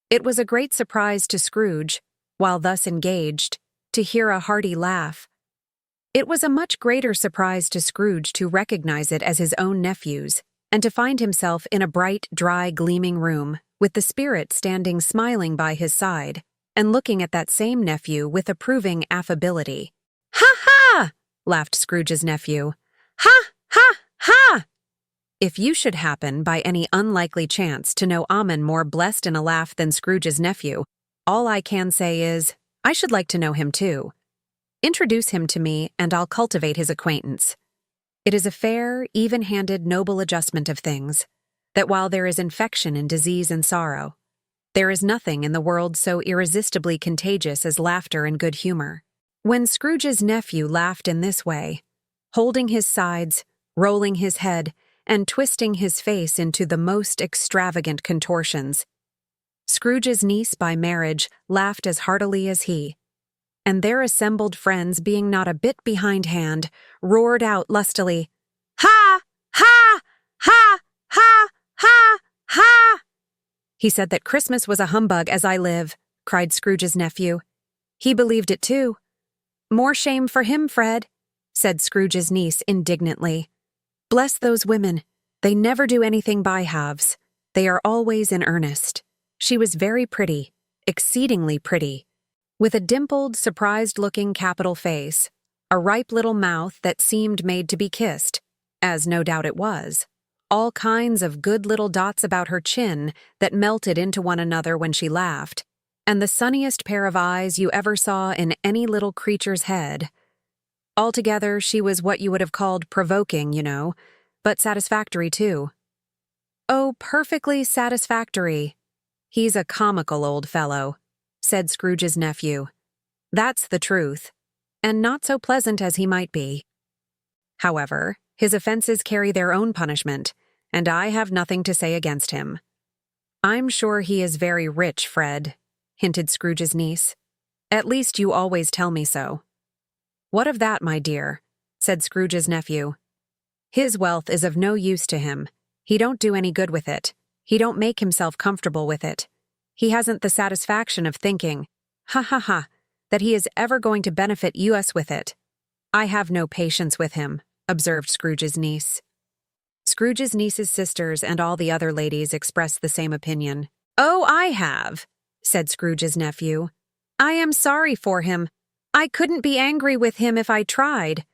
It was a great surprise to Scrooge, while thus engaged, to hear a hearty laugh. It was a much greater surprise to Scrooge to recognize it as his own nephew's, and to find himself in a bright, dry, gleaming room, with the spirit standing smiling by his side, and looking at that same nephew with approving affability. "Ha ha!" laughed Scrooge's nephew. "Ha ha ha! If you should happen, by any unlikely chance, to know Ammon more blessed in a laugh than Scrooge's nephew, all I can say is, I should like to know him too. Introduce him to me, and I'll cultivate his acquaintance. It is a fair, even-handed, noble adjustment of things, that while there is infection in disease and sorrow, there is nothing in the world so irresistibly contagious as laughter and good humor." When Scrooge's nephew laughed in this way, holding his sides, rolling his head, and twisting his face into the most extravagant contortions, Scrooge's niece by marriage laughed as heartily as he, and their assembled friends, being not a bit behindhand, roared out lustily, "Ha! Ha! Ha! Ha! Ha! Ha!" "He said that Christmas was a humbug, as I live," cried Scrooge's nephew. "He believed it too." "More shame for him, Fred," said Scrooge's niece indignantly. "Bless those women. They never do anything by halves. They are always in earnest." She was very pretty, exceedingly pretty, with a dimpled, surprised-looking capital face, a ripe little mouth that seemed made to be kissed, as no doubt it was, all kinds of good little dots about her chin that melted into one another when she laughed, and the sunniest pair of eyes you ever saw in any little creature's head. Altogether, she was what you would have called provoking, you know, but satisfactory too. Oh, perfectly satisfactory. "He's a comical old fellow," said Scrooge's nephew. "That's the truth, and not so pleasant as he might be. However, his offenses carry their own punishment, and I have nothing to say against him." "I'm sure he is very rich, Fred," hinted Scrooge's niece. "At least you always tell me so." "What of that, my dear?" said Scrooge's nephew. "His wealth is of no use to him. He don't do any good with it. He don't make himself comfortable with it. He hasn't the satisfaction of thinking, ha ha ha, that he is ever going to benefit us with it." "I have no patience with him," observed Scrooge's niece. Scrooge's niece's sisters and all the other ladies expressed the same opinion. "Oh, I have," said Scrooge's nephew. "I am sorry for him. I couldn't be angry with him if I tried.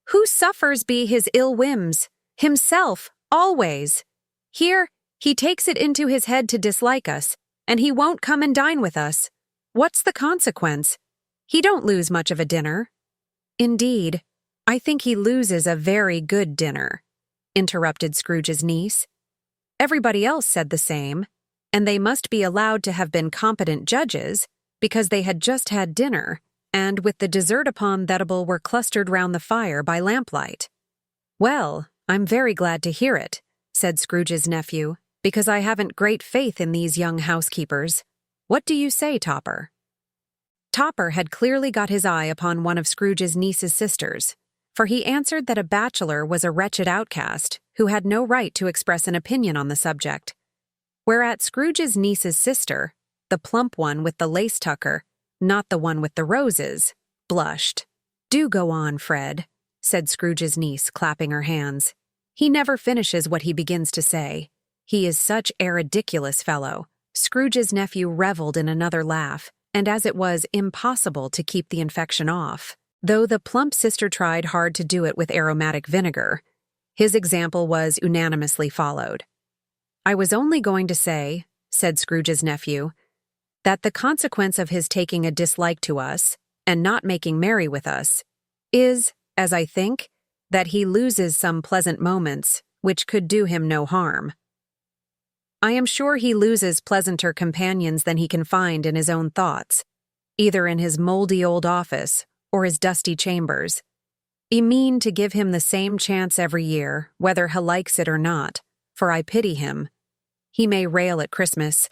Who suffers be his ill whims? Himself, always. Here, he takes it into his head to dislike us, and he won't come and dine with us. What's the consequence? He don't lose much of a dinner." "Indeed, I think he loses a very good dinner," interrupted Scrooge's niece. Everybody else said the same, and they must be allowed to have been competent judges, because they had just had dinner, and with the dessert upon the table were clustered round the fire by lamplight. "Well, I'm very glad to hear it," said Scrooge's nephew, "because I haven't great faith in these young housekeepers. What do you say, Topper?" Topper had clearly got his eye upon one of Scrooge's niece's sisters, for he answered that a bachelor was a wretched outcast who had no right to express an opinion on the subject. Whereat Scrooge's niece's sister, the plump one with the lace tucker, not the one with the roses, blushed. "Do go on, Fred," said Scrooge's niece, clapping her hands. "He never finishes what he begins to say. He is such a ridiculous fellow." Scrooge's nephew reveled in another laugh, and as it was impossible to keep the infection off, though the plump sister tried hard to do it with aromatic vinegar, his example was unanimously followed. "I was only going to say," said Scrooge's nephew, "that the consequence of his taking a dislike to us, and not making merry with us, is, as I think, that he loses some pleasant moments which could do him no harm. I am sure he loses pleasanter companions than he can find in his own thoughts, either in his mouldy old office or his dusty chambers. I mean to give him the same chance every year, whether he likes it or not, for I pity him. He may rail at Christmas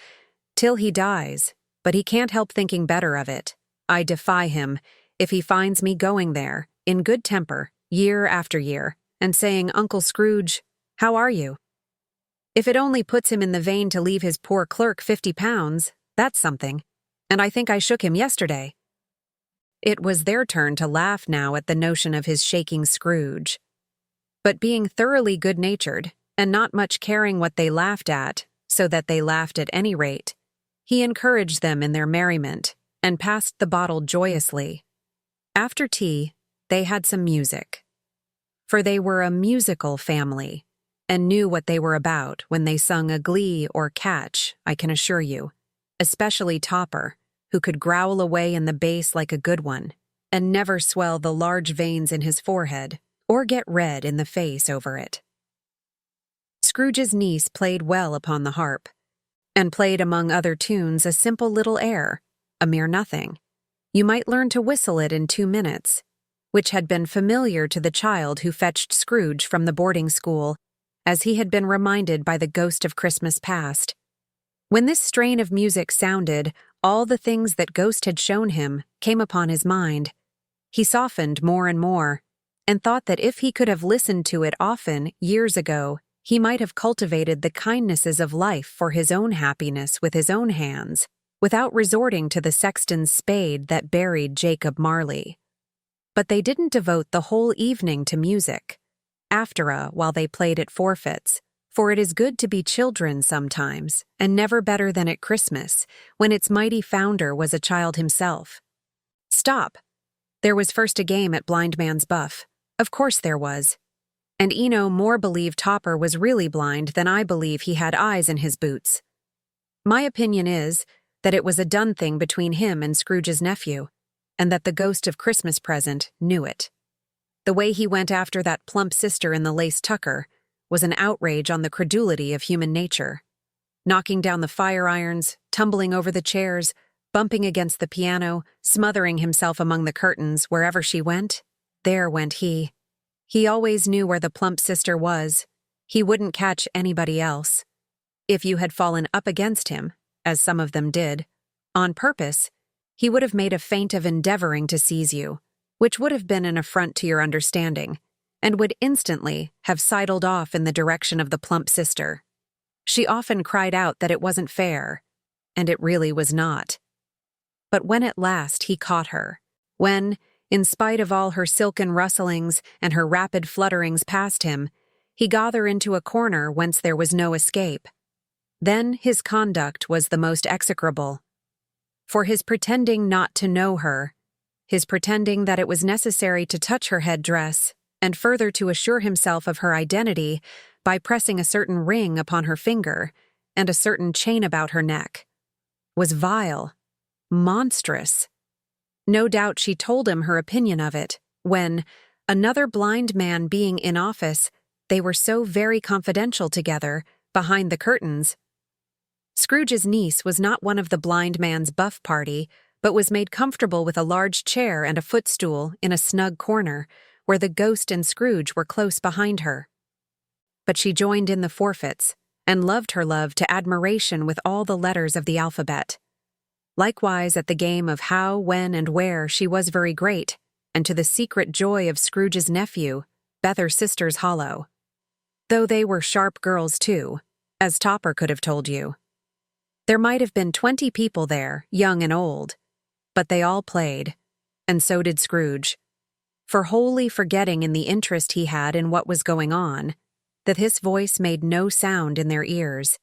till he dies, but he can't help thinking better of it. I defy him, if he finds me going there, in good temper, year after year, and saying, 'Uncle Scrooge, how are you?' If it only puts him in the vein to leave his poor clerk £50, that's something, and I think I shook him yesterday." It was their turn to laugh now at the notion of his shaking Scrooge. But being thoroughly good-natured, and not much caring what they laughed at, so that they laughed at any rate, he encouraged them in their merriment, and passed the bottle joyously. After tea, they had some music. For they were a musical family, and knew what they were about when they sung a glee or catch, I can assure you, especially Topper, who could growl away in the bass like a good one, and never swell the large veins in his forehead, or get red in the face over it. Scrooge's niece played well upon the harp, and played among other tunes a simple little air, a mere nothing. You might learn to whistle it in 2 minutes, which had been familiar to the child who fetched Scrooge from the boarding school, as he had been reminded by the ghost of Christmas past. When this strain of music sounded, all the things that Ghost had shown him came upon his mind. He softened more and more, and thought that if he could have listened to it often, years ago, he might have cultivated the kindnesses of life for his own happiness with his own hands, without resorting to the sexton's spade that buried Jacob Marley. But they didn't devote the whole evening to music, while they played at forfeits, for it is good to be children sometimes, and never better than at Christmas, when its mighty founder was a child himself. Stop! There was first a game at Blind Man's Buff. Of course there was. And Eno more believed Topper was really blind than I believe he had eyes in his boots. My opinion is that it was a done thing between him and Scrooge's nephew, and that the ghost of Christmas present knew it. The way he went after that plump sister in the lace tucker was an outrage on the credulity of human nature. knocking down the fire irons, tumbling over the chairs, bumping against the piano, smothering himself among the curtains. Wherever she went, there went he. He always knew where the plump sister was. He wouldn't catch anybody else. If you had fallen up against him, as some of them did, on purpose, he would have made a feint of endeavoring to seize you, which would have been an affront to your understanding, and would instantly have sidled off in the direction of the plump sister. She often cried out that it wasn't fair, and it really was not. But when at last he caught her, when, in spite of all her silken rustlings and her rapid flutterings past him, he got her into a corner whence there was no escape, then his conduct was the most execrable. For his pretending not to know her, his pretending that it was necessary to touch her headdress, and further to assure himself of her identity by pressing a certain ring upon her finger and a certain chain about her neck, was vile, monstrous. No doubt she told him her opinion of it, when, another blind man being in office, they were so very confidential together, behind the curtains. Scrooge's niece was not one of the blind man's buff party, but was made comfortable with a large chair and a footstool in a snug corner, where the ghost and Scrooge were close behind her. But she joined in the forfeits, and loved her love to admiration with all the letters of the alphabet. Likewise at the game of how, when, and where she was very great, and to the secret joy of Scrooge's nephew, Bether Sisters Hollow. Though they were sharp girls too, as Topper could have told you. There might have been 20 people there, young and old, but they all played, and so did Scrooge, for wholly forgetting in the interest he had in what was going on, that his voice made no sound in their ears.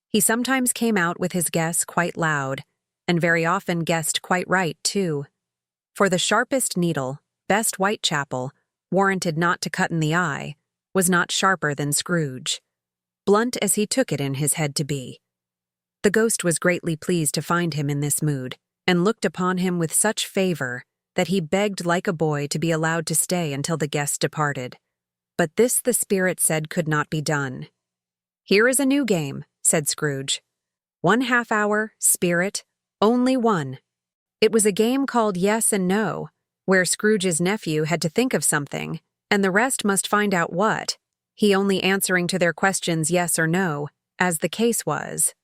He sometimes came out with his guess quite loud, and very often guessed quite right, too. For the sharpest needle, best Whitechapel, warranted not to cut in the eye, was not sharper than Scrooge, blunt as he took it in his head to be. The ghost was greatly pleased to find him in this mood, and looked upon him with such favor that he begged like a boy to be allowed to stay until the guests departed. But this the spirit said could not be done. "Here is a new game," said Scrooge. "1 half-hour, spirit, only one." It was a game called Yes and No, where Scrooge's nephew had to think of something, and the rest must find out what, he only answering to their questions yes or no, as the case was.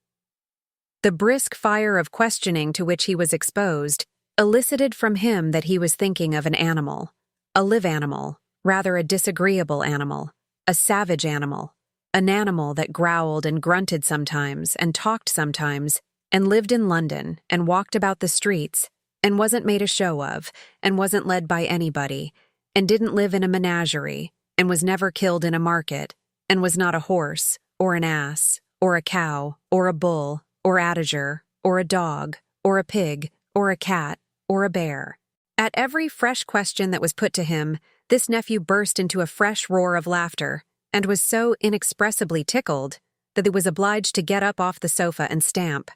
The brisk fire of questioning to which he was exposed elicited from him that he was thinking of an animal, a live animal, rather a disagreeable animal, a savage animal, an animal that growled and grunted sometimes and talked sometimes, and lived in London and walked about the streets, and wasn't made a show of, and wasn't led by anybody, and didn't live in a menagerie, and was never killed in a market, and was not a horse, or an ass, or a cow, or a bull, or addiger, or a dog, or a pig, or a cat, or a bear. At every fresh question that was put to him, this nephew burst into a fresh roar of laughter, and was so inexpressibly tickled that he was obliged to get up off the sofa and stamp.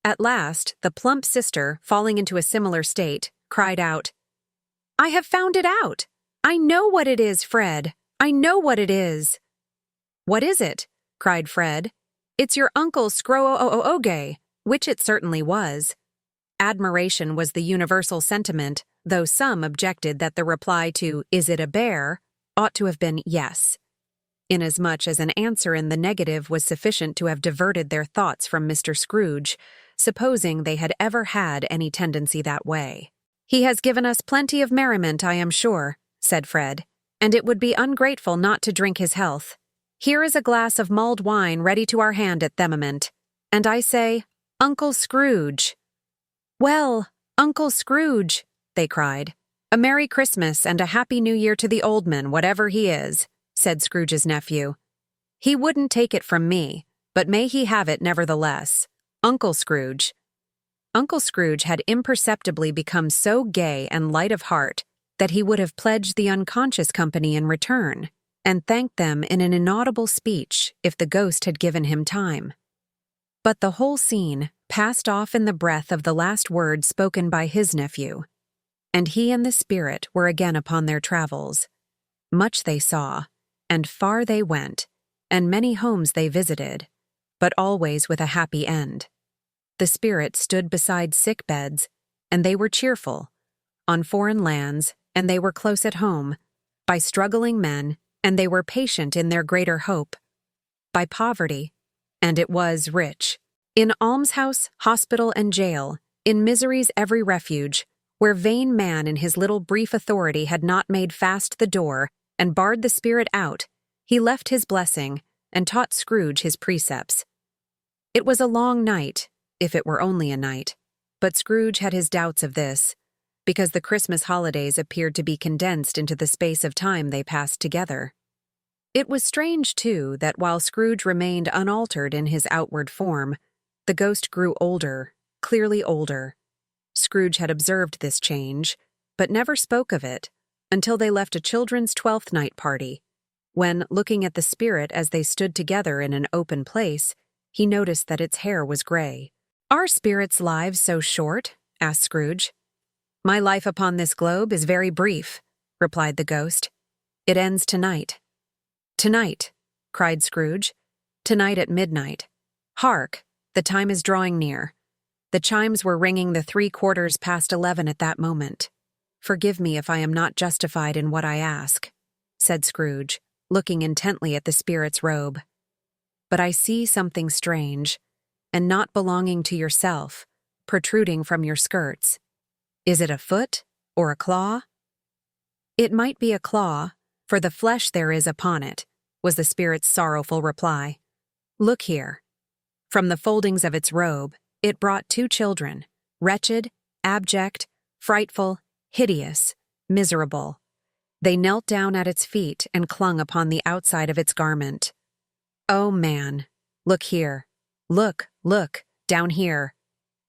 At last, the plump sister, falling into a similar state, cried out, "I have found it out! I know what it is, Fred! I know what it is!" "What is it?" cried Fred. "It's your Uncle Scrooge," which it certainly was. Admiration was the universal sentiment, though some objected that the reply to "Is it a bear?" ought to have been yes, inasmuch as an answer in the negative was sufficient to have diverted their thoughts from Mr. Scrooge, supposing they had ever had any tendency that way. "He has given us plenty of merriment, I am sure," said Fred, "and it would be ungrateful not to drink his health. Here is a glass of mulled wine ready to our hand at the moment, and I say, Uncle Scrooge." "Well, Uncle Scrooge," they cried, "a Merry Christmas and a Happy New Year to the old man, whatever he is," said Scrooge's nephew. "He wouldn't take it from me, but may he have it nevertheless. Uncle Scrooge." Uncle Scrooge had imperceptibly become so gay and light of heart that he would have pledged the unconscious company in return, and thanked them in an inaudible speech if the ghost had given him time. But the whole scene passed off in the breath of the last word spoken by his nephew, and he and the spirit were again upon their travels. Much they saw, and far they went, and many homes they visited, but always with a happy end. The spirit stood beside sick beds, and they were cheerful, on foreign lands, and they were close at home, by struggling men, and they were patient in their greater hope, by poverty, and it was rich, in almshouse, hospital, and jail, in misery's every refuge, where vain man in his little brief authority had not made fast the door and barred the spirit out, he left his blessing and taught Scrooge his precepts. It was a long night, if it were only a night, but Scrooge had his doubts of this, because the Christmas holidays appeared to be condensed into the space of time they passed together. It was strange, too, that while Scrooge remained unaltered in his outward form, the ghost grew older, clearly older. Scrooge had observed this change, but never spoke of it until they left a children's 12th night party, when, looking at the spirit as they stood together in an open place, he noticed that its hair was gray. "Are spirits' lives so short?" asked Scrooge. "My life upon this globe is very brief," replied the ghost. "It ends tonight." "Tonight," cried Scrooge. "Tonight at midnight. Hark, the time is drawing near." The chimes were ringing the 11:15 at that moment. "Forgive me if I am not justified in what I ask," said Scrooge, looking intently at the spirit's robe. "But I see something strange, and not belonging to yourself, protruding from your skirts. Is it a foot or a claw?" "It might be a claw, for the flesh there is upon it," was the spirit's sorrowful reply. "Look here." From the foldings of its robe, it brought 2 children, wretched, abject, frightful, hideous, miserable. They knelt down at its feet and clung upon the outside of its garment. "Oh, man, look here. Look, down here,"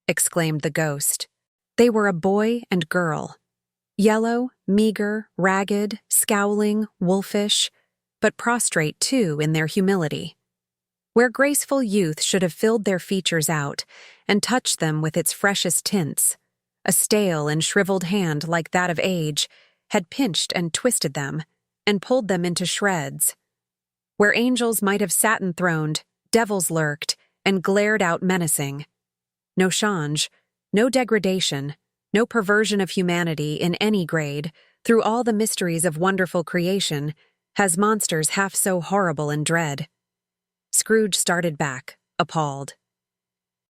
exclaimed the ghost. They were a boy and girl. Yellow, meager, ragged, scowling, wolfish, but prostrate, too, in their humility. Where graceful youth should have filled their features out and touched them with its freshest tints, a stale and shriveled hand like that of age had pinched and twisted them and pulled them into shreds. Where angels might have sat enthroned, devils lurked and glared out menacing. No change, no degradation, no perversion of humanity in any grade, through all the mysteries of wonderful creation, has monsters half so horrible and dread. Scrooge started back, appalled.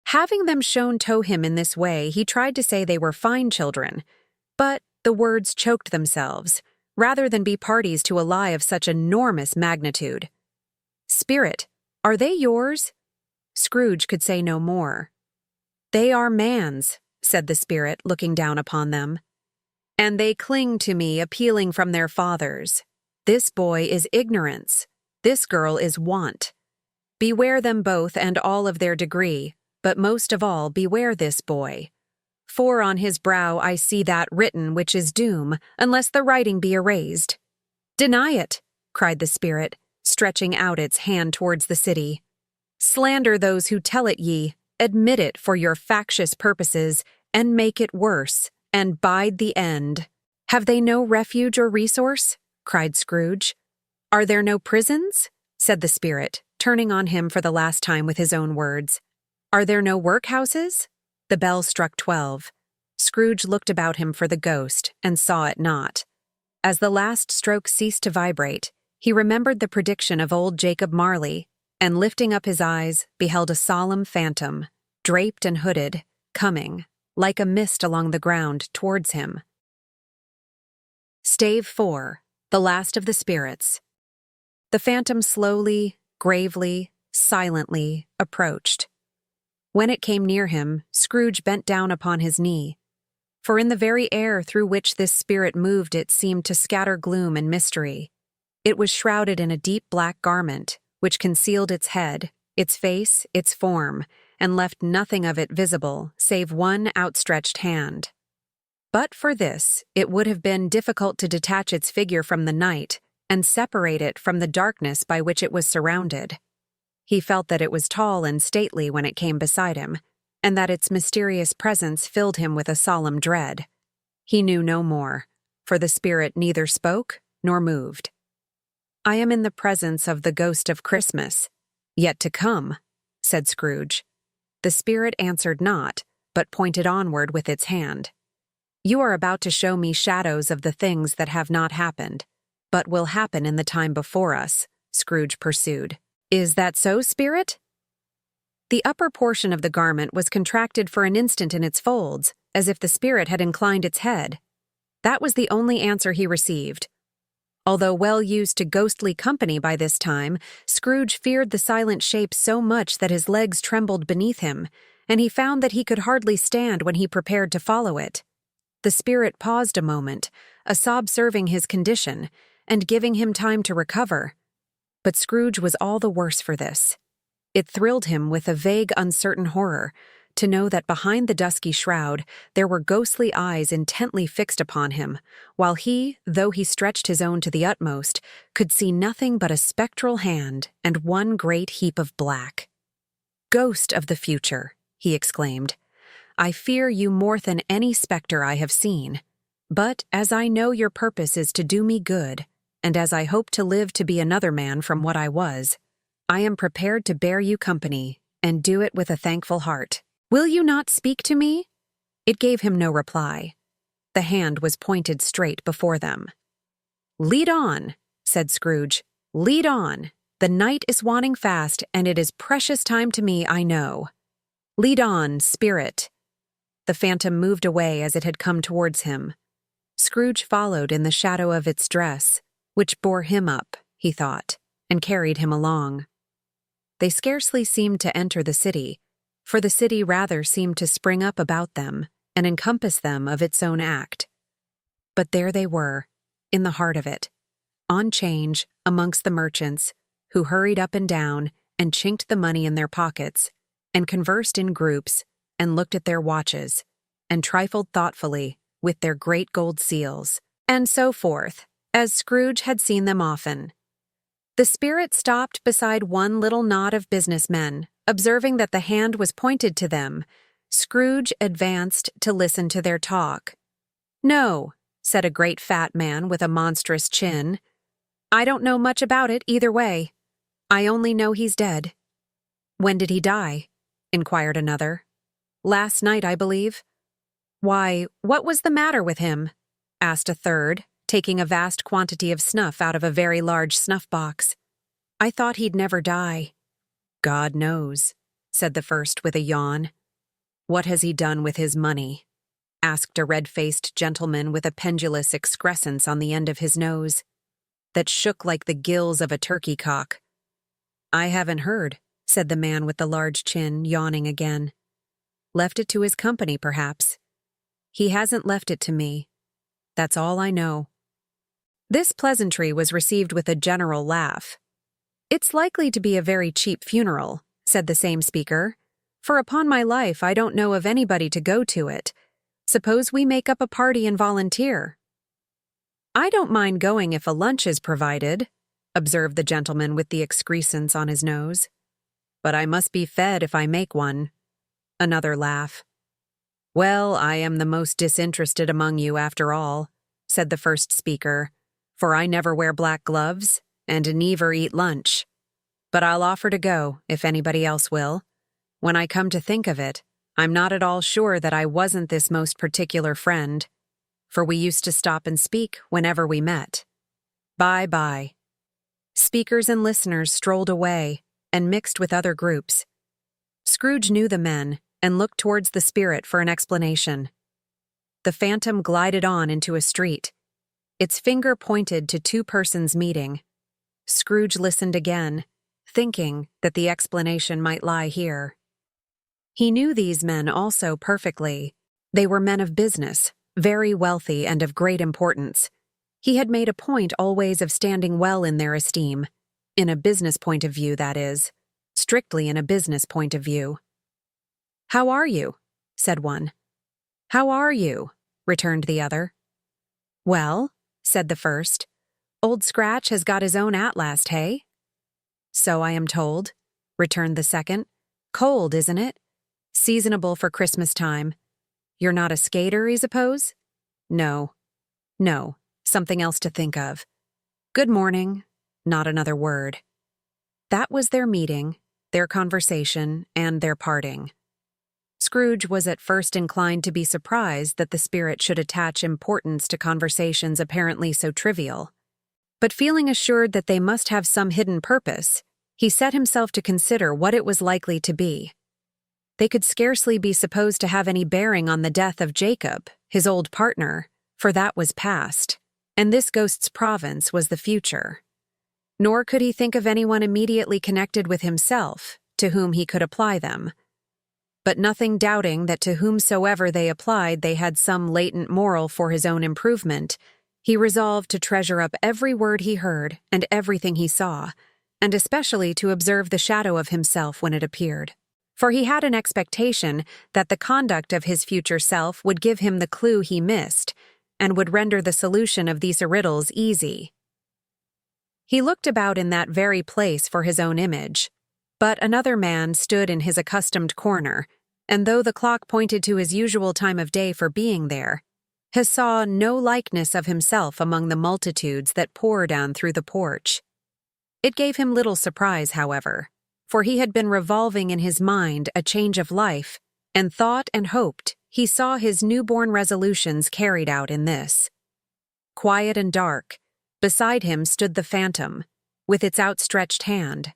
Having them shown to him in this way, he tried to say they were fine children, but the words choked themselves, rather than be parties to a lie of such enormous magnitude. "Spirit, are they yours?" Scrooge could say no more. "They are man's," said the spirit, looking down upon them. "And they cling to me, appealing from their fathers. This boy is ignorance. This girl is want. Beware them both and all of their degree, but most of all beware this boy. For on his brow I see that written which is doom, unless the writing be erased." "Deny it," cried the spirit, stretching out its hand towards the city. "Slander those who tell it ye, admit it for your factious purposes, and make it worse, and bide the end." "Have they no refuge or resource?" cried Scrooge. "Are there no prisons?" said the spirit, turning on him for the last time with his own words. "Are there no workhouses?" The bell struck 12. Scrooge looked about him for the ghost and saw it not. As the last stroke ceased to vibrate, he remembered the prediction of old Jacob Marley, and lifting up his eyes, beheld a solemn phantom, draped and hooded, coming, like a mist along the ground, towards him. Stave 4, the last of the spirits. The phantom slowly, gravely, silently approached. When it came near him, Scrooge bent down upon his knee, for in the very air through which this spirit moved it seemed to scatter gloom and mystery. It was shrouded in a deep black garment, which concealed its head, its face, its form, and left nothing of it visible save one outstretched hand. But for this, it would have been difficult to detach its figure from the night and separate it from the darkness by which it was surrounded. He felt that it was tall and stately when it came beside him, and that its mysterious presence filled him with a solemn dread. He knew no more, for the spirit neither spoke nor moved. "I am in the presence of the ghost of Christmas, yet to come," said Scrooge. The spirit answered not, but pointed onward with its hand. You are about to show me shadows of the things that have not happened, but will happen in the time before us, Scrooge pursued. Is that so, spirit? The upper portion of the garment was contracted for an instant in its folds, as if the spirit had inclined its head. That was the only answer he received. Although well used to ghostly company by this time, Scrooge feared the silent shape so much that his legs trembled beneath him, and he found that he could hardly stand when he prepared to follow it. The spirit paused a moment, a sob serving his condition, and giving him time to recover. But Scrooge was all the worse for this. It thrilled him with a vague, uncertain horror to know that behind the dusky shroud there were ghostly eyes intently fixed upon him, while he, though he stretched his own to the utmost, could see nothing but a spectral hand and one great heap of black. "Ghost of the future," he exclaimed, "I fear you more than any spectre I have seen. But as I know your purpose is to do me good, and as I hope to live to be another man from what I was, I am prepared to bear you company, and do it with a thankful heart. Will you not speak to me?" It gave him no reply. The hand was pointed straight before them. "Lead on," said Scrooge. "Lead on. The night is waning fast, and it is precious time to me, I know. Lead on, spirit." The phantom moved away as it had come towards him. Scrooge followed in the shadow of its dress, which bore him up, he thought, and carried him along. They scarcely seemed to enter the city, for the city rather seemed to spring up about them and encompass them of its own act. But there they were, in the heart of it, on change amongst the merchants, who hurried up and down and chinked the money in their pockets, and conversed in groups, and looked at their watches, and trifled thoughtfully with their great gold seals, and so forth, as Scrooge had seen them often. The spirit stopped beside one little knot of businessmen. Observing that the hand was pointed to them, Scrooge advanced to listen to their talk. "No," said a great fat man with a monstrous chin. "I don't know much about it either way. I only know he's dead." "When did he die?" inquired another. "Last night, I believe." "Why, what was the matter with him?" asked a third, taking a vast quantity of snuff out of a very large snuff-box. "I thought he'd never die." "God knows," said the first with a yawn. "What has he done with his money?" asked a red-faced gentleman with a pendulous excrescence on the end of his nose, that shook like the gills of a turkey-cock. "I haven't heard," said the man with the large chin, yawning again. "Left it to his company, perhaps. He hasn't left it to me. That's all I know." This pleasantry was received with a general laugh. "It's likely to be a very cheap funeral," said the same speaker, "for upon my life I don't know of anybody to go to it. Suppose we make up a party and volunteer?" "I don't mind going if a lunch is provided," observed the gentleman with the excrescence on his nose. "But I must be fed if I make one." Another laugh. "Well, I am the most disinterested among you after all," said the first speaker, "for I never wear black gloves, and never eat lunch. But I'll offer to go, if anybody else will. When I come to think of it, I'm not at all sure that I wasn't this most particular friend, for we used to stop and speak whenever we met. Bye-bye." Speakers and listeners strolled away and mixed with other groups. Scrooge knew the men and looked towards the spirit for an explanation. The phantom glided on into a street. Its finger pointed to two persons meeting. Scrooge listened again, thinking that the explanation might lie here. He knew these men also perfectly. They were men of business, very wealthy and of great importance. He had made a point always of standing well in their esteem. In a business point of view, that is. Strictly in a business point of view. "How are you?" said one. "How are you?" returned the other. "Well," said the first, "Old Scratch has got his own at last, hey?" "So I am told," returned the second. "Cold, isn't it? Seasonable for Christmas time. You're not a skater, I suppose?" "No. No, something else to think of. Good morning." Not another word. That was their meeting, their conversation, and their parting. Scrooge was at first inclined to be surprised that the spirit should attach importance to conversations apparently so trivial. But feeling assured that they must have some hidden purpose, he set himself to consider what it was likely to be. They could scarcely be supposed to have any bearing on the death of Jacob, his old partner, for that was past, and this ghost's province was the future. Nor could he think of anyone immediately connected with himself, to whom he could apply them. But nothing doubting that to whomsoever they applied they had some latent moral for his own improvement, he resolved to treasure up every word he heard and everything he saw, and especially to observe the shadow of himself when it appeared. For he had an expectation that the conduct of his future self would give him the clue he missed, and would render the solution of these riddles easy. He looked about in that very place for his own image, but another man stood in his accustomed corner, and though the clock pointed to his usual time of day for being there, he saw no likeness of himself among the multitudes that poured down through the porch. It gave him little surprise, however, for he had been revolving in his mind a change of life, and thought and hoped he saw his newborn resolutions carried out in this. Quiet and dark, beside him stood the phantom, with its outstretched hand.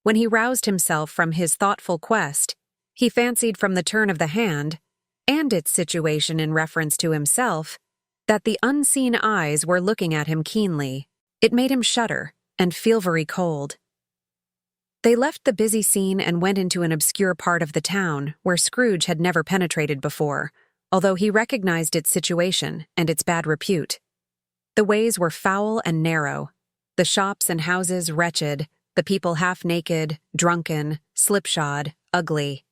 When he roused himself from his thoughtful quest, he fancied from the turn of the hand, and its situation in reference to himself, that the unseen eyes were looking at him keenly. It made him shudder and feel very cold. They left the busy scene and went into an obscure part of the town where Scrooge had never penetrated before, although he recognized its situation and its bad repute. The ways were foul and narrow, the shops and houses wretched, the people half-naked, drunken, slipshod, ugly.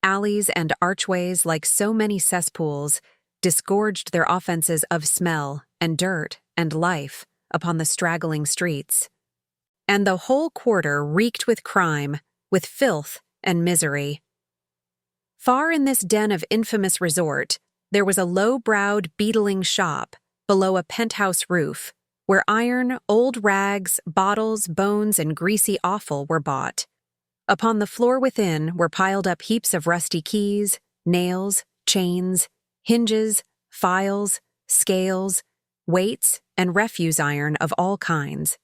Alleys and archways, like so many cesspools, disgorged their offenses of smell and dirt and life upon the straggling streets. And the whole quarter reeked with crime, with filth and misery. Far in this den of infamous resort, there was a low-browed, beetling shop below a penthouse roof, where iron, old rags, bottles, bones, and greasy offal were bought. Upon the floor within were piled up heaps of rusty keys, nails, chains, hinges, files, scales, weights, and refuse iron of all kinds.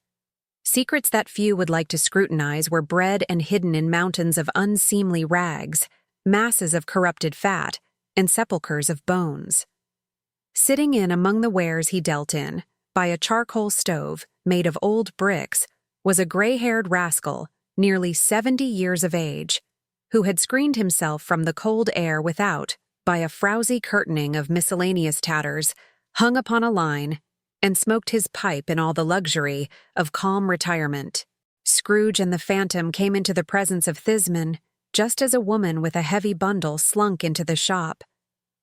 Secrets that few would like to scrutinize were bred and hidden in mountains of unseemly rags, masses of corrupted fat, and sepulchres of bones. Sitting in among the wares he dealt in, by a charcoal stove made of old bricks, was a gray-haired rascal, nearly 70 years of age, who had screened himself from the cold air without by a frowsy curtaining of miscellaneous tatters hung upon a line, and smoked his pipe in all the luxury of calm retirement. Scrooge and the phantom came into the presence of Thisman just as a woman with a heavy bundle slunk into the shop,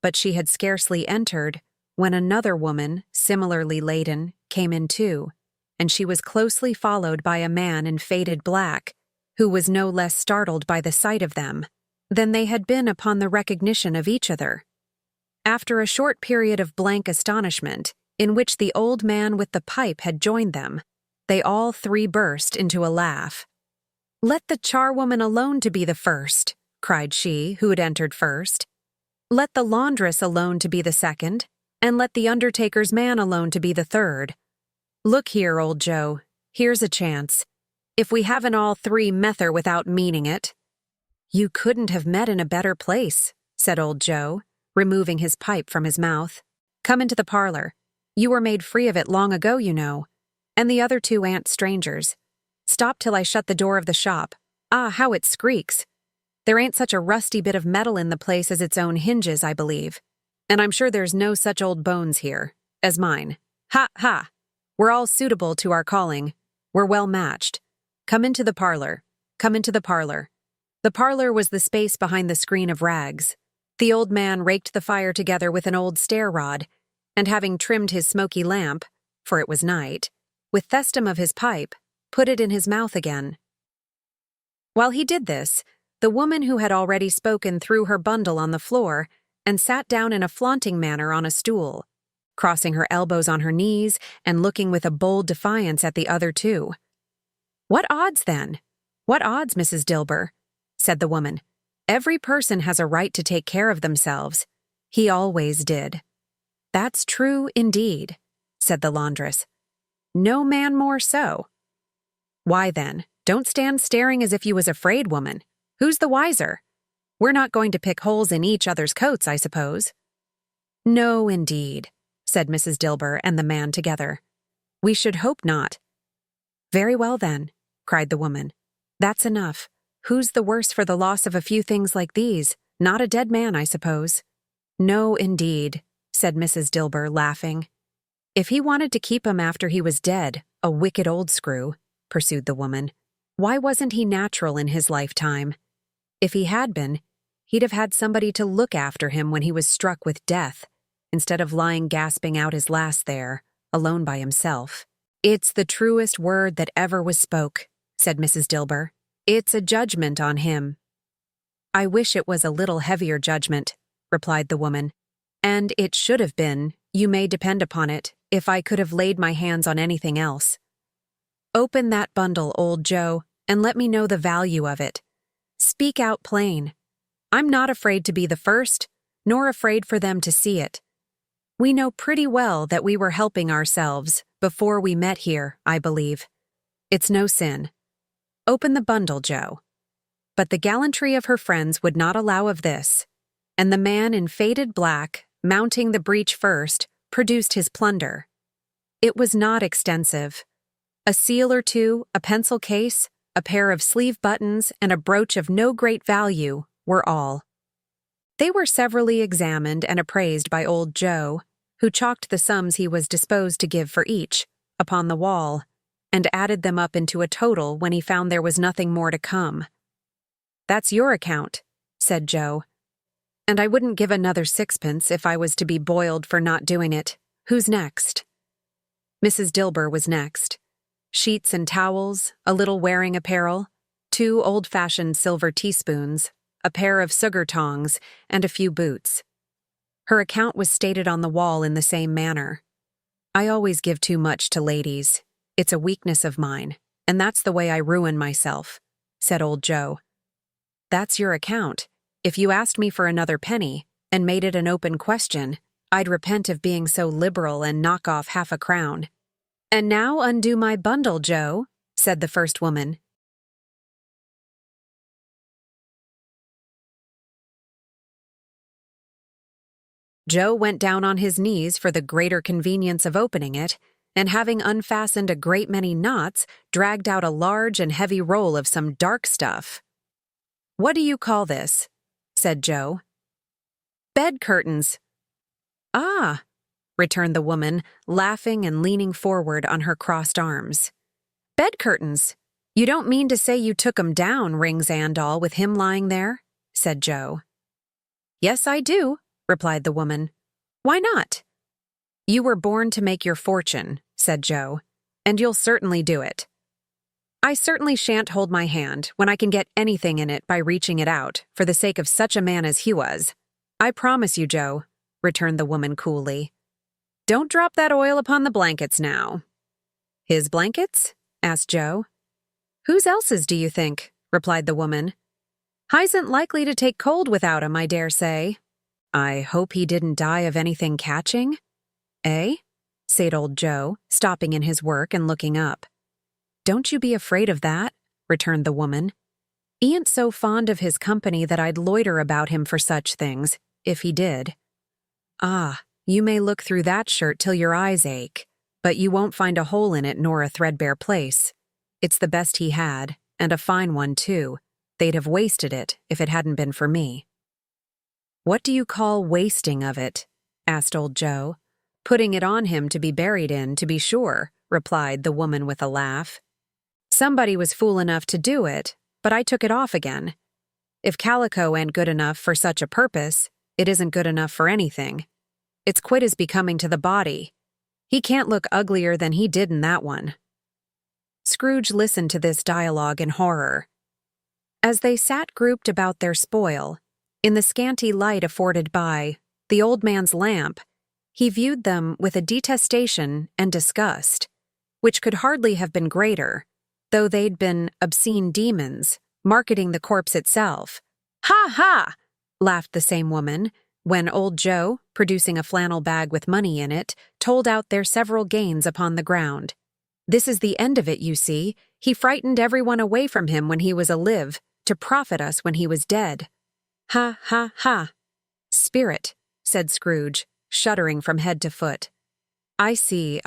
but she had scarcely entered when another woman, similarly laden, came in too, and she was closely followed by a man in faded black, who was no less startled by the sight of them than they had been upon the recognition of each other. After a short period of blank astonishment, in which the old man with the pipe had joined them, they all three burst into a laugh. "Let the charwoman alone to be the first," cried she, who had entered first. "Let the laundress alone to be the second, and let the undertaker's man alone to be the third. Look here, old Joe, here's a chance. If we haven't all three met her without meaning it." "You couldn't have met in a better place," said old Joe, removing his pipe from his mouth. "Come into the parlor. You were made free of it long ago, you know. And the other two aren't strangers. Stop till I shut the door of the shop. Ah, how it squeaks! There ain't such a rusty bit of metal in the place as its own hinges, I believe. And I'm sure there's no such old bones here as mine. Ha, ha! We're all suitable to our calling. We're well matched. Come into the parlor. Come into the parlor." The parlor was the space behind the screen of rags. The old man raked the fire together with an old stair-rod, and having trimmed his smoky lamp, for it was night, with thestum of his pipe, put it in his mouth again. While he did this, the woman who had already spoken threw her bundle on the floor and sat down in a flaunting manner on a stool, crossing her elbows on her knees and looking with a bold defiance at the other two. "What odds, then? "What odds, Mrs. Dilber?" said the woman. "Every person has a right to take care of themselves. He always did." "That's true indeed," said the laundress. "No man more so." "Why then, don't stand staring as if you was afraid, woman. Who's the wiser? We're not going to pick holes in each other's coats, I suppose." "No, indeed," said Mrs. Dilber and the man together. "We should hope not." "Very well, then," cried the woman. "That's enough. Who's the worse for the loss of a few things like these? Not a dead man, I suppose." "No, indeed," said Mrs. Dilber, laughing. "If he wanted to keep him after he was dead, a wicked old screw," pursued the woman, "why wasn't he natural in his lifetime? If he had been, he'd have had somebody to look after him when he was struck with death, instead of lying gasping out his last there, alone by himself." "It's the truest word that ever was spoke," said Mrs. Dilber. "It's a judgment on him." "I wish it was a little heavier judgment," replied the woman. "And it should have been, you may depend upon it, if I could have laid my hands on anything else. Open that bundle, old Joe, and let me know the value of it. Speak out plain. I'm not afraid to be the first, nor afraid for them to see it. We know pretty well that we were helping ourselves before we met here, I believe. It's no sin. Open the bundle, Joe." But the gallantry of her friends would not allow of this, and the man in faded black, mounting the breech first, produced his plunder. It was not extensive. A seal or two, a pencil case, a pair of sleeve buttons, and a brooch of no great value were all. They were severally examined and appraised by old Joe, who chalked the sums he was disposed to give for each upon the wall, and added them up into a total when he found there was nothing more to come. "That's your account," said Joe. "And I wouldn't give another sixpence if I was to be boiled for not doing it. Who's next?" Mrs. Dilber was next. Sheets and towels, a little wearing apparel, 2 old-fashioned silver teaspoons, a pair of sugar tongs, and a few boots. Her account was stated on the wall in the same manner. "I always give too much to ladies. It's a weakness of mine, and that's the way I ruin myself," said old Joe. "That's your account. If you asked me for another penny, and made it an open question, I'd repent of being so liberal and knock off half a crown." "And now undo my bundle, Joe," said the first woman. Joe went down on his knees for the greater convenience of opening it, and having unfastened a great many knots, dragged out a large and heavy roll of some dark stuff. "What do you call this?" said Joe. "Bed curtains." "Ah," returned the woman, laughing and leaning forward on her crossed arms. "Bed curtains. You don't mean to say you took 'em down, rings and all, with him lying there?" said Joe. "Yes, I do," replied the woman. "Why not?" "You were born to make your fortune," said Joe, "and you'll certainly do it." "I certainly shan't hold my hand when I can get anything in it by reaching it out, for the sake of such a man as he was. I promise you, Joe," returned the woman coolly. "Don't drop that oil upon the blankets now." "His blankets?" asked Joe. "Whose else's, do you think?" replied the woman. "Hisn't likely to take cold without 'em, I dare say." "I hope he didn't die of anything catching?" "Eh?" said old Joe, stopping in his work and looking up. "Don't you be afraid of that," returned the woman. "He ain't so fond of his company that I'd loiter about him for such things, if he did. Ah, you may look through that shirt till your eyes ache, but you won't find a hole in it nor a threadbare place. It's the best he had, and a fine one, too. They'd have wasted it if it hadn't been for me." "What do you call wasting of it?" asked old Joe. "Putting it on him to be buried in, to be sure," replied the woman with a laugh. "Somebody was fool enough to do it, but I took it off again. If calico ain't good enough for such a purpose, it isn't good enough for anything. It's quite as becoming to the body. He can't look uglier than he did in that one." Scrooge listened to this dialogue in horror. As they sat grouped about their spoil, in the scanty light afforded by the old man's lamp, he viewed them with a detestation and disgust, which could hardly have been greater, though they'd been obscene demons, marketing the corpse itself. "Ha ha!" laughed the same woman, when old Joe, producing a flannel bag with money in it, told out their several gains upon the ground. "This is the end of it, you see. He frightened everyone away from him when he was alive, to profit us when he was dead." "Ha ha ha!" "Spirit," said Scrooge, shuddering from head to foot. I see.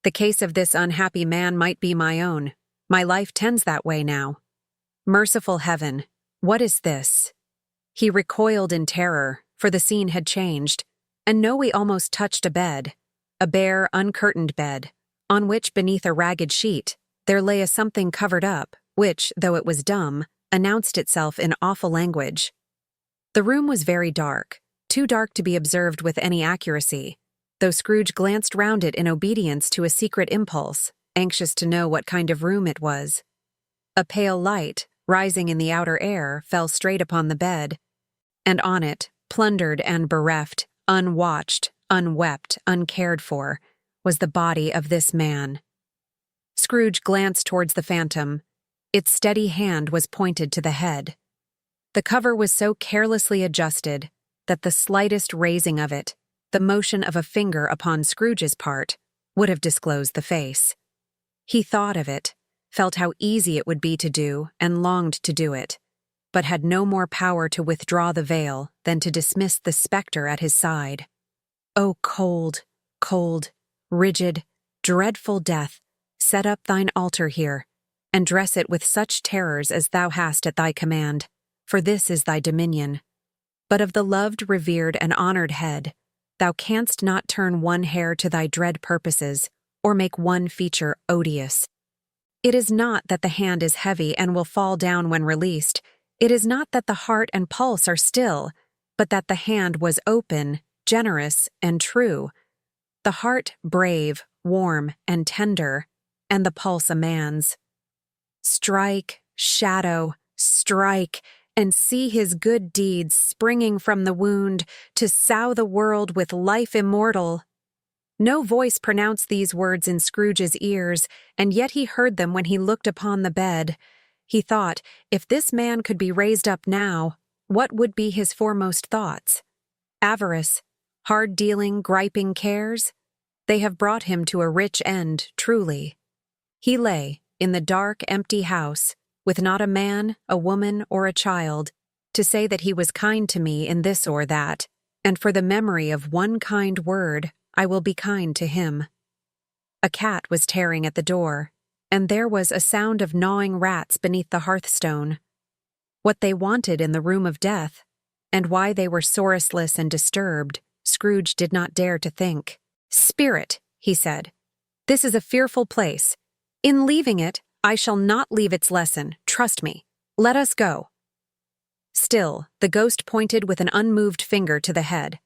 The case of this unhappy man might be my own. My life tends that way now. Merciful heaven, what is this?" He recoiled in terror, for the scene had changed, and we almost touched a bed, a bare, uncurtained bed, on which, beneath a ragged sheet, there lay a something covered up, which, though it was dumb, announced itself in awful language. The room was very dark, too dark to be observed with any accuracy, though Scrooge glanced round it in obedience to a secret impulse, anxious to know what kind of room it was. A pale light, rising in the outer air, fell straight upon the bed, and on it, plundered and bereft, unwatched, unwept, uncared for, was the body of this man. Scrooge glanced towards the phantom. Its steady hand was pointed to the head. The cover was so carelessly adjusted that the slightest raising of it, the motion of a finger upon Scrooge's part, would have disclosed the face. He thought of it, felt how easy it would be to do, and longed to do it, but had no more power to withdraw the veil than to dismiss the spectre at his side. "O cold, cold, rigid, dreadful death, set up thine altar here, and dress it with such terrors as thou hast at thy command, for this is thy dominion. But of the loved, revered, and honored head, thou canst not turn one hair to thy dread purposes, or make one feature odious. It is not that the hand is heavy and will fall down when released. It is not that the heart and pulse are still, but that the hand was open, generous, and true, the heart brave, warm, and tender, and the pulse a man's. Strike, shadow, strike, and see his good deeds springing from the wound to sow the world with life immortal." No voice pronounced these words in Scrooge's ears, and yet he heard them when he looked upon the bed. He thought, if this man could be raised up now, what would be his foremost thoughts? Avarice, hard-dealing, griping cares? They have brought him to a rich end, truly. He lay, in the dark, empty house, with not a man, a woman, or a child, to say that he was kind to me in this or that, and for the memory of one kind word, I will be kind to him. A cat was tearing at the door, and there was a sound of gnawing rats beneath the hearthstone. What they wanted in the room of death, and why they were sorestless and disturbed, Scrooge did not dare to think. "Spirit," he said, "this is a fearful place. In leaving it, I shall not leave its lesson, trust me. Let us go." Still, the ghost pointed with an unmoved finger to the head.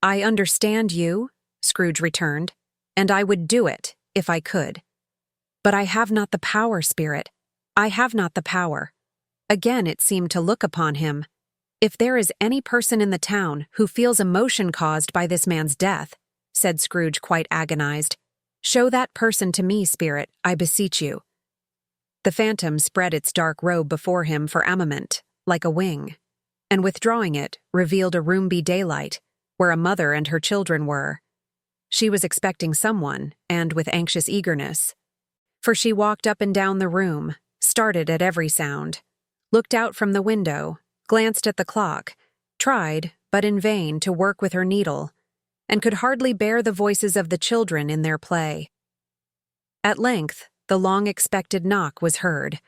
"I understand you," Scrooge returned, "and I would do it, if I could. But I have not the power, Spirit. I have not the power." Again it seemed to look upon him. "If there is any person in the town who feels emotion caused by this man's death," said Scrooge, quite agonized, "show that person to me, Spirit, I beseech you." The phantom spread its dark robe before him for armament, like a wing, and withdrawing it, revealed a room-be daylight, where a mother and her children were. She was expecting someone, and with anxious eagerness. For she walked up and down the room, started at every sound, looked out from the window, glanced at the clock, tried, but in vain, to work with her needle, and could hardly bear the voices of the children in their play. At length, the long-expected knock was heard.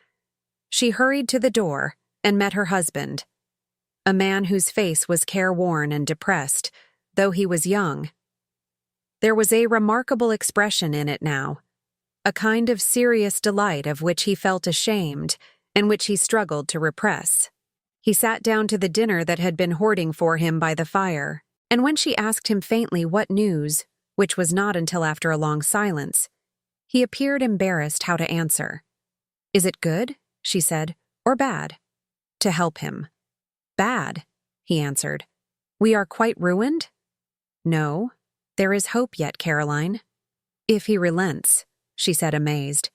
She hurried to the door and met her husband, a man whose face was careworn and depressed, though he was young. There was a remarkable expression in it now, a kind of serious delight of which he felt ashamed and which he struggled to repress. He sat down to the dinner that had been hoarding for him by the fire, and when she asked him faintly what news, which was not until after a long silence, he appeared embarrassed how to answer. "Is it good," she said, "or bad?" To help him. "Bad," he answered. "We are quite ruined?" "No, there is hope yet, Caroline." "If he relents," she said, amazed.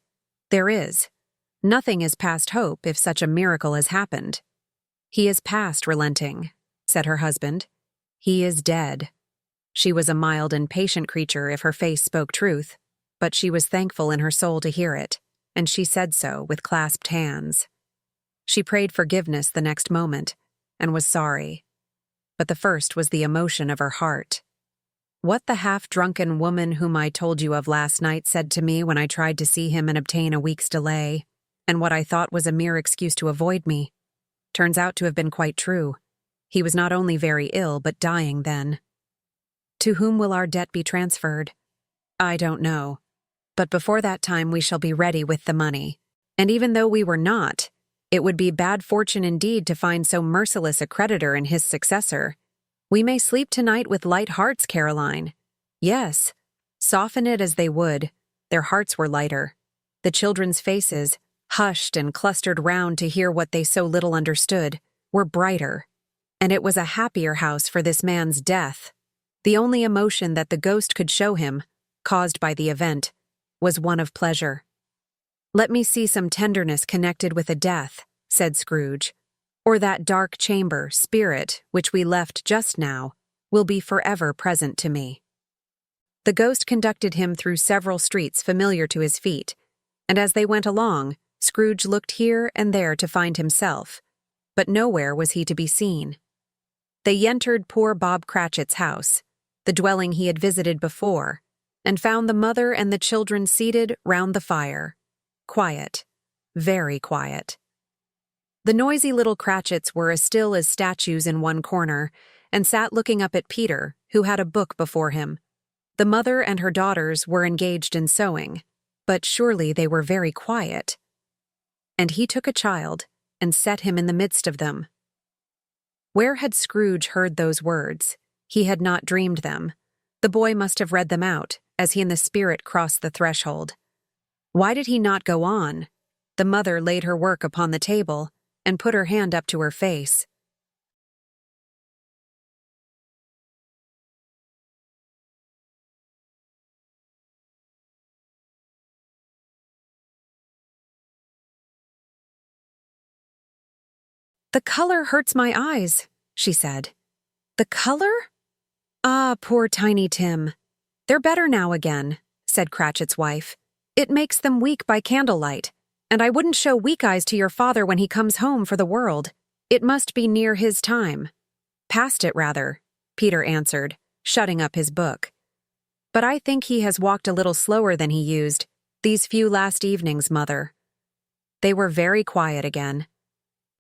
There is. Nothing is past hope if such a miracle has happened. He is past relenting, said her husband. He is dead. She was a mild and patient creature if her face spoke truth, but she was thankful in her soul to hear it, and she said so with clasped hands. She prayed forgiveness the next moment, and was sorry. But the first was the emotion of her heart. What the half-drunken woman whom I told you of last night said to me when I tried to see him and obtain a week's delay, and what I thought was a mere excuse to avoid me, turns out to have been quite true. He was not only very ill, but dying then. To whom will our debt be transferred? I don't know. But before that time we shall be ready with the money. And even though we were not, it would be bad fortune indeed to find so merciless a creditor in his successor. We may sleep tonight with light hearts, Caroline. Yes, soften it as they would, their hearts were lighter. The children's faces, hushed and clustered round to hear what they so little understood, were brighter. And it was a happier house for this man's death. The only emotion that the ghost could show him, caused by the event, was one of pleasure. Let me see some tenderness connected with a death, said Scrooge, or that dark chamber, spirit, which we left just now, will be forever present to me. The ghost conducted him through several streets familiar to his feet, and as they went along, Scrooge looked here and there to find himself, but nowhere was he to be seen. They entered poor Bob Cratchit's house, the dwelling he had visited before, and found the mother and the children seated round the fire, quiet, very quiet. The noisy little Cratchits were as still as statues in one corner, and sat looking up at Peter, who had a book before him. The mother and her daughters were engaged in sewing, but surely they were very quiet. And he took a child, and set him in the midst of them. Where had Scrooge heard those words? He had not dreamed them. The boy must have read them out, as he in the spirit crossed the threshold. Why did he not go on? The mother laid her work upon the table, and put her hand up to her face. The color hurts my eyes, she said. The color? Ah, poor Tiny Tim. They're better now again, said Cratchit's wife. It makes them weak by candlelight, and I wouldn't show weak eyes to your father when he comes home for the world. It must be near his time. Past it, rather, Peter answered, shutting up his book. But I think he has walked a little slower than he used, these few last evenings, Mother. They were very quiet again.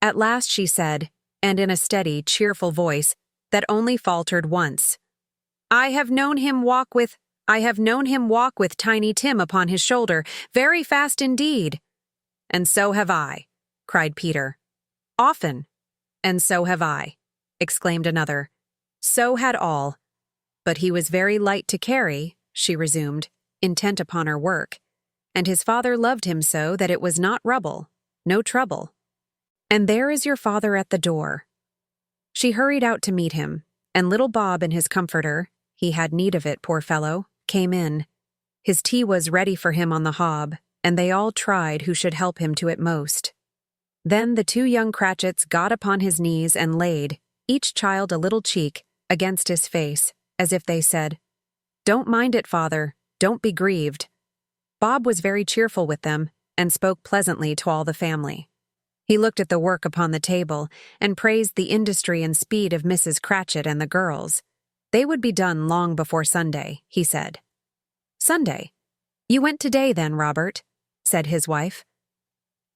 At last she said, and in a steady, cheerful voice that only faltered once, I have known him walk with Tiny Tim upon his shoulder, very fast indeed. And so have I, cried Peter. Often. And so have I, exclaimed another. So had all. But he was very light to carry, she resumed, intent upon her work, and his father loved him so that it was not rubble, no trouble. And there is your father at the door. She hurried out to meet him, and little Bob and his comforter, he had need of it, poor fellow, came in. His tea was ready for him on the hob, and they all tried who should help him to it most. Then the two young Cratchits got upon his knees and laid, each child a little cheek, against his face, as if they said, Don't mind it, father, don't be grieved. Bob was very cheerful with them, and spoke pleasantly to all the family. He looked at the work upon the table, and praised the industry and speed of Mrs. Cratchit and the girls. They would be done long before Sunday, he said. Sunday? You went today then, Robert? Said his wife.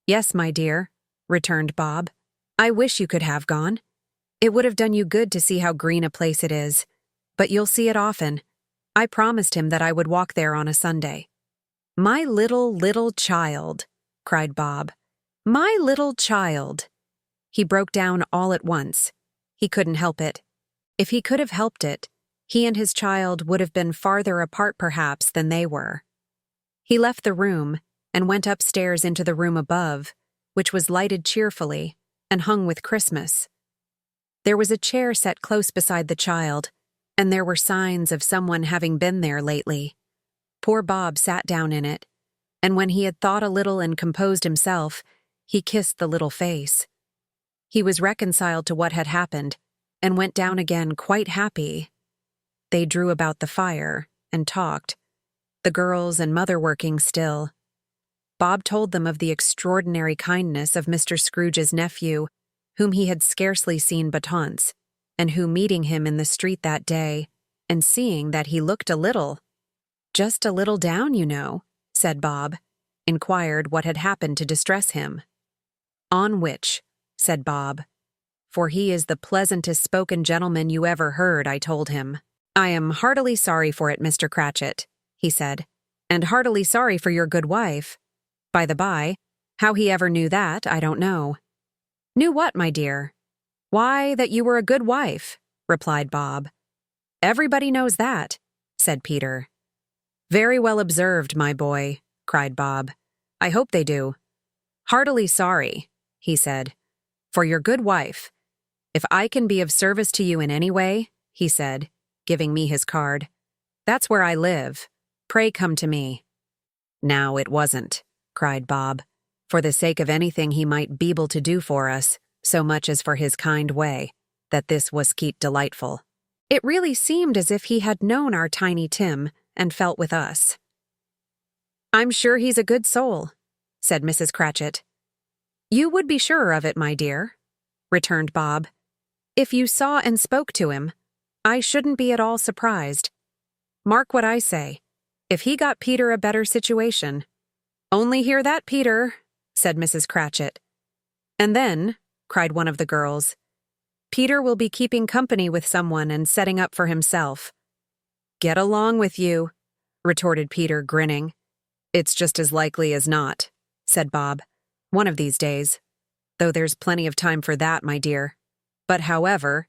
Yes, my dear, returned Bob. I wish you could have gone. It would have done you good to see how green a place it is. But you'll see it often. I promised him that I would walk there on a Sunday. My little child, cried Bob. My little child. He broke down all at once. He couldn't help it. If he could have helped it, he and his child would have been farther apart perhaps than they were. He left the room and went upstairs into the room above, which was lighted cheerfully and hung with Christmas. There was a chair set close beside the child, and there were signs of someone having been there lately. Poor Bob sat down in it, and when he had thought a little and composed himself, he kissed the little face. He was reconciled to what had happened, and went down again quite happy. They drew about the fire and talked, the girls and mother working still. Bob told them of the extraordinary kindness of Mr. Scrooge's nephew, whom he had scarcely seen but once, and who, meeting him in the street that day, and seeing that he looked just a little down, you know, said Bob, inquired what had happened to distress him. On which, said Bob, for he is the pleasantest spoken gentleman you ever heard, I told him. I am heartily sorry for it, Mr. Cratchit, he said, and heartily sorry for your good wife. By the by, how he ever knew that, I don't know. Knew what, my dear? Why, that you were a good wife, replied Bob. Everybody knows that, said Peter. Very well observed, my boy, cried Bob. I hope they do. Heartily sorry, he said, for your good wife. If I can be of service to you in any way, he said, giving me his card, that's where I live. Pray come to me. Now it wasn't, cried Bob, for the sake of anything he might be able to do for us, so much as for his kind way, that this was keep delightful. It really seemed as if he had known our Tiny Tim and felt with us. I'm sure he's a good soul, said Mrs. Cratchit. You would be sure of it, my dear, returned Bob. If you saw and spoke to him, I shouldn't be at all surprised. Mark what I say, if he got Peter a better situation. Only hear that, Peter, said Mrs. Cratchit. And then, cried one of the girls, Peter will be keeping company with someone and setting up for himself. Get along with you, retorted Peter, grinning. It's just as likely as not, said Bob. One of these days. Though there's plenty of time for that, my dear. But however,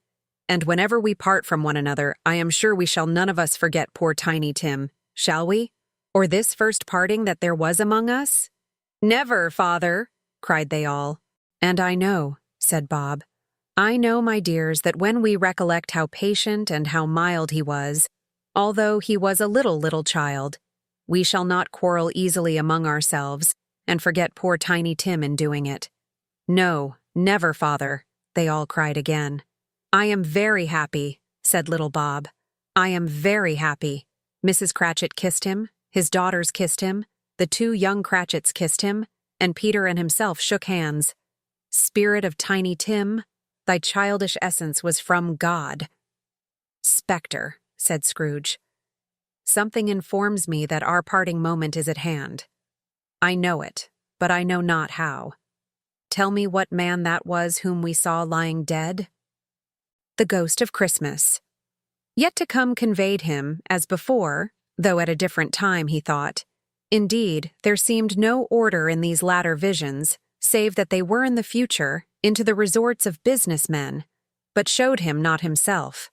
and whenever we part from one another, I am sure we shall none of us forget poor Tiny Tim, shall we? Or this first parting that there was among us? Never, father, cried they all. And I know, said Bob. I know, my dears, that when we recollect how patient and how mild he was, although he was a little child, we shall not quarrel easily among ourselves and forget poor Tiny Tim in doing it. No, never, father, they all cried again. I am very happy, said little Bob. I am very happy. Mrs. Cratchit kissed him, his daughters kissed him, the two young Cratchits kissed him, and Peter and himself shook hands. Spirit of Tiny Tim, thy childish essence was from God. Spectre, said Scrooge. Something informs me that our parting moment is at hand. I know it, but I know not how. Tell me what man that was whom we saw lying dead? The ghost of Christmas. Yet to come conveyed him, as before, though at a different time, he thought. Indeed, there seemed no order in these latter visions, save that they were in the future, into the resorts of business men, but showed him not himself.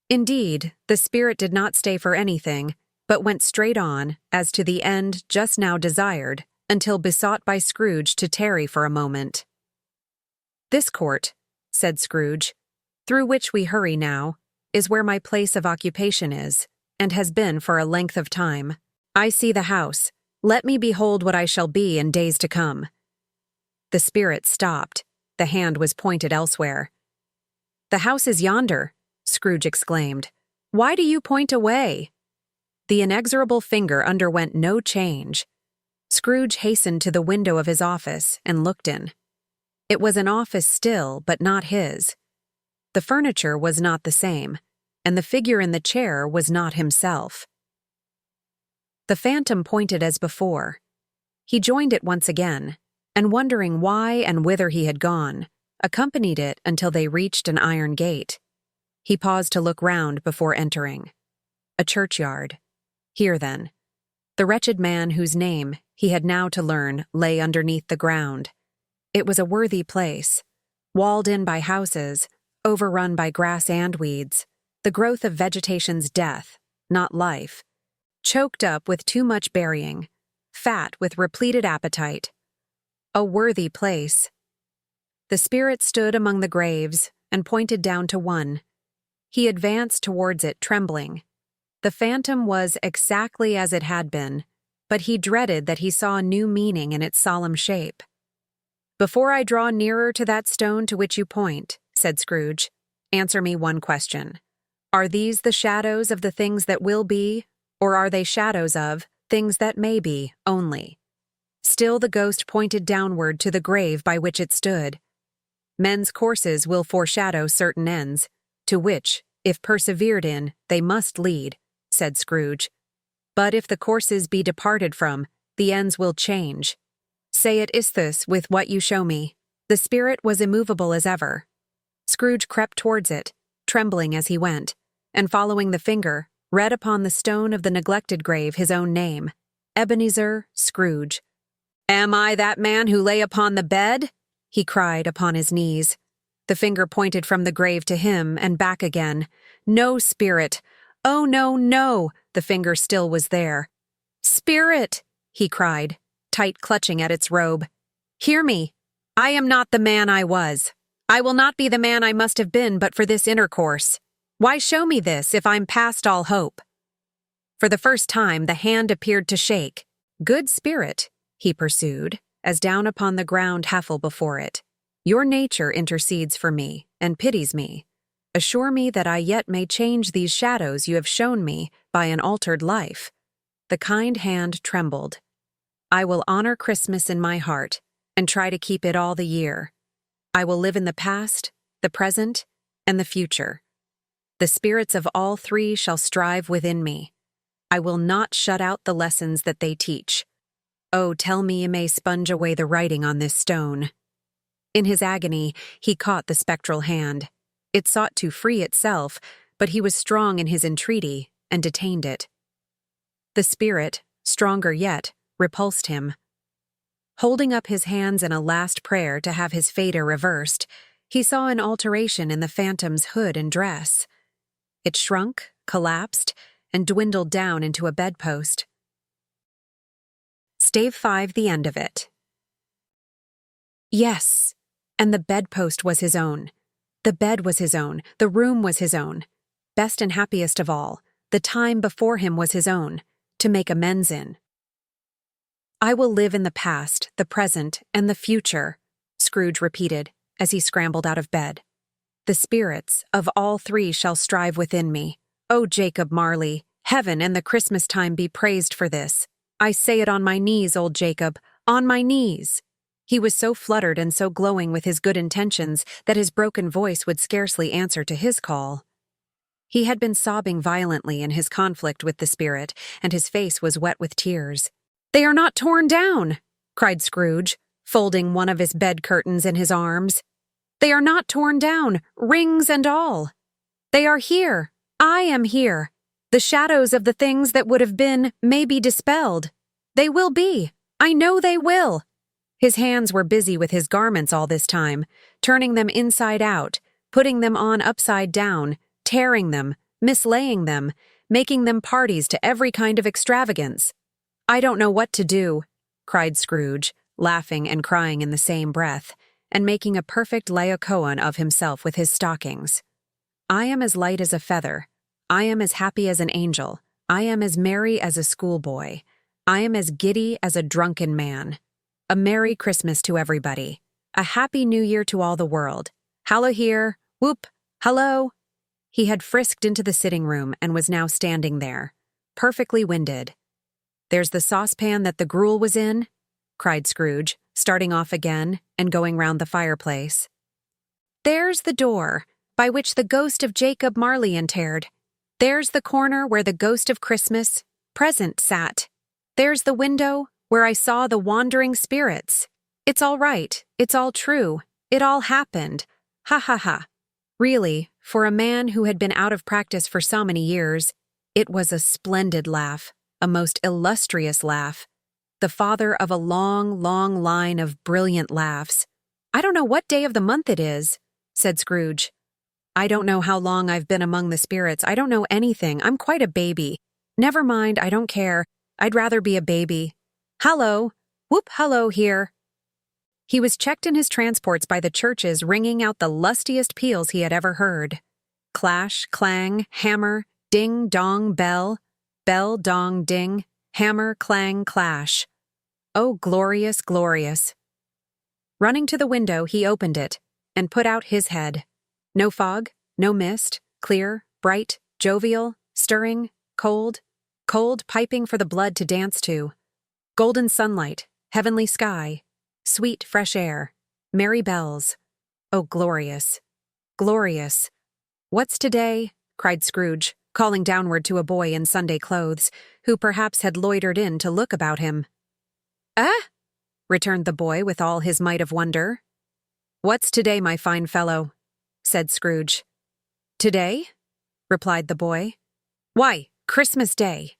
Indeed, the spirit did not stay for anything, but went straight on, as to the end just now desired, until besought by Scrooge to tarry for a moment. This court, said Scrooge, through which we hurry now, is where my place of occupation is, and has been for a length of time. I see the house. Let me behold what I shall be in days to come. The spirit stopped. The hand was pointed elsewhere. The house is yonder, Scrooge exclaimed. Why do you point away? The inexorable finger underwent no change. Scrooge hastened to the window of his office and looked in. It was an office still, but not his. The furniture was not the same, and the figure in the chair was not himself. The phantom pointed as before. He joined it once again, and wondering why and whither he had gone, accompanied it until they reached an iron gate. He paused to look round before entering. A churchyard. Here, then. The wretched man whose name, he had now to learn, lay underneath the ground. It was a worthy place, walled in by houses, overrun by grass and weeds, the growth of vegetation's death, not life, choked up with too much burying, fat with repleted appetite. A worthy place. The spirit stood among the graves and pointed down to one. He advanced towards it, trembling. The phantom was exactly as it had been, but he dreaded that he saw a new meaning in its solemn shape. "Before I draw nearer to that stone to which you point," said Scrooge, "answer me one question. Are these the shadows of the things that will be, or are they shadows of things that may be only?" Still the ghost pointed downward to the grave by which it stood. "Men's courses will foreshadow certain ends, to which, if persevered in, they must lead," said Scrooge. "But if the courses be departed from, the ends will change. Say it isthus with what you show me." The spirit was immovable as ever. Scrooge crept towards it, trembling as he went, and following the finger, read upon the stone of the neglected grave his own name, Ebenezer Scrooge. "Am I that man who lay upon the bed?" he cried upon his knees. The finger pointed from the grave to him and back again. "No, spirit! Oh, no, no!" The finger still was there. "Spirit!" he cried, tight clutching at its robe. "Hear me! I am not the man I was. I will not be the man I must have been but for this intercourse. Why show me this if I'm past all hope?" For the first time the hand appeared to shake. "Good spirit," he pursued, as down upon the ground Haffle before it, "your nature intercedes for me and pities me. Assure me that I yet may change these shadows you have shown me by an altered life." The kind hand trembled. "I will honor Christmas in my heart and try to keep it all the year. I will live in the past, the present, and the future. The spirits of all three shall strive within me. I will not shut out the lessons that they teach. Oh, tell me ye may sponge away the writing on this stone." In his agony, he caught the spectral hand. It sought to free itself, but he was strong in his entreaty and detained it. The spirit, stronger yet, repulsed him. Holding up his hands in a last prayer to have his fate reversed, he saw an alteration in the phantom's hood and dress. It shrunk, collapsed, and dwindled down into a bedpost. Stave 5, the end of it. Yes, and the bedpost was his own. The bed was his own, the room was his own. Best and happiest of all, the time before him was his own, to make amends in. "I will live in the past, the present, and the future," Scrooge repeated, as he scrambled out of bed. "The spirits of all three shall strive within me. O Jacob Marley, heaven and the Christmas time be praised for this. I say it on my knees, old Jacob, on my knees." He was so fluttered and so glowing with his good intentions that his broken voice would scarcely answer to his call. He had been sobbing violently in his conflict with the spirit, and his face was wet with tears. "They are not torn down!" cried Scrooge, folding one of his bed curtains in his arms. "They are not torn down, rings and all. They are here. I am here. The shadows of the things that would have been may be dispelled. They will be. I know they will." His hands were busy with his garments all this time, turning them inside out, putting them on upside down, tearing them, mislaying them, making them parties to every kind of extravagance. "I don't know what to do," cried Scrooge, laughing and crying in the same breath, and making a perfect Laocoon of himself with his stockings. "I am as light as a feather. I am as happy as an angel. I am as merry as a schoolboy. I am as giddy as a drunken man. A Merry Christmas to everybody. A Happy New Year to all the world. Hallo here, whoop, hello." He had frisked into the sitting room and was now standing there, perfectly winded. "There's the saucepan that the gruel was in," cried Scrooge, starting off again and going round the fireplace. "There's the door by which the ghost of Jacob Marley entered. There's the corner where the ghost of Christmas present sat. There's the window where I saw the wandering spirits. It's all right, it's all true, it all happened. Ha ha ha." Really, for a man who had been out of practice for so many years, it was a splendid laugh, a most illustrious laugh, the father of a long, long line of brilliant laughs. "I don't know what day of the month it is," said Scrooge. "I don't know how long I've been among the spirits. I don't know anything. I'm quite a baby. Never mind, I don't care. I'd rather be a baby. Hallo, whoop, hello here." He was checked in his transports by the churches ringing out the lustiest peals he had ever heard. Clash, clang, hammer, ding, dong, bell, bell, dong, ding. Hammer, clang, clash. Oh, glorious, glorious. Running to the window, he opened it and put out his head. No fog, no mist, clear, bright, jovial, stirring, cold, cold, piping for the blood to dance to. Golden sunlight, heavenly sky, sweet fresh air, merry bells. Oh, glorious, glorious. What's today? Cried Scrooge, calling downward to a boy in Sunday clothes, who perhaps had loitered in to look about him. "Ah?" returned the boy with all his might of wonder. "What's today, my fine fellow?" said Scrooge. "Today?" replied the boy. "Why, Christmas Day."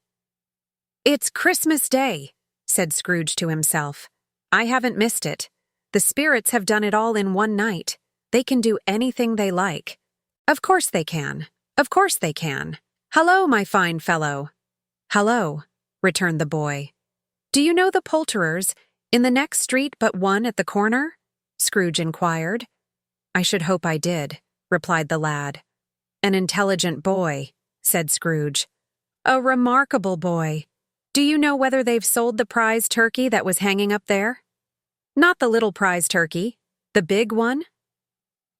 "It's Christmas Day," said Scrooge to himself. "I haven't missed it. The spirits have done it all in one night. They can do anything they like. Of course they can. Of course they can. Hello, my fine fellow." "Hello," returned the boy. "Do you know the poulterers in the next street but one at the corner?" Scrooge inquired. "I should hope I did," replied the lad. "An intelligent boy," said Scrooge. "A remarkable boy. Do you know whether they've sold the prize turkey that was hanging up there?" "Not the little prize turkey. The big one."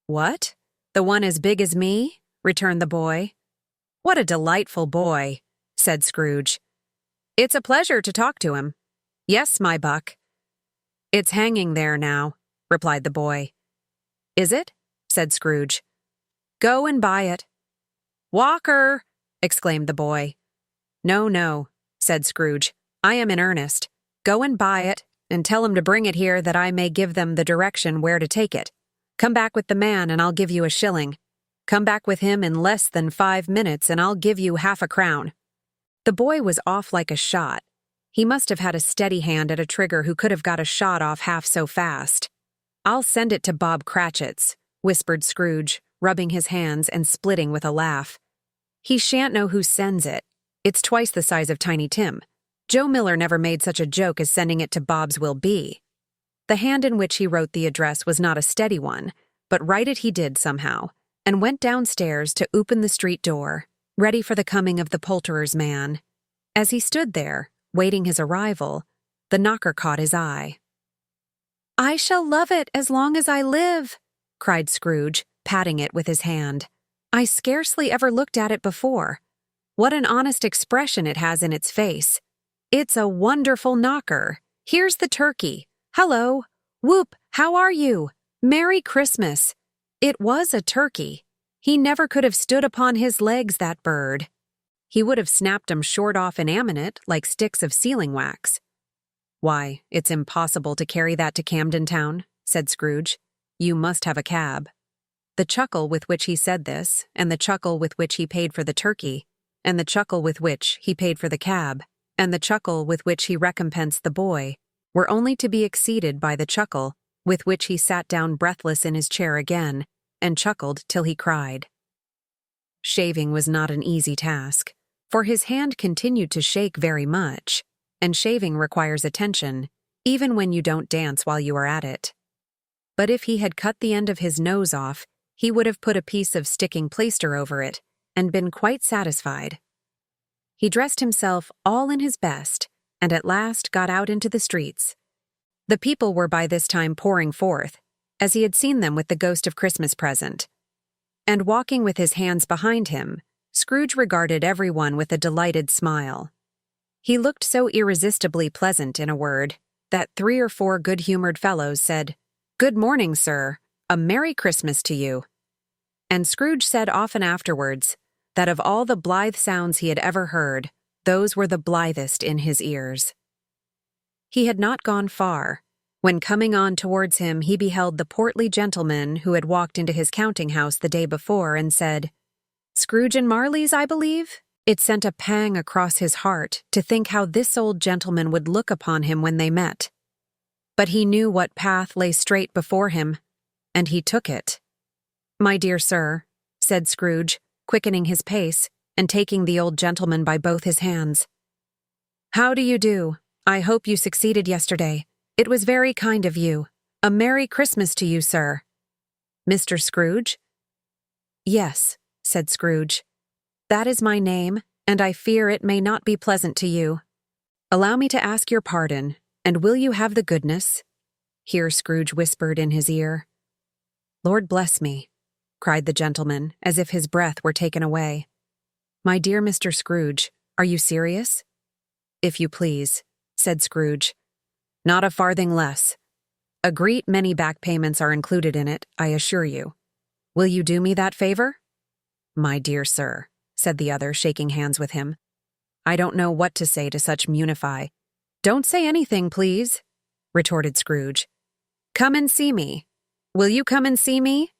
"What? The one as big as me?" returned the boy. "What a delightful boy," said Scrooge. "It's a pleasure to talk to him. Yes, my buck." "It's hanging there now," replied the boy. "Is it?" said Scrooge. "Go and buy it." "Walker!" exclaimed the boy. "No, no," said Scrooge. "I am in earnest. Go and buy it, and tell him to bring it here that I may give them the direction where to take it. Come back with the man, and I'll give you a shilling. Come back with him in less than 5 minutes, and I'll give you half a crown." The boy was off like a shot. He must have had a steady hand at a trigger who could have got a shot off half so fast. "I'll send it to Bob Cratchit's," whispered Scrooge, rubbing his hands and splitting with a laugh. "He shan't know who sends it. It's twice the size of Tiny Tim. Joe Miller never made such a joke as sending it to Bob's will be." The hand in which he wrote the address was not a steady one, but write it he did somehow, and went downstairs to open the street door, ready for the coming of the poulterer's man. As he stood there, waiting his arrival, the knocker caught his eye. "I shall love it as long as I live," cried Scrooge, patting it with his hand. "I scarcely ever looked at it before. What an honest expression it has in its face. It's a wonderful knocker. Here's the turkey. Hello. Whoop, how are you? Merry Christmas." It was a turkey. He never could have stood upon his legs, that bird. He would have snapped 'em short off inanimate like sticks of sealing wax. "Why, it's impossible to carry that to Camden Town," said Scrooge. "You must have a cab." The chuckle with which he said this, and the chuckle with which he paid for the turkey, and the chuckle with which he paid for the cab, and the chuckle with which he recompensed the boy, were only to be exceeded by the chuckle with which he sat down breathless in his chair again, and chuckled till he cried. Shaving was not an easy task, for his hand continued to shake very much, and shaving requires attention, even when you don't dance while you are at it. But if he had cut the end of his nose off, he would have put a piece of sticking plaister over it, and been quite satisfied. He dressed himself all in his best, and at last got out into the streets. The people were by this time pouring forth, as he had seen them with the ghost of Christmas present. And walking with his hands behind him, Scrooge regarded everyone with a delighted smile. He looked so irresistibly pleasant, in a word, that 3 or 4 good-humored fellows said, "Good morning, sir. A Merry Christmas to you." And Scrooge said often afterwards that of all the blithe sounds he had ever heard, those were the blithest in his ears. He had not gone far, when coming on towards him he beheld the portly gentleman who had walked into his counting-house the day before and said, "Scrooge and Marley's, I believe?" It sent a pang across his heart to think how this old gentleman would look upon him when they met. But he knew what path lay straight before him, and he took it. "My dear sir," said Scrooge, quickening his pace and taking the old gentleman by both his hands. "How do you do? I hope you succeeded yesterday. It was very kind of you. A Merry Christmas to you, sir." "Mr. Scrooge?" "Yes," said Scrooge. "That is my name, and I fear it may not be pleasant to you." Allow me to ask your pardon, and will you have the goodness?" Here Scrooge whispered in his ear. "Lord bless me," cried the gentleman, as if his breath were taken away. "My dear Mr. Scrooge, are you serious?" "If you please," said Scrooge. "Not a farthing less. A great many back payments are included in it, I assure you. Will you do me that favor?" "My dear sir," said the other, shaking hands with him, "I don't know what to say to such munify." "Don't say anything, please," retorted Scrooge. "Come and see me. Will you come and see me?"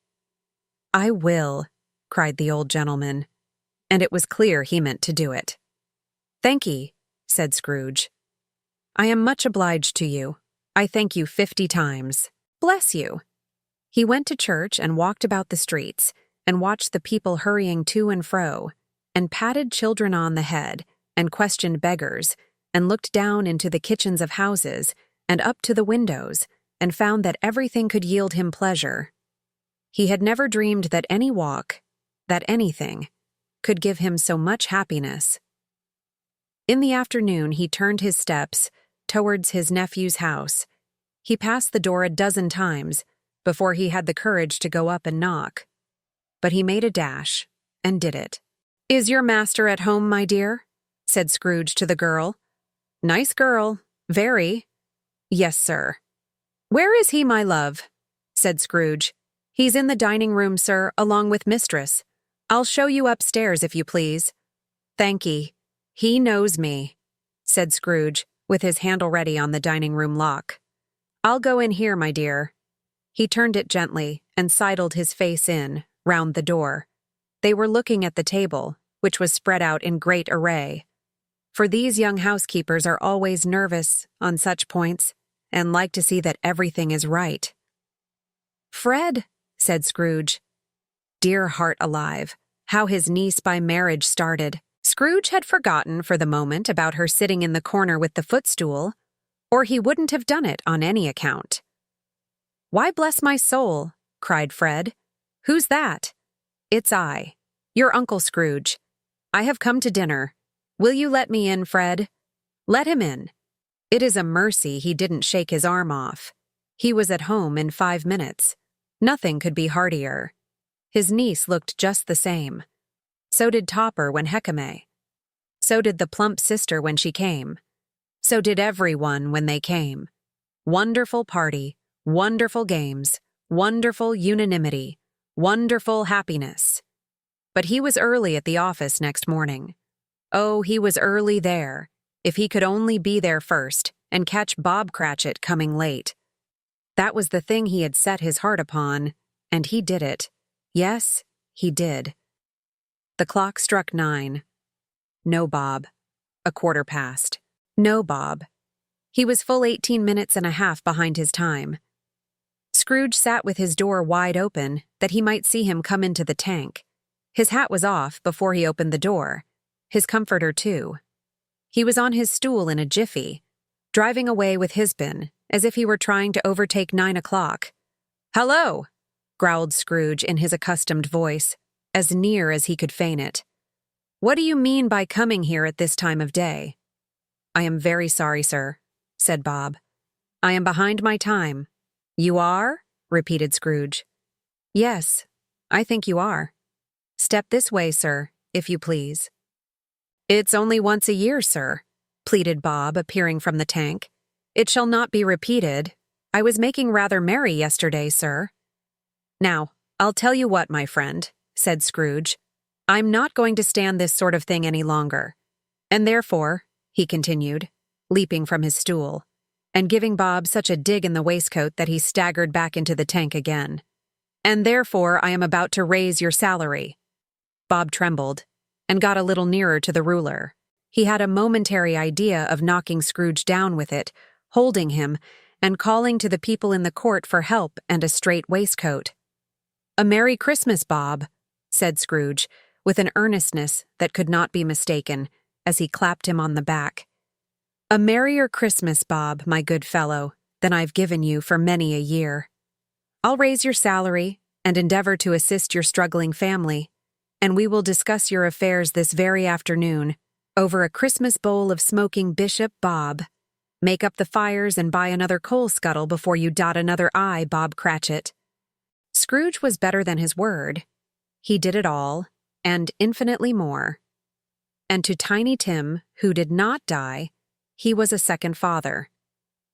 "I will," cried the old gentleman, and it was clear he meant to do it. "Thank ye," said Scrooge. "I am much obliged to you. I thank you 50 times. Bless you." He went to church and walked about the streets, and watched the people hurrying to and fro, and patted children on the head, and questioned beggars, and looked down into the kitchens of houses, and up to the windows, and found that everything could yield him pleasure. He had never dreamed that any walk, that anything, could give him so much happiness. In the afternoon he turned his steps towards his nephew's house. He passed the door a dozen times before he had the courage to go up and knock. But he made a dash, and did it. "Is your master at home, my dear?" said Scrooge to the girl. "Nice girl, very." "Yes, sir." "Where is he, my love?" said Scrooge. "He's in the dining room, sir, along with mistress. I'll show you upstairs, if you please." "Thank ye. He knows me," said Scrooge, with his handle ready on the dining room lock. "I'll go in here, my dear." He turned it gently and sidled his face in, round the door. They were looking at the table, which was spread out in great array. For these young housekeepers are always nervous on such points, and like to see that everything is right. "Fred," said Scrooge. Dear heart alive, how his niece by marriage started. Scrooge had forgotten for the moment about her sitting in the corner with the footstool, or he wouldn't have done it on any account. "Why, bless my soul," cried Fred. "Who's that?" "It's I, your Uncle Scrooge. I have come to dinner. Will you let me in, Fred?" "Let him in." It is a mercy he didn't shake his arm off. He was at home in 5 minutes. Nothing could be heartier. His niece looked just the same. So did Topper when Hecame. So did the plump sister when she came. So did everyone when they came. Wonderful party, wonderful games, wonderful unanimity, wonderful happiness. But he was early at the office next morning. Oh, he was early there, if he could only be there first and catch Bob Cratchit coming late. That was the thing he had set his heart upon, and he did it. Yes, he did. The clock struck 9. No Bob. A quarter past. No Bob. He was full 18 minutes and a half behind his time. Scrooge sat with his door wide open that he might see him come into the tank. His hat was off before he opened the door. His comforter, too. He was on his stool in a jiffy, driving away with his bin, as if he were trying to overtake 9 o'clock. "Hello!" growled Scrooge in his accustomed voice, as near as he could feign it. "What do you mean by coming here at this time of day?" "I am very sorry, sir," said Bob. "I am behind my time." "You are?" repeated Scrooge. "Yes, I think you are. Step this way, sir, if you please." "It's only once a year, sir," pleaded Bob, appearing from the tank. "It shall not be repeated. I was making rather merry yesterday, sir." "Now, I'll tell you what, my friend," said Scrooge. "I'm not going to stand this sort of thing any longer. And therefore," he continued, leaping from his stool, and giving Bob such a dig in the waistcoat that he staggered back into the tank again, "and therefore I am about to raise your salary." Bob trembled, and got a little nearer to the ruler. He had a momentary idea of knocking Scrooge down with it, holding him, and calling to the people in the court for help and a straight waistcoat. "A Merry Christmas, Bob," said Scrooge, with an earnestness that could not be mistaken, as he clapped him on the back. "A merrier Christmas, Bob, my good fellow, than I've given you for many a year. I'll raise your salary and endeavor to assist your struggling family, and we will discuss your affairs this very afternoon, Over a Christmas bowl of smoking Bishop Bob. Make up the fires and buy another coal scuttle before you dot another I, Bob Cratchit. Scrooge was better than his word. He did it all, and infinitely more. And to Tiny Tim, who did not die, he was a second father.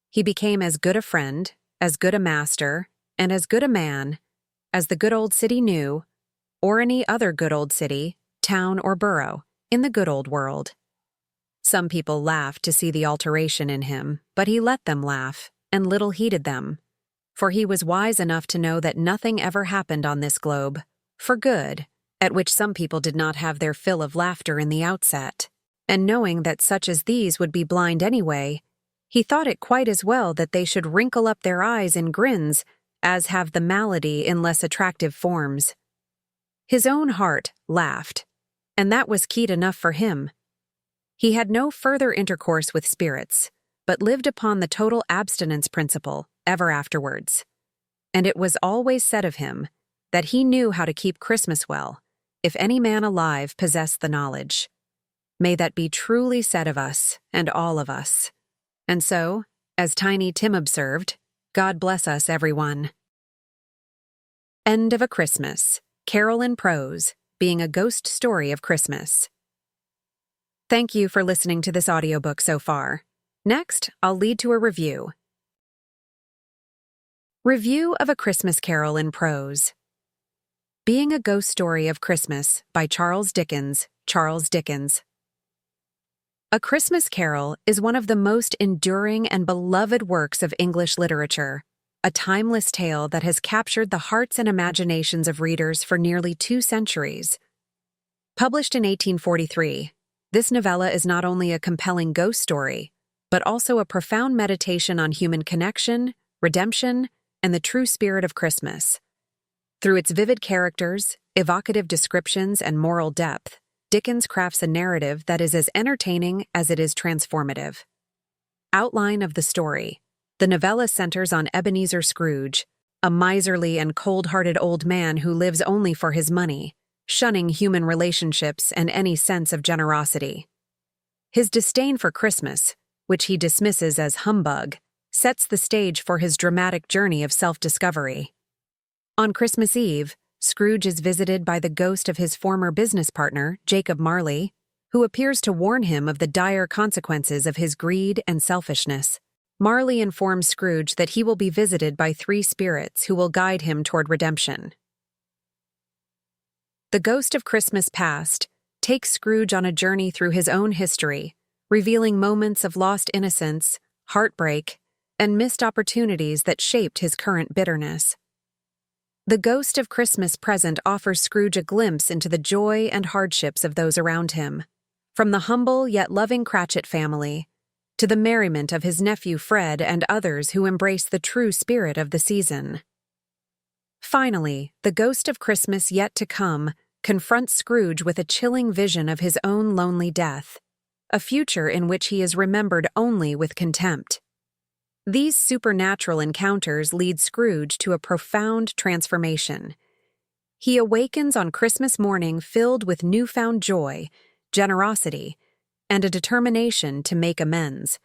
He became as good a friend, as good a master, and as good a man as the good old city knew, or any other good old city, town, or borough in the good old world. Some people laughed to see the alteration in him, but he let them laugh, and little heeded them. For he was wise enough to know that nothing ever happened on this globe, for good, at which some people did not have their fill of laughter in the outset. And knowing that such as these would be blind anyway, he thought it quite as well that they should wrinkle up their eyes in grins as have the malady in less attractive forms. His own heart laughed, and that was keen enough for him. He had no further intercourse with spirits, but lived upon the total abstinence principle ever afterwards. And it was always said of him that he knew how to keep Christmas well, if any man alive possessed the knowledge. May that be truly said of us, and all of us. And so, as Tiny Tim observed, God bless us, everyone. End of A Christmas, Carol in Prose, being a ghost story of Christmas. Thank you for listening to this audiobook so far. Next, I'll lead to a review. Review of A Christmas Carol in Prose. Being a Ghost Story of Christmas by Charles Dickens, Charles Dickens. A Christmas Carol is one of the most enduring and beloved works of English literature, a timeless tale that has captured the hearts and imaginations of readers for nearly 2 centuries. Published in 1843, this novella is not only a compelling ghost story, but also a profound meditation on human connection, redemption, and the true spirit of Christmas. Through its vivid characters, evocative descriptions, and moral depth, Dickens crafts a narrative that is as entertaining as it is transformative. Outline of the story. The novella centers on Ebenezer Scrooge, a miserly and cold-hearted old man who lives only for his money, shunning human relationships and any sense of generosity. His disdain for Christmas, which he dismisses as humbug, sets the stage for his dramatic journey of self-discovery. On Christmas Eve, Scrooge is visited by the ghost of his former business partner, Jacob Marley, who appears to warn him of the dire consequences of his greed and selfishness. Marley informs Scrooge that he will be visited by 3 spirits who will guide him toward redemption. The Ghost of Christmas Past takes Scrooge on a journey through his own history, revealing moments of lost innocence, heartbreak, and missed opportunities that shaped his current bitterness. The Ghost of Christmas Present offers Scrooge a glimpse into the joy and hardships of those around him, from the humble yet loving Cratchit family to the merriment of his nephew Fred and others who embrace the true spirit of the season. Finally, the Ghost of Christmas Yet to Come confronts Scrooge with a chilling vision of his own lonely death, a future in which he is remembered only with contempt. These supernatural encounters lead Scrooge to a profound transformation. He awakens on Christmas morning filled with newfound joy, generosity, and a determination to make amends.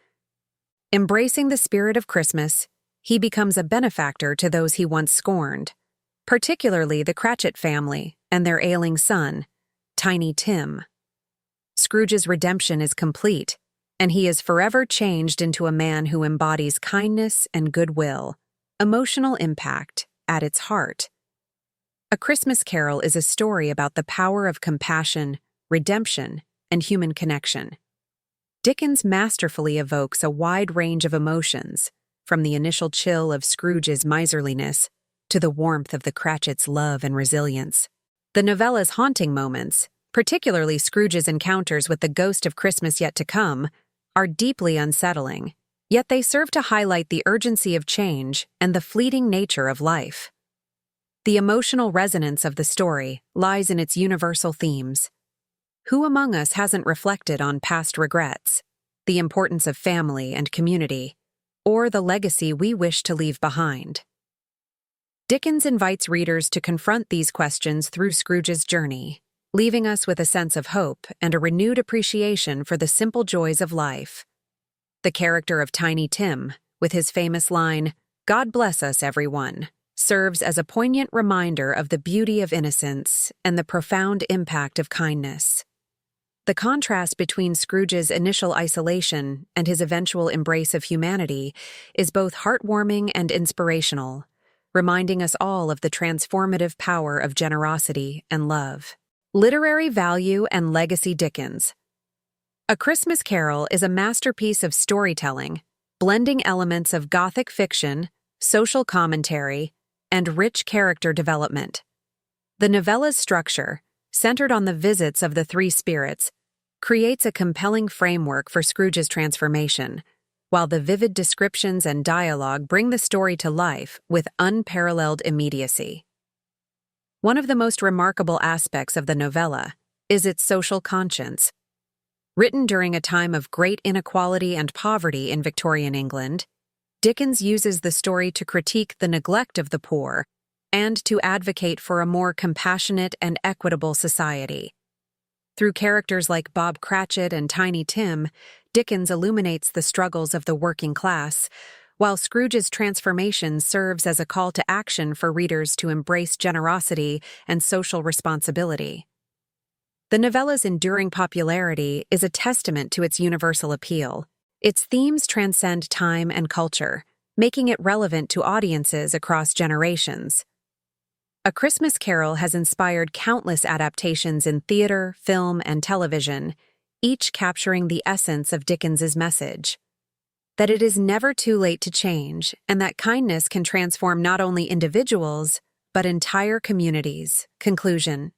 Embracing the spirit of Christmas, he becomes a benefactor to those he once scorned, particularly the Cratchit family and their ailing son, Tiny Tim. Scrooge's redemption is complete, and he is forever changed into a man who embodies kindness and goodwill, emotional impact at its heart. A Christmas Carol is a story about the power of compassion, redemption, and human connection. Dickens masterfully evokes a wide range of emotions, from the initial chill of Scrooge's miserliness to the warmth of the Cratchits' love and resilience. The novella's haunting moments, particularly Scrooge's encounters with the Ghost of Christmas Yet to Come, are deeply unsettling, yet they serve to highlight the urgency of change and the fleeting nature of life. The emotional resonance of the story lies in its universal themes. Who among us hasn't reflected on past regrets, the importance of family and community, or the legacy we wish to leave behind? Dickens invites readers to confront these questions through Scrooge's journey, leaving us with a sense of hope and a renewed appreciation for the simple joys of life. The character of Tiny Tim, with his famous line, "God bless us, everyone," serves as a poignant reminder of the beauty of innocence and the profound impact of kindness. The contrast between Scrooge's initial isolation and his eventual embrace of humanity is both heartwarming and inspirational, reminding us all of the transformative power of generosity and love. Literary value and legacy. Dickens. A Christmas Carol is a masterpiece of storytelling, blending elements of Gothic fiction, social commentary, and rich character development. The novella's structure, centered on the visits of the three spirits, creates a compelling framework for Scrooge's transformation, while the vivid descriptions and dialogue bring the story to life with unparalleled immediacy. One of the most remarkable aspects of the novella is its social conscience. Written during a time of great inequality and poverty in Victorian England, Dickens uses the story to critique the neglect of the poor and to advocate for a more compassionate and equitable society. Through characters like Bob Cratchit and Tiny Tim, Dickens illuminates the struggles of the working class, while Scrooge's transformation serves as a call to action for readers to embrace generosity and social responsibility. The novella's enduring popularity is a testament to its universal appeal. Its themes transcend time and culture, making it relevant to audiences across generations. A Christmas Carol has inspired countless adaptations in theater, film, and television, each capturing the essence of Dickens's message: that it is never too late to change, and that kindness can transform not only individuals, but entire communities. Conclusion.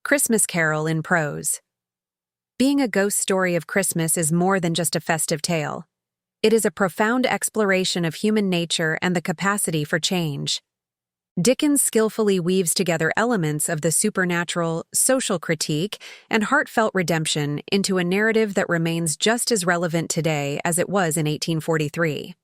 Christmas Carol in prose. Being a ghost story of Christmas is more than just a festive tale. It is a profound exploration of human nature and the capacity for change. Dickens skillfully weaves together elements of the supernatural, social critique, and heartfelt redemption into a narrative that remains just as relevant today as it was in 1843.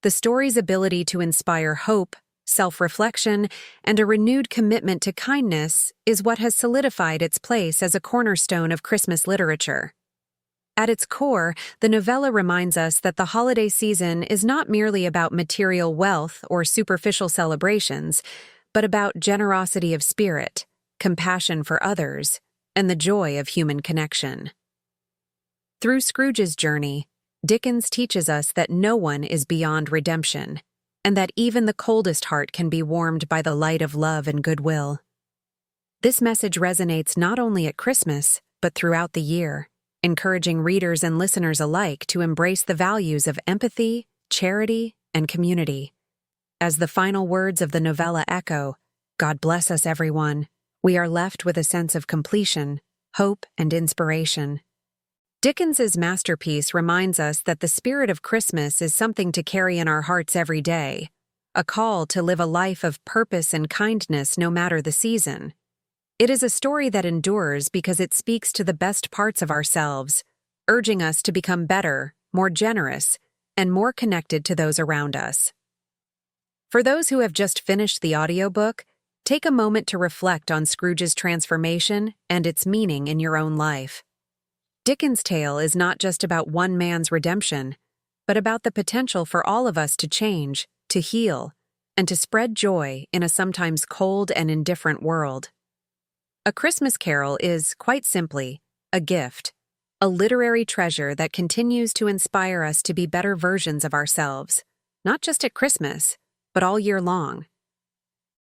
The story's ability to inspire hope, self-reflection, and a renewed commitment to kindness is what has solidified its place as a cornerstone of Christmas literature. At its core, the novella reminds us that the holiday season is not merely about material wealth or superficial celebrations, but about generosity of spirit, compassion for others, and the joy of human connection. Through Scrooge's journey, Dickens teaches us that no one is beyond redemption, and that even the coldest heart can be warmed by the light of love and goodwill. This message resonates not only at Christmas, but throughout the year, encouraging readers and listeners alike to embrace the values of empathy, charity, and community. As the final words of the novella echo, "God bless us, everyone," we are left with a sense of completion, hope, and inspiration. Dickens's masterpiece reminds us that the spirit of Christmas is something to carry in our hearts every day, a call to live a life of purpose and kindness no matter the season. It is a story that endures because it speaks to the best parts of ourselves, urging us to become better, more generous, and more connected to those around us. For those who have just finished the audiobook, take a moment to reflect on Scrooge's transformation and its meaning in your own life. Dickens' tale is not just about one man's redemption, but about the potential for all of us to change, to heal, and to spread joy in a sometimes cold and indifferent world. A Christmas Carol is, quite simply, a gift, a literary treasure that continues to inspire us to be better versions of ourselves, not just at Christmas, but all year long.